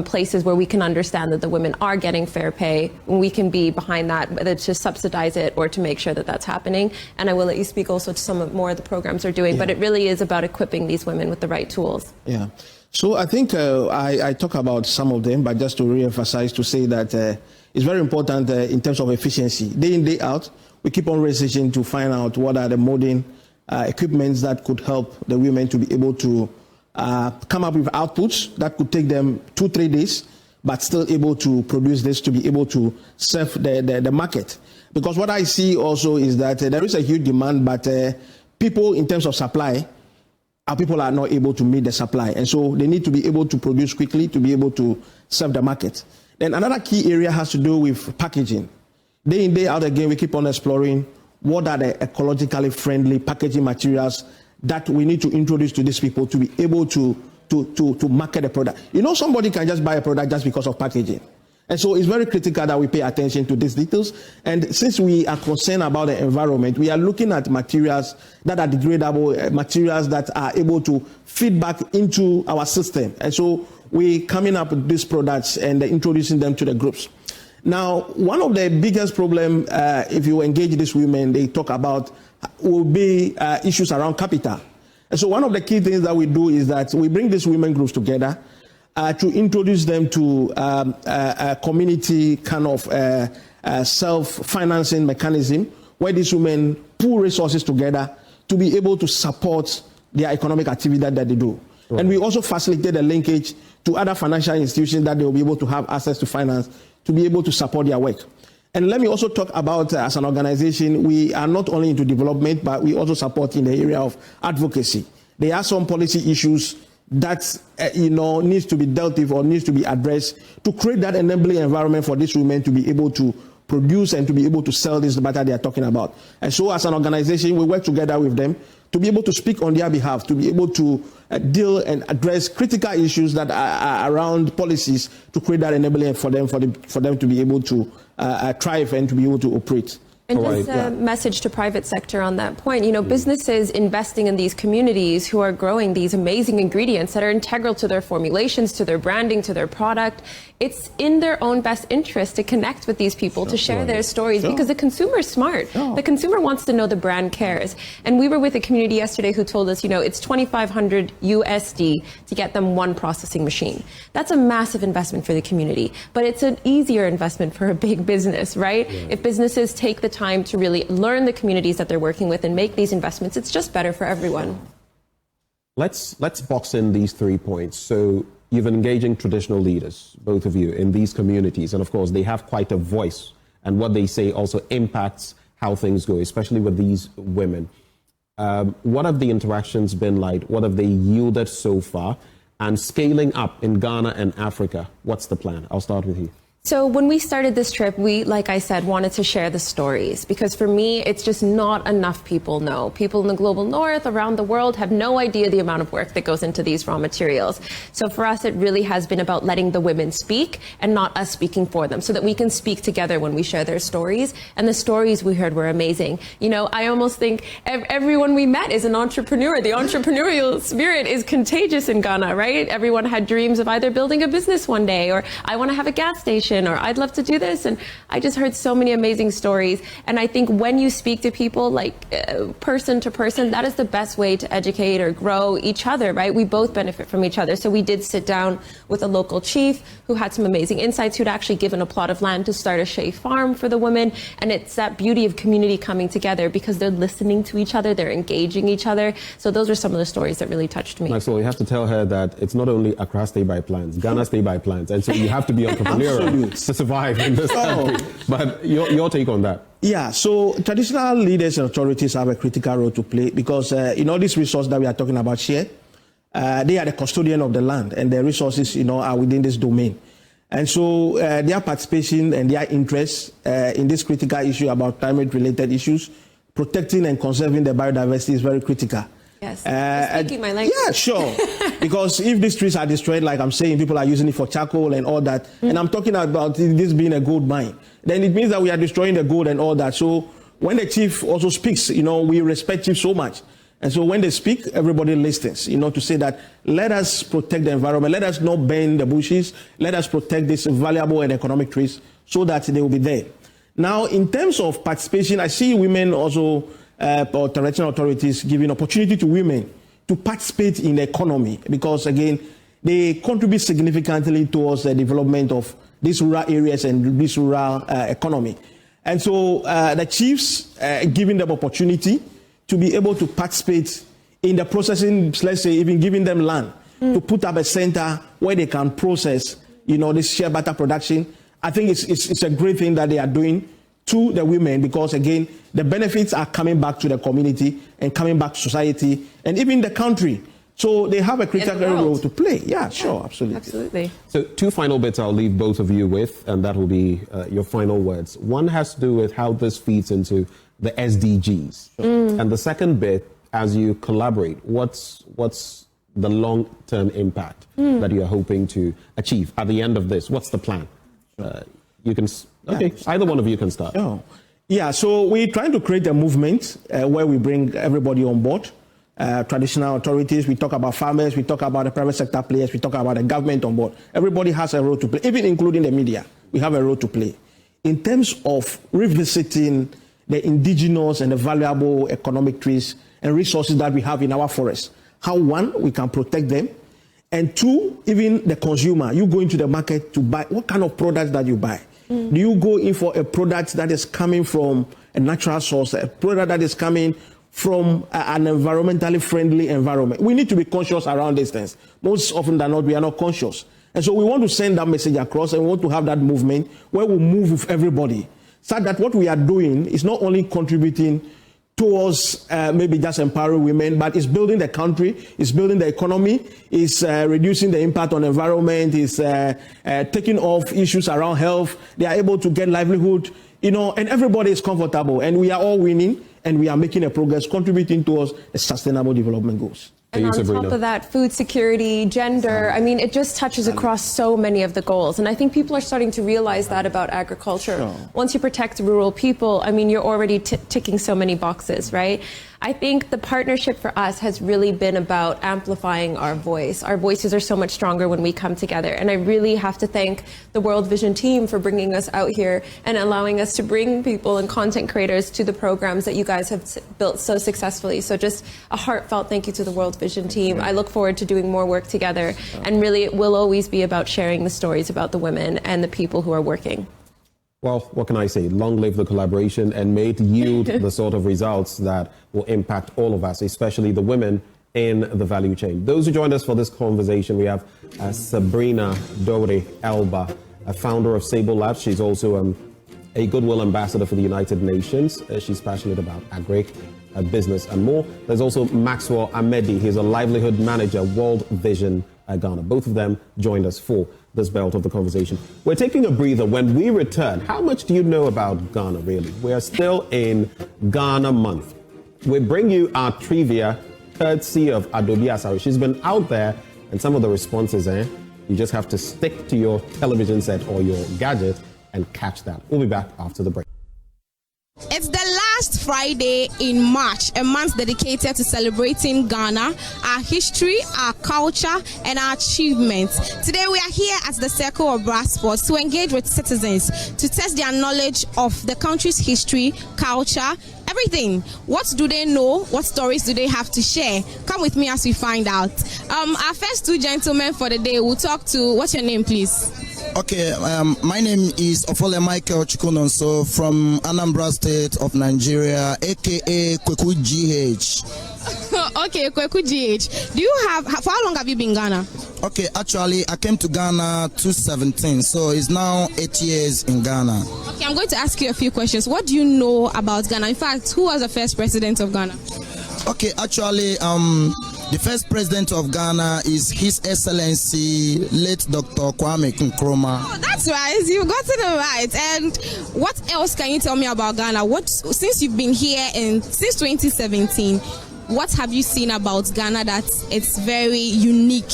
places where we can understand that the women are getting fair pay, and we can be behind that, whether to subsidize it or to make sure that that's happening. And I will let you speak also to some of more of the programs they're doing, but it really is about equipping these women with the right tools. Yeah. So I think I talk about some of them, but just to re-emphasize, to say that it's very important in terms of efficiency. Day in, day out, we keep on researching to find out what are the modern equipments that could help the women to be able to come up with outputs that could take them 2-3 days, but still able to produce this to be able to serve the market. Because what I see also is that there is a huge demand, but people in terms of supply, our people are not able to meet the supply. And so they need to be able to produce quickly to be able to serve the market. Then another key area has to do with packaging. Day in, day out again, we keep on exploring what are the ecologically friendly packaging materials that we need to introduce to these people to be able to market the product. You know, somebody can just buy a product just because of packaging. And so it's very critical that we pay attention to these details. And since we are concerned about the environment, we are looking at materials that are degradable, materials that are able to feed back into our system. And so we're coming up with these products and introducing them to the groups. Now, one of the biggest problems, if you engage these women, they talk about, will be issues around capital. And so one of the key things that we do is that we bring these women groups together to introduce them to a community kind of self-financing mechanism where these women pool resources together to be able to support their economic activity that they do. Right. And we also facilitate a linkage to other financial institutions that they will be able to have access to finance to be able to support their work. And let me also talk about, as an organization, we are not only into development, but we also support in the area of advocacy. There are some policy issues that needs to be dealt with or needs to be addressed to create that enabling environment for these women to be able to produce and to be able to sell this matter they are talking about. And so as an organization, we work together with them to be able to speak on their behalf, to be able to deal and address critical issues that are around policies to create that enabling for them to be able to thrive and to be able to operate. And just a message to private sector on that point, businesses investing in these communities who are growing these amazing ingredients that are integral to their formulations, to their branding, to their product. It's in their own best interest to connect with these people, to share their stories, because the consumer is smart. The consumer wants to know the brand cares. And we were with a community yesterday who told us, it's $2,500 USD to get them one processing machine. That's a massive investment for the community, but it's an easier investment for a big business, right? Yeah. If businesses take the time to really learn the communities that they're working with and make these investments, it's just better for everyone. Let's box in these 3 points. So you've been engaging traditional leaders, both of you, in these communities, and of course they have quite a voice, and what they say also impacts how things go, especially with these women. What have the interactions been like? What have they yielded so far? And scaling up in Ghana and Africa, what's the plan? I'll start with you. So when we started this trip, we, like I said, wanted to share the stories, because for me, it's just not enough people know. People in the global north, around the world, have no idea the amount of work that goes into these raw materials. So for us, it really has been about letting the women speak and not us speaking for them, so that we can speak together when we share their stories. And the stories we heard were amazing. I almost think everyone we met is an entrepreneur. The entrepreneurial spirit is contagious in Ghana, right? Everyone had dreams of either building a business one day, or I want to have a gas station, or I'd love to do this. And I just heard so many amazing stories. And I think when you speak to people, like person to person, that is the best way to educate or grow each other, right? We both benefit from each other. So we did sit down with a local chief who had some amazing insights, who'd actually given a plot of land to start a Shea farm for the women. And it's that beauty of community coming together, because they're listening to each other, they're engaging each other. So those are some of the stories that really touched me. So you have to tell her that it's not only Accra stay by plans, Ghana stay by plans. And so you have to be entrepreneurial to survive in this country. But your take on that? Yeah, so traditional leaders and authorities have a critical role to play, because this resource that we are talking about here, they are the custodian of the land, and the resources are within this domain. And so their participation and their interest in this critical issue about climate-related issues, protecting and conserving the biodiversity, is very critical. Yes, speaking my language. Yeah, sure. Because if these trees are destroyed, like I'm saying, people are using it for charcoal and all that, and I'm talking about this being a gold mine, then it means that we are destroying the gold and all that. So when the chief also speaks, we respect chief so much. And so when they speak, everybody listens, to say that let us protect the environment, let us not burn the bushes, let us protect these valuable and economic trees so that they will be there. Now, in terms of participation, I see women also, or traditional authorities, giving opportunity to women to participate in the economy, because again, they contribute significantly towards the development of these rural areas and this rural economy. And so the chiefs giving them opportunity to be able to participate in the processing, let's say even giving them land to put up a center where they can process, this shea butter production. I think it's a great thing that they are doing to the women, because again, the benefits are coming back to the community and coming back to society and even the country. So they have a critical role to play. Yeah, sure, absolutely. Absolutely. So 2 final bits I'll leave both of you with, and that will be your final words. One has to do with how this feeds into the SDGs. And the second bit, as you collaborate, what's the long-term impact that you're hoping to achieve at the end of this? What's the plan? You can, either one of you can start. Oh. Yeah, so we're trying to create a movement where we bring everybody on board. Traditional authorities, we talk about farmers, we talk about the private sector players, we talk about the government on board. Everybody has a role to play, even including the media. We have a role to play. In terms of revisiting the indigenous and the valuable economic trees and resources that we have in our forests, how, one, we can protect them, and two, even the consumer, you go into the market to buy, what kind of products that you buy? Do you go in for a product that is coming from a natural source, a product that is coming from an environmentally friendly environment? We need to be conscious around these things. Most often than not, we are not conscious. And so we want to send that message across, and we want to have that movement where we move with everybody, so that what we are doing is not only contributing towards maybe just empowering women, but it's building the country, it's building the economy, it's reducing the impact on the environment, it's taking off issues around health. They are able to get livelihood, and everybody is comfortable, and we are all winning, and we are making a progress, contributing towards the sustainable development goals. And on top of that, food security, gender, I mean, it just touches across so many of the goals. And I think people are starting to realize that about agriculture. Sure. Once you protect rural people, I mean, you're already ticking so many boxes, right? I think the partnership for us has really been about amplifying our voice. Our voices are so much stronger when we come together. And I really have to thank the World Vision team for bringing us out here and allowing us to bring people and content creators to the programs that you guys have built so successfully. So just a heartfelt thank you to the World Vision team. I look forward to doing more work together. And really, it will always be about sharing the stories about the women and the people who are working. Well, what can I say? Long live the collaboration, and may it yield the sort of results that will impact all of us, especially the women in the value chain. Those who joined us for this conversation, we have Sabrina Dore Elba, a founder of Sable Labs. She's also a Goodwill Ambassador for the United Nations. She's passionate about agri, business and more. There's also Maxwell Amedi. He's a livelihood manager, World Vision Ghana. Both of them joined us for this belt of the conversation. We're taking a breather. When we return, how much do you know about Ghana, really? We're still in Ghana month. We bring you our trivia courtesy of Adobe Asari. She's been out there, and some of the responses, you just have to stick to your television set or your gadget and catch that. We'll be back after the break. It's the last Friday in March, a month dedicated to celebrating Ghana, our history, our culture, and our achievements. Today we are here at the Circle of Brass Sports to engage with citizens to test their knowledge of the country's history, culture, everything. What do they know? What stories do they have to share? Come with me as we find out. Our first two gentlemen for the day will talk to, what's your name, please? Okay, my name is Ofole Michael Chukunonso from Anambra State of Nigeria, aka Kweku GH. Okay, Kweku GH. Do you have, for how long have you been in Ghana? Okay, actually, I came to Ghana 2017, so it's now 8 years in Ghana. Okay, I'm going to ask you a few questions. What do you know about Ghana? In fact, who was the first president of Ghana? Okay, actually, the first president of Ghana is His Excellency, late Dr. Kwame Nkrumah. Oh, that's right. You've gotten it right. And what else can you tell me about Ghana? Since you've been here since 2017, what have you seen about Ghana that it's very unique?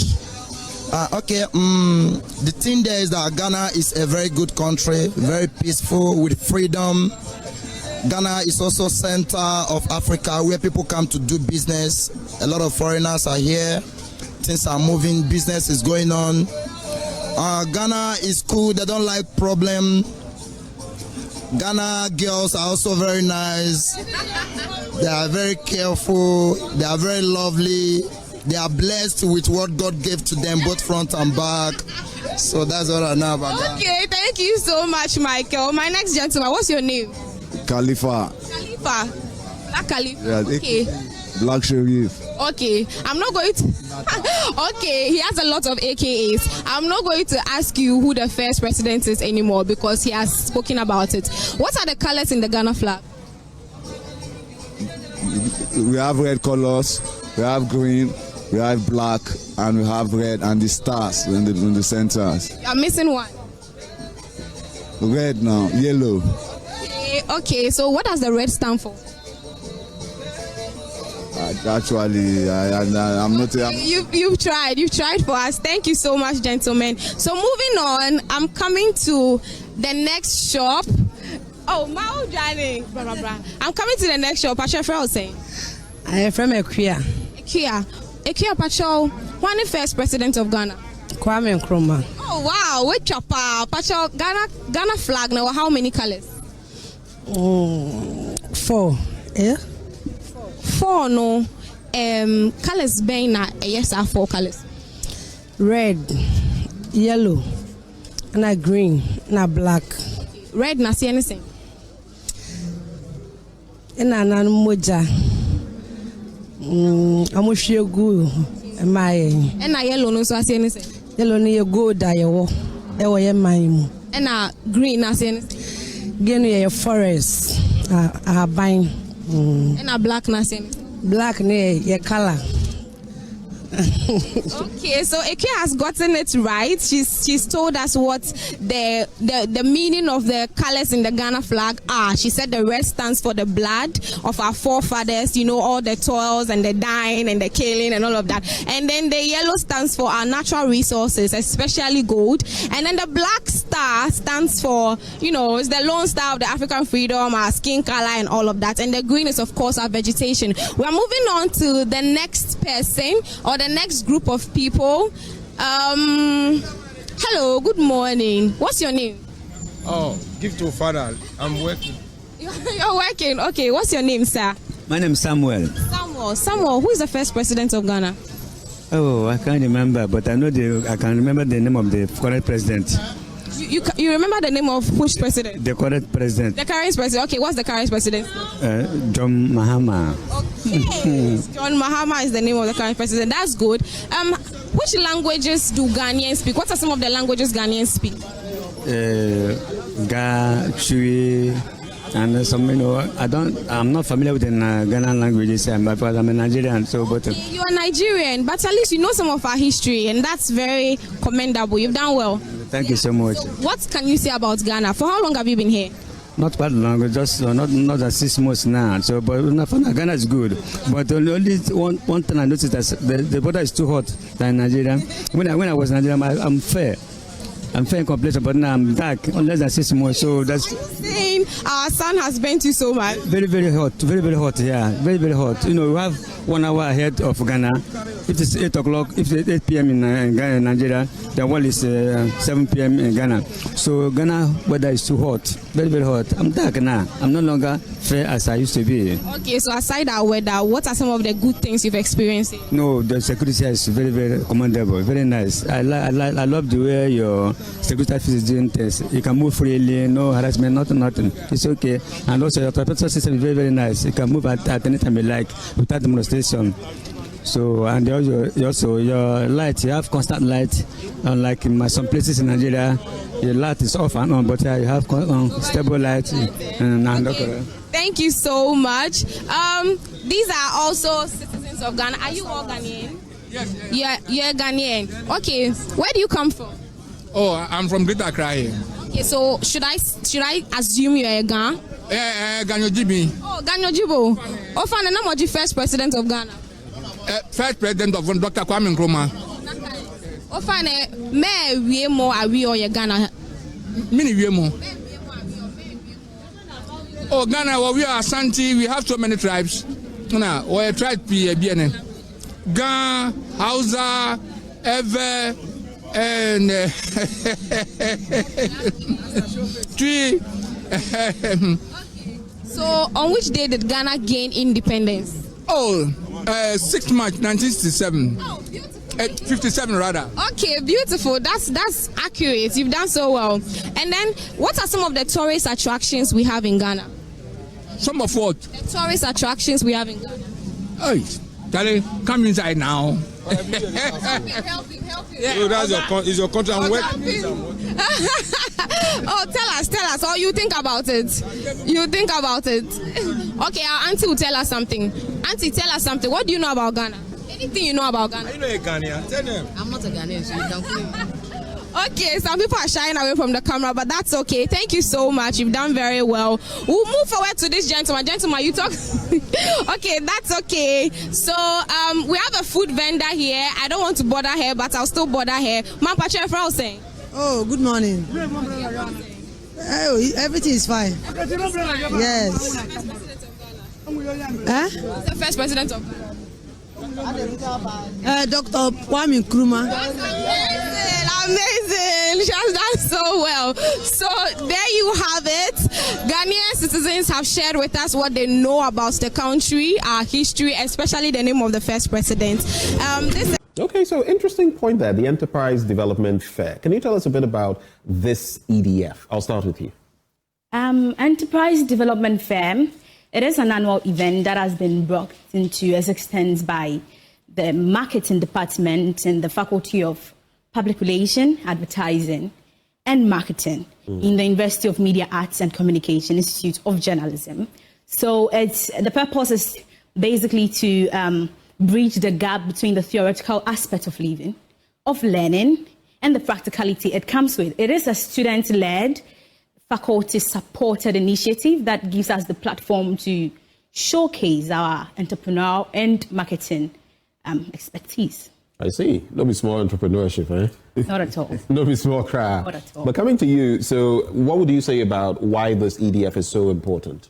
Okay, the thing there is that Ghana is a very good country, very peaceful, with freedom. Ghana is also center of Africa where people come to do business. A lot of foreigners are here. Things are moving, business is going on. Ghana is cool, they don't like problem. Ghana girls are also very nice. They are very careful, they are very lovely. They are blessed with what God gave to them, both front and back. So that's what I know about Ghana. Okay, thank you so much, Michael. My next gentleman, what's your name? Khalifa. Khalifa. Black Khalifa. Yeah, okay. Black Sharif. Okay, I'm not going to. Okay, he has a lot of AKAs. I'm not going to ask you who the first president is anymore because he has spoken about it. What are the colors in the Ghana flag? We have red colors, we have green, we have black, and we have red, and the stars in the centers. You're missing one. Red now, yellow. Okay, so what does the red stand for? Actually, I'm not. You've tried for us. Thank you so much, gentlemen. So moving on, I'm coming to the next shop. Oh, Mao Johnny. I'm coming to the next shop. Pacho Frau saying. I am from Equia. Equia Pacho, one the first president of Ghana. Kwame Nkrumah. Oh wow, which chopper? Pacho, Ghana flag now. How many colors? 4. Yeah. 4 no. Colors being yes are 4 colors. Red, yellow, and green, and black. Red na see anything. And moja. I'm sure good. Am I? And yellow no so see anything. Yellow ni good da yewo. Ewo ye man. And green na see anything. Green ye forest. Buying. And black na see anything. Black ne ye color. Okay, so Eke has gotten it right. She's told us what the meaning of the colors in the Ghana flag are. She said the red stands for the blood of our forefathers, you know, all the toils and the dying and the killing and all of that. And then the yellow stands for our natural resources, especially gold. And then the black star stands for, you know, it's the lone star of the African freedom, our skin color and all of that. And the green is, of course, our vegetation. We're moving on to the next person or the next group of people. Hello, good morning. What's your name? Oh, give to father. I'm working. You're working. Okay, what's your name, sir? My name is Samuel. Samuel, who is the first president of Ghana? Oh, I can't remember, but I can remember the name of the current president. You remember the name of which president? The current president. The current president. Okay, what's the current president? John Mahama. Okay, John Mahama is the name of the current president. That's good. Which languages do Ghanaians speak? What are some of the languages Ghanaians speak? Ga, Chui, and some, you know, I'm not familiar with the Ghanaian languages, but I'm a Nigerian, so but. You are Nigerian, but at least you know some of our history, and that's very commendable. You've done well. Thank you so much. So what can you say about Ghana? For how long have you been here? Not quite long, just not that 6 months now. So, but Ghana is good. But only one thing I noticed that the border is too hot than Nigeria. When I was in Nigeria, I'm fair. I'm fair in complexion, but now I'm dark, less than 6 months. So that's saying our sun has burnt you so much. Very, very hot. Very, very hot. Yeah, very, very hot. You know, we have 1 hour ahead of Ghana. If it's 8 o'clock, if it's 8 p.m. in Ghana, Nigeria, the world is 7 p.m. in Ghana. So Ghana weather is too hot. Very, very hot. I'm dark now. I'm no longer fair as I used to be. Okay, so aside our weather, what are some of the good things you've experienced? No, the security is very, very commendable. Very nice. I love the way your security office is doing things. You can move freely, no harassment, nothing. It's okay. And also your transportation system is very, very nice. You can move at any time you like without demonstration. So, and also your light, you have constant light. Unlike in some places in Nigeria, your light is off and on, but you have stable light. Okay. Thank you so much. These are also citizens of Ghana. Are you all Ghanaian? Yes. You're Ghanaian. Okay, where do you come from? Oh, I'm from Greater Accra. Okay, so should I assume you're a Ghana? Ganyojibi. Oh, Ganyojibo. Ofan, the name of the first president of Ghana? First president of Dr. Kwame Nkrumah. Ofan, me we more are we or your Ghana? Many we more. Oh, Ghana, well, we are Asante. We have so many tribes. No, we are tribe BN. Ghana, Hausa, Ever, and three. So, on which day did Ghana gain independence? Oh, 6 March 1967. Oh, beautiful. 57 rather. Okay, beautiful. That's accurate. You've done so well. And then, what are some of the tourist attractions we have in Ghana? Some of what? The tourist attractions we have in Ghana. Hey, Charlie, come inside now. Help him. So is your contract work? Oh, tell us. Or you think about it. Okay, our auntie will tell us something. Auntie, tell us something. What do you know about Ghana? Anything you know about Ghana? I know a Ghanaian. Tell them. I'm not a Ghanaian, so you can claim. Okay, some people are shying away from the camera, but that's okay. Thank you so much. You've done very well. We'll move forward to this gentleman. Gentleman, you talk. Okay, that's okay. So we have a food vendor here. I don't want to bother her, but I'll still bother her. Mampache Frausen. Oh, good morning. Oh, everything is fine. Yes. Huh? Who's the first president of Ghana? Dr. Kwame Nkrumah. Amazing. She has done so well. So there you have it. Ghanaian citizens have shared with us what they know about the country, our history, especially the name of the first president. Okay, so interesting point there, the Enterprise Development Fair. Can you tell us a bit about this EDF? I'll start with you. Enterprise Development Fair, it is an annual event that has been brought into existence by the marketing department and the Faculty of Public Relations, Advertising and Marketing in the University of Media Arts and Communication Institute of Journalism. So the purpose is basically to bridge the gap between the theoretical aspect of living, of learning, and the practicality it comes with. It is a student-led, faculty-supported initiative that gives us the platform to showcase our entrepreneurial and marketing expertise. I see. No be small entrepreneurship, eh? Not at all. No be small crowd. Not at all. But coming to you, so what would you say about why this EDF is so important?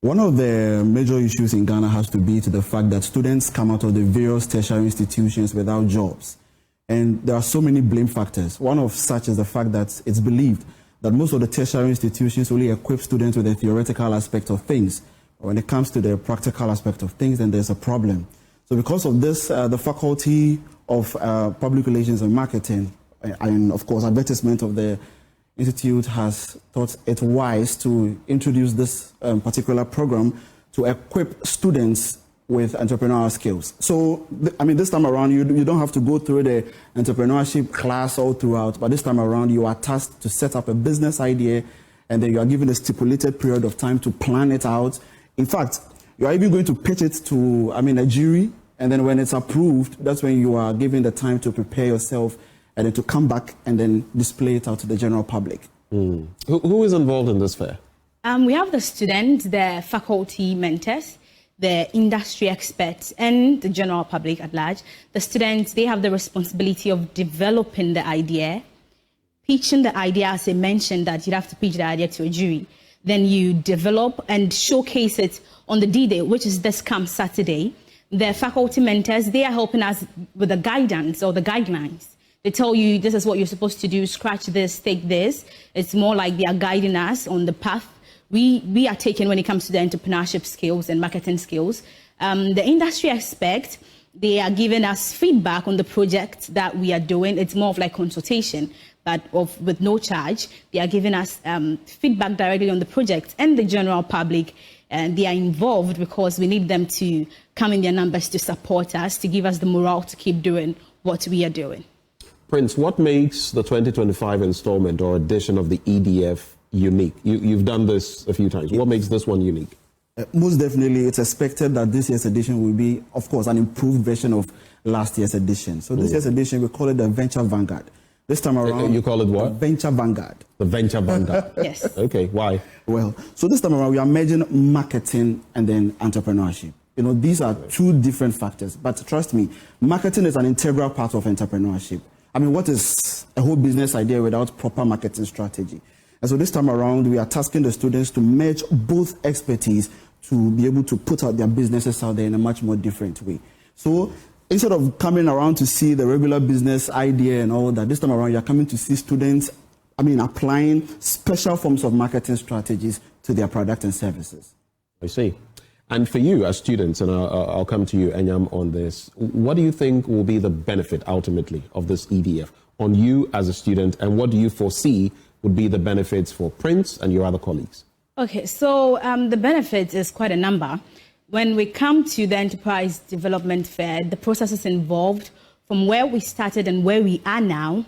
One of the major issues in Ghana has to be to the fact that students come out of the various tertiary institutions without jobs. And there are so many blame factors. One of such is the fact that it's believed that most of the tertiary institutions only equip students with the theoretical aspect of things. When it comes to the practical aspect of things, then there's a problem. So because of this, the Faculty of Public Relations and Marketing, and of course advertisement of the Institute has thought it wise to introduce this particular program to equip students with entrepreneurial skills. So, this time around, you don't have to go through the entrepreneurship class all throughout, but this time around, you are tasked to set up a business idea, and then you are given a stipulated period of time to plan it out. In fact, you are even going to pitch it to, a jury, and then when it's approved, that's when you are given the time to prepare yourself and then to come back and then display it out to the general public. Who is involved in this fair? We have the students, the faculty mentors, the industry experts, and the general public at large. The students, they have the responsibility of developing the idea, pitching the idea, as I mentioned, that you'd have to pitch the idea to a jury. Then you develop and showcase it on the D-Day, which is this come Saturday. The faculty mentors, they are helping us with the guidance or the guidelines. They tell you this is what you're supposed to do, scratch this, take this. It's more like they are guiding us on the path we are taking when it comes to the entrepreneurship skills and marketing skills. The industry aspect, they are giving us feedback on the project that we are doing. It's more of like consultation, but with no charge. They are giving us feedback directly on the project, and the general public, they are involved because we need them to come in their numbers to support us, to give us the morale to keep doing what we are doing. Prince, what makes the 2025 installment or edition of the EDF unique? You've done this a few times. What makes this one unique? Most definitely, it's expected that this year's edition will be, of course, an improved version of last year's edition. So this year's edition, we call it the Venture Vanguard. This time around... You call it what? Venture Vanguard. The Venture Vanguard. Yes. Okay, why? Well, so this time around, we are merging marketing and then entrepreneurship. These are two different factors. But trust me, marketing is an integral part of entrepreneurship. What is a whole business idea without proper marketing strategy? And so this time around, we are tasking the students to merge both expertise to be able to put out their businesses out there in a much more different way. So instead of coming around to see the regular business idea and all that, this time around, you're coming to see students, applying special forms of marketing strategies to their product and services. I see. And for you as students, and I'll come to you, Enyam, on this, what do you think will be the benefit ultimately of this EDF on you as a student, and what do you foresee would be the benefits for Prince and your other colleagues? Okay, so the benefits is quite a number. when we come to the Enterprise Development Fair, the processes involved from where we started and where we are now,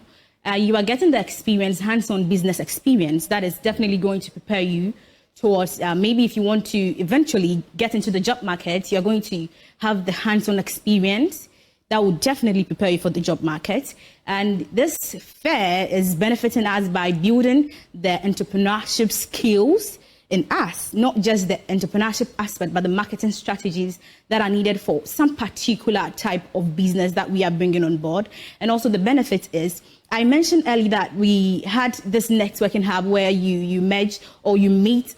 you are getting the experience, hands-on business experience that is definitely going to prepare you towards maybe if you want to eventually get into the job market, you're going to have the hands-on experience that will definitely prepare you for the job market. And this fair is benefiting us by building the entrepreneurship skills in us, not just the entrepreneurship aspect, but the marketing strategies that are needed for some particular type of business that we are bringing on board. And also the benefit is, I mentioned earlier that we had this networking hub where you merge or you meet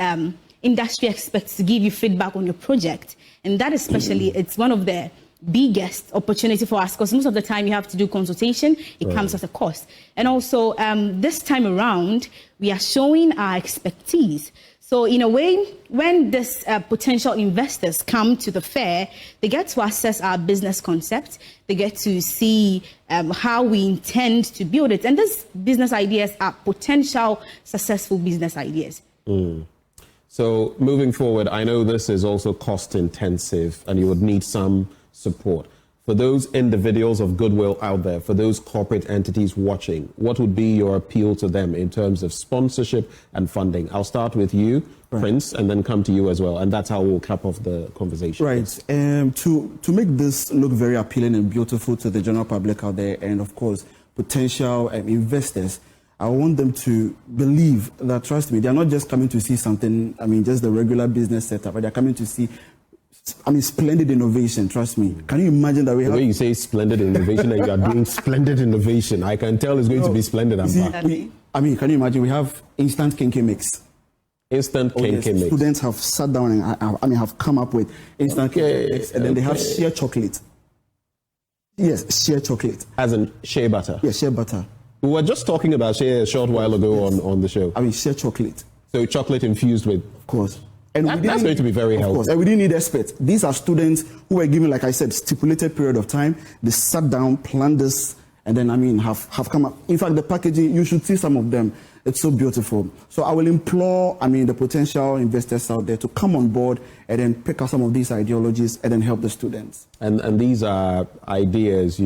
industry experts to give you feedback on your project. And that especially, it's one of the biggest opportunity for us, because most of the time you have to do consultation, it comes at a cost. And also this time around, we are showing our expertise. So in a way, when this potential investors come to the fair, they get to assess our business concept. They get to see how we intend to build it. And these business ideas are potential successful business ideas. So moving forward, I know this is also cost intensive and you would need some support. For those individuals of goodwill out there, for those corporate entities watching, what would be your appeal to them in terms of sponsorship and funding? I'll start with you, Prince, and then come to you as well. And that's how we'll cap off the conversation. Right. To make this look very appealing and beautiful to the general public out there, and of course, potential investors, I want them to believe that, trust me, they're not just coming to see something, just the regular business setup, but they're coming to see splendid innovation, trust me. Can you imagine that we have... The way you say splendid innovation and you are doing splendid innovation, I can tell it's going to be splendid. Can you imagine we have instant kenke mix? Instant kenke mix. Students have sat down and have come up with instant kenke mix, and then they have Shea chocolate. Yes, Shea chocolate. As in Shea butter? Yes, Shea butter. We were just talking about Shea a short while ago on the show. Shea chocolate. So chocolate infused with... Of course. And that's going to be very helpful. Of course, and we didn't need experts. These are students who were given, like I said, stipulated period of time. They sat down, planned this, and then, have come up. In fact, the packaging, you should see some of them. It's so beautiful. So I will implore, the potential investors out there to come on board and then pick up some of these ideologies and then help the students. And these are ideas,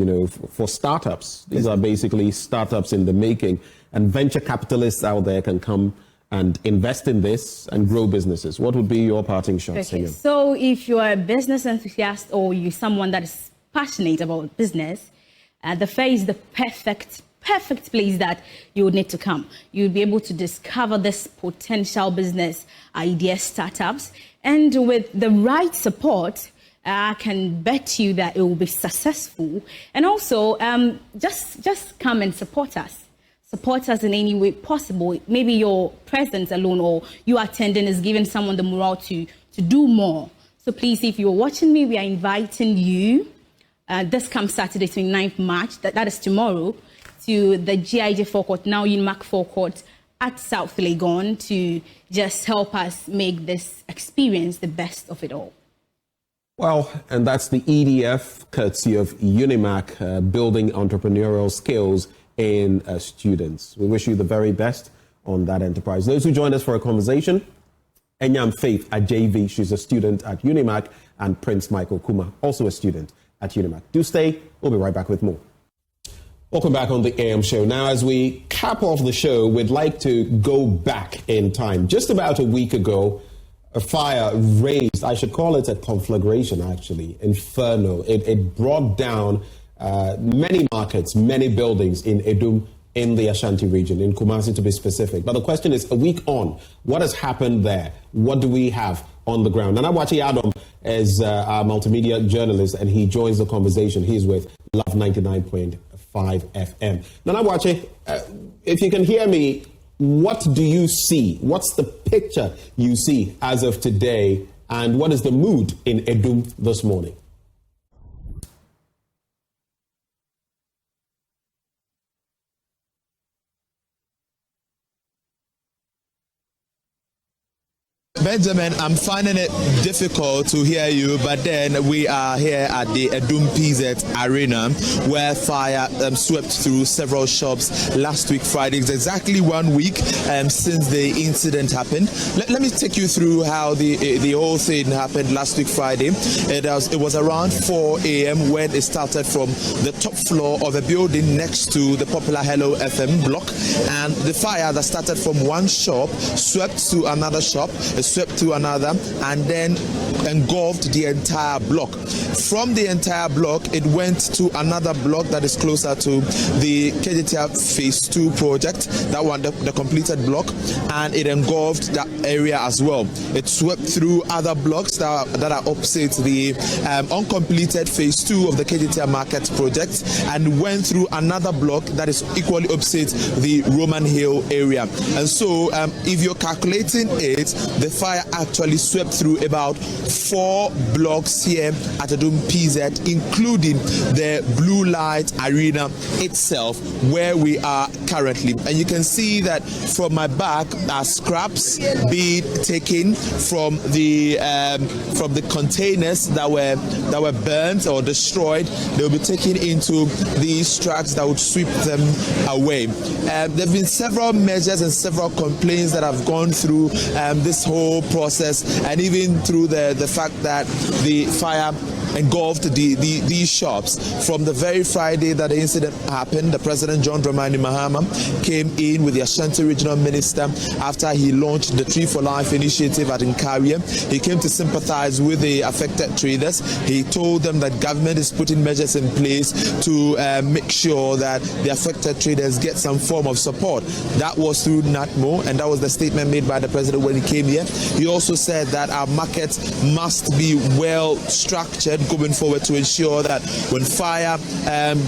for startups. These are basically startups in the making. And venture capitalists out there can come and invest in this and grow businesses. What would be your parting shot, Okay, so if you're a business enthusiast or you're someone that is passionate about business, the fair is the perfect place that you would need to come. You'll be able to discover this potential business idea startups, and with the right support, I can bet you that it will be successful. And also, just come and support us. Support us in any way possible. Maybe your presence alone or you attending is giving someone the morale to do more. So please, if you're watching me, we are inviting you this comes Saturday, 29th March, that is tomorrow, to the GIJ forecourt, now UNIMAC forecourt at South Legon, to just help us make this experience the best of it all. Well, and that's the EDF, courtesy of UNIMAC, building entrepreneurial skills in students. We wish you the very best on that enterprise. Those who joined us for a conversation, Enyam Faith at JV, she's a student at UNIMAC, and Prince Michael Kuma, also a student at UNIMAC. Do stay, we'll be right back with more. Welcome back on the AM show. Now, as we cap off the show, we'd like to go back in time. Just about a week ago, a fire raised, I should call it a conflagration actually, inferno. It brought down many markets, many buildings in Edum, in the Ashanti region, in Kumasi to be specific. But the question is, a week on, what has happened there? What do we have on the ground? Nana Wachi Adam is our multimedia journalist, and he joins the conversation. He's with Love 99.5 FM. Nana Wachi, if you can hear me, what do you see? What's the picture you see as of today? And what is the mood in Edum this morning? Benjamin, I'm finding it difficult to hear you, but then we are here at the Edum PZ Arena where fire swept through several shops last week Friday. It's exactly 1 week since the incident happened. Let me take you through how the whole thing happened last week Friday. It was around 4 a.m. when it started from the top floor of a building next to the popular Hello FM block, and the fire that started from one shop swept to another shop, swept to another, and then engulfed the entire block. From the entire block, it went to another block that is closer to the KJTR Phase 2 project, that one, the completed block, and it engulfed that area as well. It swept through other blocks that are opposite the uncompleted Phase 2 of the KJTR Market project, and went through another block that is equally opposite the Roman Hill area. And so, if you're calculating it, the fire actually swept through about 4 blocks here at Edum PZ, including the Blue Light Arena itself, where we are currently. And you can see that from my back are scraps being taken from the containers that were burnt or destroyed. They will be taken into these trucks that would sweep them away. There have been several measures and several complaints that have gone through this whole process, and even through the fact that the fire engulfed these shops. From the very Friday that the incident happened, the President John Dramani Mahama came in with the Ashanti Regional Minister after he launched the Tree for Life initiative at Nkaria. He came to sympathize with the affected traders. He told them that government is putting measures in place to make sure that the affected traders get some form of support. That was through NATMO, and that was the statement made by the President when he came here. He also said that our markets must be well structured going forward to ensure that when fire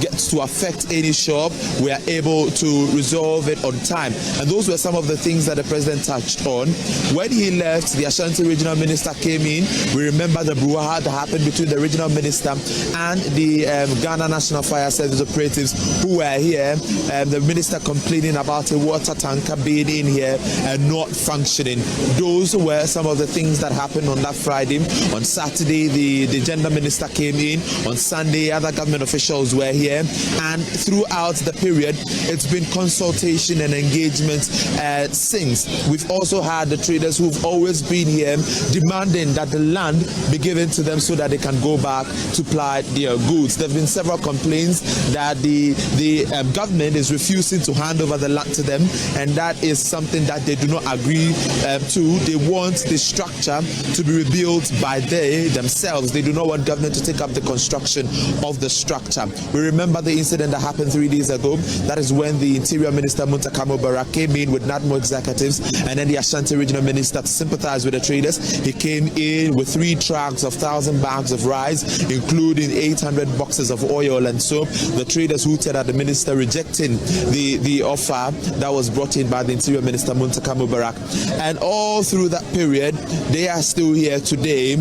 gets to affect any shop, we are able to resolve it on time. And those were some of the things that the President touched on. When he left, the Ashanti Regional Minister came in. We remember the brouhaha that happened between the Regional Minister and the Ghana National Fire Service operatives who were here. The Minister complaining about a water tanker being in here and not functioning. Those were some of the things that happened on that Friday. On Saturday, the Gender Minister came in. On Sunday, other government officials were here. And throughout the period, it's been consultation and engagement since. We've also had the traders who've always been here demanding that the land be given to them so that they can go back to ply their goods. There have been several complaints that the government is refusing to hand over the land to them, and that is something that they do not agree to. They want the structure to be rebuilt by themselves. They do not want government to take up the construction of the structure. We remember the incident that happened 3 days ago. That is when the Interior Minister Muntaka Mubarak came in with NATMO executives and then the Ashanti Regional Minister to sympathize with the traders. He came in with 3 trucks of 1,000 bags of rice, including 800 boxes of oil and soap. The traders hooted at the minister, rejecting the offer that was brought in by the Interior Minister Muntaka Mubarak. And all through that period, they are still here today,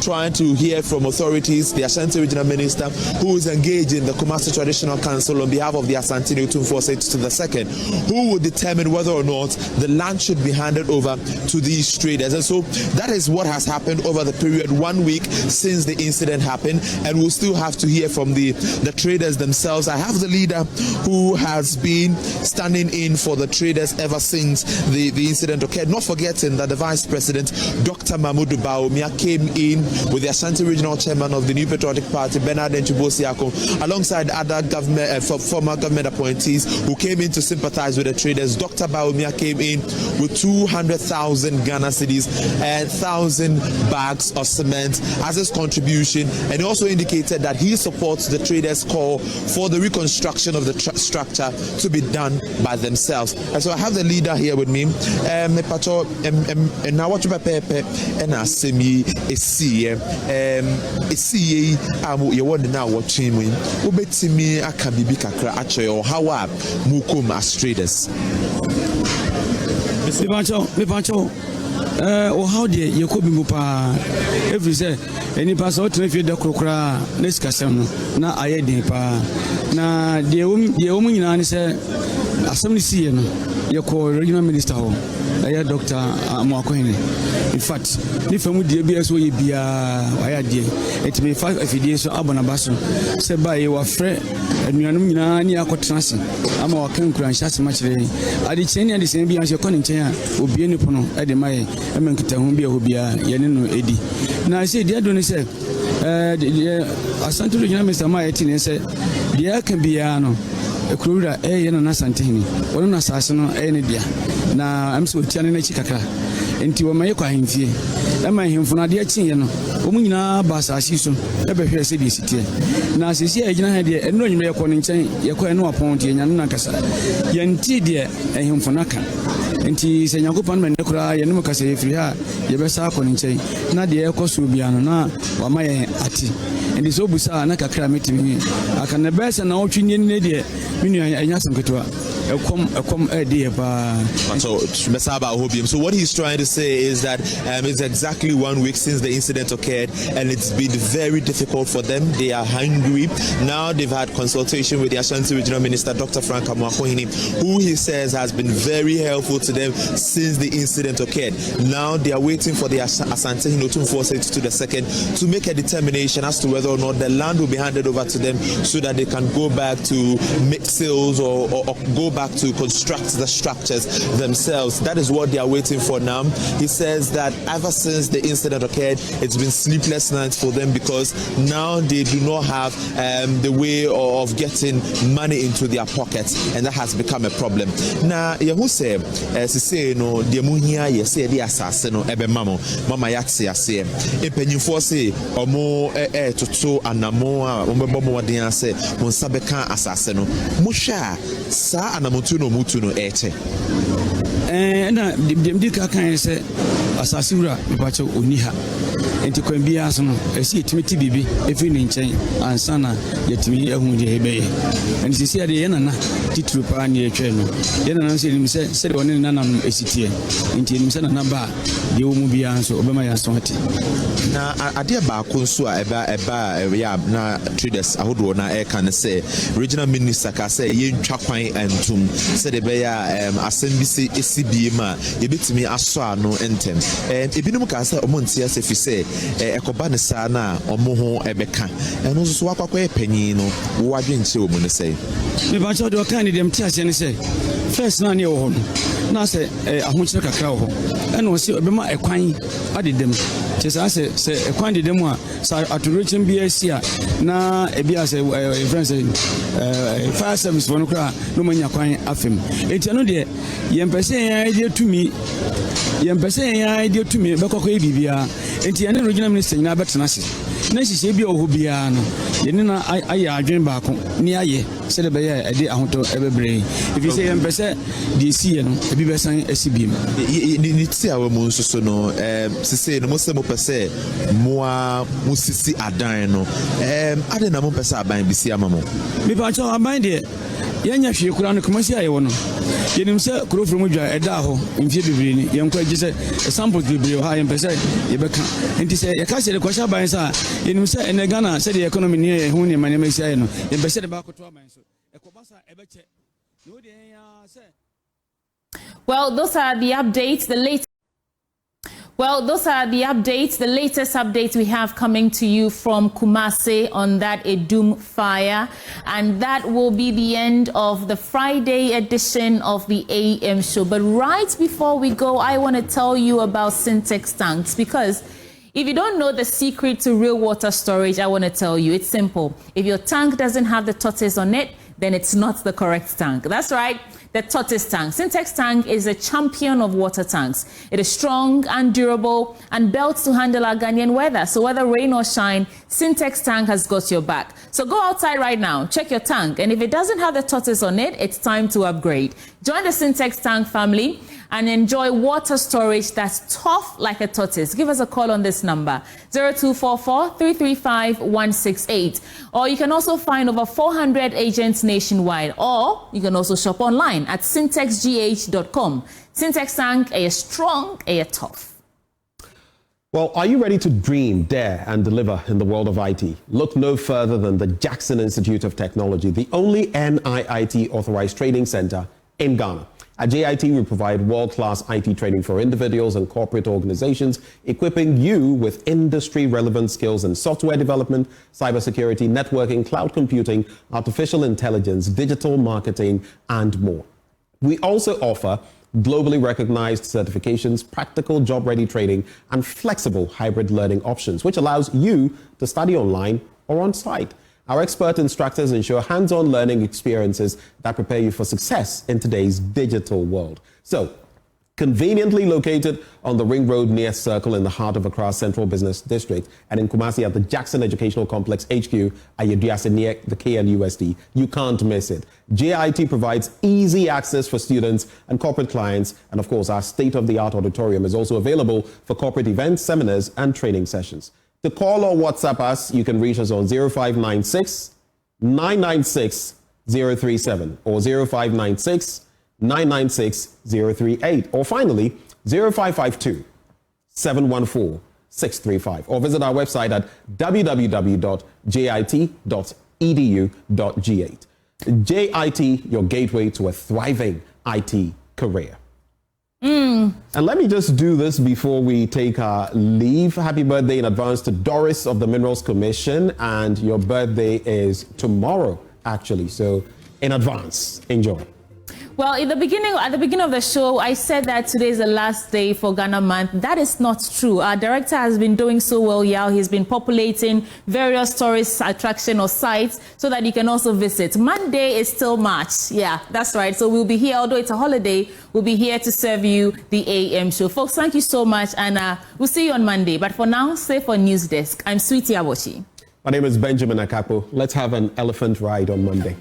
trying to hear from authorities. The Ashanti Regional Minister, who is engaged in the Kumasi Traditional Council on behalf of the Asantini Utumfo II, who will determine whether or not the land should be handed over to these traders. And so that is what has happened over the period 1 week since the incident happened, and we'll still have to hear from the traders themselves. I have the leader who has been standing in for the traders ever since the incident occurred, not forgetting that the Vice President, Dr. Mahmoud Bawumia, came in with the Ashanti Regional Chairman of the New Patriotic Party, Bernard Nchibosiako, alongside other former government appointees who came in to sympathize with the traders. Dr. Bawumia came in with 200,000 Ghana cedis and 1,000 bags of cement as his contribution, and he also indicated that he supports the traders' call for the reconstruction of the structure to be done by themselves. And so I have the leader here with me. Now what you prepare and I see me you want now watching me. Ubetimi akabibi kakra acho or how mukum as traders. Or how dear you could be mupa every say any pass out to if you the crocra let's casam na I pa na the woman say assembly see no ye call regional minister ho Dr. Mwakwene. In fact, if I'm with the ABS, we be a dear. It may 5 FDS or Abonabasso. Said by your friend, and you are near Cotrans. I'm our concurrent shots much. I did send the same as your conning chair will be any pono at the May, and Mankita Humbia will be a Yanino Eddie. Now I said, dear Donny said, Asante Regional Mr. Martin said, there can be a Kruda, and Santini, or an assassin or any dear. Na I'm so telling you kakra enti wo maye kwa himfie e ma himfo na de achi ye no wo mu nyina ba asasi so e be hwe se de sitie na asisi e gina ha de eno nyime ye ko ne nchen ye ko eno apon tie nya na kasa ye nti de e himfo na ka enti se nyakopan me ne kura ye no kasa ye firi ha ye be sa ko ne nchen na de e ko so bia no na wa ma ye ati enti so busa na kakra metimi aka ne be se na otwi ne de minu anya sanketwa So what he's trying to say is that it's exactly 1 week since the incident occurred, and it's been very difficult for them. They are hungry. Now they've had consultation with the Ashanti Regional Minister, Dr. Frank Amwakohini, who he says has been very helpful to them since the incident occurred. Now they are waiting for the Asante Hinotum Forces to the second to make a determination as to whether or not the land will be handed over to them so that they can go back to make sales or go back to construct the structures themselves. That is what they are waiting for now. He says that ever since the incident occurred, it's been sleepless nights for them because now they do not have the way of getting money into their pockets, and that has become a problem. Now, Yahu said, as he say, no, the muhia, yes, the assassin, ebe mama yatsi, I say, if you foresee or more to anamoa, Momo Dian say, Monsabeka assassin, Musha, Sa Mutuno eche. Na dimdika kan se asasura bipacho oniha enti kwan bia so no esi etimiti bibi efi ne nchen ansana yetimi ehun de hebeye enti sisi ade yenana titru pa ne etwe no yenana se nim se de woni nana no esitie enti nim se nana ba de wo mu bia so obema ya so hati na ade ba ko nso a eba ya na traders ahodo na e kan se regional minister ka se ye ntwa kwan antum se de be ya assembly SCBA ma yebetimi aso ano entem ebinum ka se omontia se fi se ekoba ne sa na omo ho ebeka eno so wakwakwọ epanyin no wo adwenche omu ne se me ba cho do kan dem ti ase ne se first na ne wo ho na se ahonchire kakra wo ho eno se obema ekwan adedem chesa se ekwan dedem a sa atorechin bia sia na ebia se friends fire service wono kra no manya kwan afem enti no de yempese ya ide tumi bekokọ ebibia enti ene regional minister nyina betena se na hihye bia oho bia no yene na aye adwen baako ni aye se de be ya ede ahoto ebebre ifi se yempese de sie no ebi besan asibiem ni ti awo mu nso no sese no mose mo pese moa musisi adan no ade na mo pese aban bisi amamo me pa cho aban de yanya hwe kura no Kumasi ayewo no yenim se kuro from dwa eda ho mfie bibiri ni yenko agise sample bibiri ha yempese yebeka enti se yeka se de kwasha ban sa yenim se ene Ghana se de economy ni hu ni mane mesi aye no yempese de ba koto aban so ekobasa ebeche no de ya se. Well, those are the updates, the latest updates we have coming to you from Kumasi on that Edum fire. And that will be the end of the Friday edition of the AM show. But right before we go, I want to tell you about Syntex tanks, because if you don't know the secret to real water storage, I want to tell you, it's simple. If your tank doesn't have the tortoise on it, then it's not the correct tank. That's right, the tortoise tank. Syntex tank is a champion of water tanks. It is strong and durable and built to handle our Ghanaian weather. So whether rain or shine, Syntex tank has got your back. So go outside right now, check your tank, and if it doesn't have the tortoise on it, it's time to upgrade. Join the Syntex tank family and enjoy water storage that's tough like a tortoise. Give us a call on this number, 0244-335-168. Or you can also find over 400 agents nationwide, or you can also shop online at syntexgh.com. Syntex tank, a strong, a tough. Well, are you ready to dream, dare, and deliver in the world of IT? Look no further than the Jackson Institute of Technology, the only NIIT authorized training center in Ghana. At JIT, we provide world-class IT training for individuals and corporate organizations, equipping you with industry-relevant skills in software development, cybersecurity, networking, cloud computing, artificial intelligence, digital marketing, and more. We also offer globally recognized certifications, practical job-ready training, and flexible hybrid learning options, which allows you to study online or on-site. Our expert instructors ensure hands-on learning experiences that prepare you for success in today's digital world. So, conveniently located on the Ring Road near Circle in the heart of Accra Central Business District, and in Kumasi at the Jackson Educational Complex HQ at Yeduase near the KNUSD. You can't miss it. JIT provides easy access for students and corporate clients, and of course our state-of-the-art auditorium is also available for corporate events, seminars, and training sessions. To call or WhatsApp us, you can reach us on 0596 996 037 or 0596 996 038, or finally 0552 714 635, or visit our website at www.jit.edu.g8. JIT, your gateway to a thriving IT career. And let me just do this before we take our leave. Happy birthday in advance to Doris of the Minerals Commission, and your birthday is tomorrow, actually. So in advance, enjoy. Well, at the beginning of the show, I said that today is the last day for Ghana Month. That is not true. Our director has been doing so well, Yao. He's been populating various tourist attraction or sites so that you can also visit. Monday is still March. Yeah, that's right. So we'll be here, although it's a holiday, we'll be here to serve you the AM show. Folks, thank you so much, and we'll see you on Monday. But for now, stay for News Desk. I'm Sweetie Aboshi. My name is Benjamin Akapo. Let's have an elephant ride on Monday.